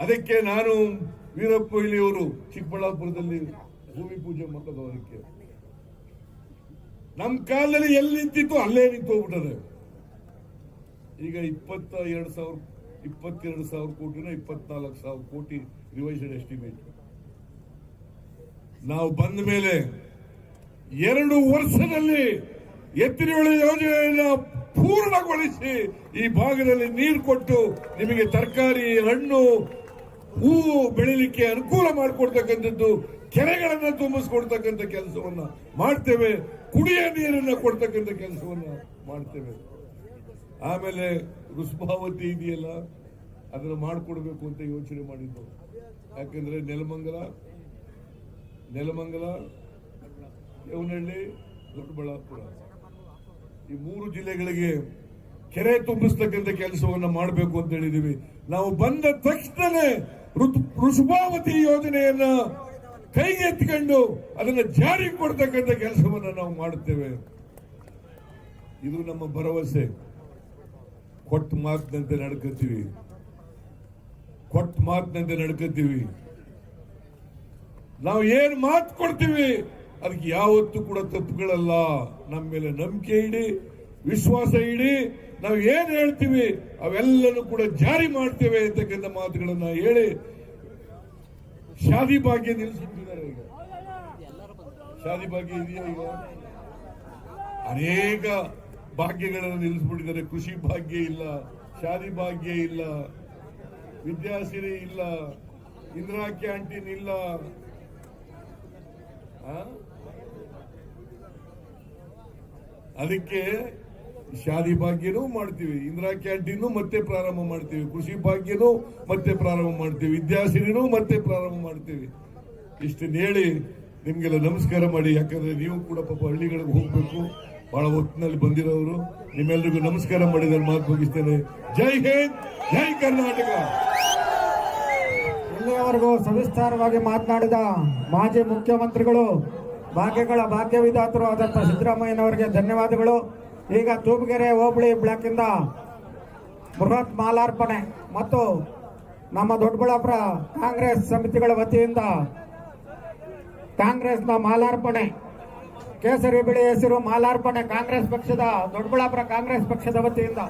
ಅದಕ್ಕೆ ನಾನು ವೀರಪ್ಪ ಮೊಯ್ಲಿ ಅವರು ಚಿಕ್ಕಬಳ್ಳಾಪುರದಲ್ಲಿ ಭೂಮಿ ಪೂಜೆ ಮಾಡೋದವರಿಗೆ ನಮ್ಮ ಕಾಲದಲ್ಲಿ ಎಲ್ಲಿ ನಿಂತಿತ್ತು ಅಲ್ಲೇ ನಿಂತು ಹೋಗ್ಬಿಟ್ಟದೆ. ಈಗ 22,000 ಕೋಟಿನ 24,000 ಕೋಟಿ ರಿವೈಸ್ಡ್ ಎಸ್ಟಿಮೇಟ್. ನಾವು ಬಂದ ಮೇಲೆ 2 ವರ್ಷದಲ್ಲಿ ಎತ್ತಿನಹೊಳೆ ಯೋಜನೆಯನ್ನು ಪೂರ್ಣಗೊಳಿಸಿ ಈ ಭಾಗದಲ್ಲಿ ನೀರು ಕೊಟ್ಟು ನಿಮಗೆ ತರಕಾರಿ, ಹಣ್ಣು, ಹೂವು ಬೆಳಿಲಿಕ್ಕೆ ಅನುಕೂಲ ಮಾಡಿಕೊಡ್ತಕ್ಕಂಥದ್ದು, ಕೆರೆಗಳನ್ನ ತುಂಬಿಸ್ಕೊಡ್ತಕ್ಕಂಥ ಕೆಲಸವನ್ನ ಮಾಡ್ತೇವೆ, ಕುಡಿಯ ನೀರನ್ನ ಕೊಡ್ತಕ್ಕಂಥ ಕೆಲಸವನ್ನ ಮಾಡ್ತೇವೆ. ಆಮೇಲೆ ರುಸ್ಮಾವತಿ ಇದೆಯಲ್ಲ, ಅದನ್ನ ಮಾಡಿಕೊಡ್ಬೇಕು ಅಂತ ಯೋಚನೆ ಮಾಡಿದ್ದು. ಯಾಕಂದ್ರೆ ನೆಲಮಂಗಲ, ದೇವನಹಳ್ಳಿ, ದೊಡ್ಡಬಳ್ಳಾಪುರ ಈ 3 ಜಿಲ್ಲೆಗಳಿಗೆ ಕೆರೆ ತುಂಬಿಸ್ತಕ್ಕಂಥ ಕೆಲಸವನ್ನ ಮಾಡಬೇಕು ಅಂತ ಹೇಳಿದೀವಿ. ನಾವು ಬಂದ ತಕ್ಷಣನೇ ರುಸ್ಮಾವತಿ ಯೋಜನೆಯನ್ನ ಕೈಗೆತ್ತಿಕೊಂಡು ಅದನ್ನ ಜಾರಿ ಕೊಡ್ತಕ್ಕಂಥ ಕೆಲಸವನ್ನ ನಾವು ಮಾಡುತ್ತೇವೆ. ಇದು ನಮ್ಮ ಭರವಸೆ. ಕೊಟ್ಟ ಮಾತಿನಂತೆ ನಡ್ಕೋತೀವಿ. ನಾವು ಏನ್ ಮಾತು ಕೊಡ್ತೀವಿ ಅದಕ್ಕೆ ಯಾವತ್ತೂ ಕೂಡ ತಪ್ಪುಗಳಲ್ಲ. ನಮ್ಮ ಮೇಲೆ ನಂಬಿಕೆ ಇಡಿ, ವಿಶ್ವಾಸ ಇಡಿ. ನಾವು ಏನ್ ಹೇಳ್ತೀವಿ ಅವೆಲ್ಲನೂ ಕೂಡ ಜಾರಿ ಮಾಡ್ತೇವೆ ಅಂತಕ್ಕಂಥ ಮಾತುಗಳನ್ನ ಹೇಳಿ ಶಾದಿ ಭಾಗ್ಯ ನಿಲ್ಲಿಸಿಬಿಟ್ಟಿದ್ದಾರೆ. ಈಗ ಶಾದಿ ಭಾಗ್ಯ ಇದೆಯಾ? ಈಗ ಅನೇಕ ಭಾಗ್ಯಗಳನ್ನು ನಿಲ್ಲಿಸ್ಬಿಟ್ಟಿದ್ದಾರೆ. ಕೃಷಿ ಭಾಗ್ಯ ಇಲ್ಲ, ಶಾದಿ ಭಾಗ್ಯ ಇಲ್ಲ, ವಿದ್ಯಾಸಿರಿ ಇಲ್ಲ, ಇಂದಿರಾ ಕ್ಯಾಂಟೀನ್ ಇಲ್ಲ. ಅದಕ್ಕೆ ಶಾದಿ ಭಾಗ್ಯನೂ ಮಾಡ್ತೀವಿ, ಇಂದಿರಾ ಕ್ಯಾಂಟೀನು ಮತ್ತೆ ಪ್ರಾರಂಭ ಮಾಡ್ತೀವಿ, ಕೃಷಿ ಭಾಗ್ಯನೂ ಮತ್ತೆ ಪ್ರಾರಂಭ ಮಾಡ್ತೀವಿ, ವಿದ್ಯಾಸಿರಿನೂ ಮತ್ತೆ ಪ್ರಾರಂಭ ಮಾಡ್ತೀವಿ. ಇಷ್ಟನ್ನ ಹೇಳಿ ನಿಮ್ಗೆಲ್ಲ ನಮಸ್ಕಾರ ಮಾಡಿ. ಯಾಕಂದ್ರೆ ನೀವು ಕೂಡ ಪಾಪ ಹಳ್ಳಿಗಳಿಗೆ ಹೋಗ್ಬೇಕು, ಬಹಳ ಹೊತ್ತಿನಲ್ಲಿ ಬಂದಿರೋರು. ನಿಮ್ಮೆಲ್ಲರಿಗೂ ನಮಸ್ಕಾರ ಮಾಡಿ ನಾನು ಮಾತು ಮುಗಿಸ್ತೇನೆ. ಜೈ ಹಿಂದ್, ಜೈ ಕರ್ನಾಟಕ. ಇಲ್ಲಿಯವರೆಗೂ ಸವಿಸ್ತಾರವಾಗಿ ಮಾತನಾಡಿದ ಮಾಜಿ ಮುಖ್ಯಮಂತ್ರಿಗಳು, ಭಾಗ್ಯಗಳ ಭಾಗ್ಯವಿದಾತರು ಆದಂಥ ಸಿದ್ದರಾಮಯ್ಯನವರಿಗೆ ಧನ್ಯವಾದಗಳು. ಈಗ ತೂಬಗೆರೆ ಹೋಬಳಿ ಬ್ಲಾಕ್ ಇಂದ ಬೃಹತ್ ಮಾಲಾರ್ಪಣೆ ಮತ್ತು ನಮ್ಮ ದೊಡ್ಡಬಳ್ಳಾಪುರ ಕಾಂಗ್ರೆಸ್ ಸಮಿತಿಗಳ ವತಿಯಿಂದ ಕಾಂಗ್ರೆಸ್ನ ಮಾಲಾರ್ಪಣೆ, ಕೇಸರಿ ಬಿಳಿ ಹೆಸರು ಮಾಲಾರ್ಪಣೆ ಕಾಂಗ್ರೆಸ್ ಪಕ್ಷದ, ದೊಡ್ಡಬಳ್ಳಾಪುರ ಕಾಂಗ್ರೆಸ್ ಪಕ್ಷದ ವತಿಯಿಂದ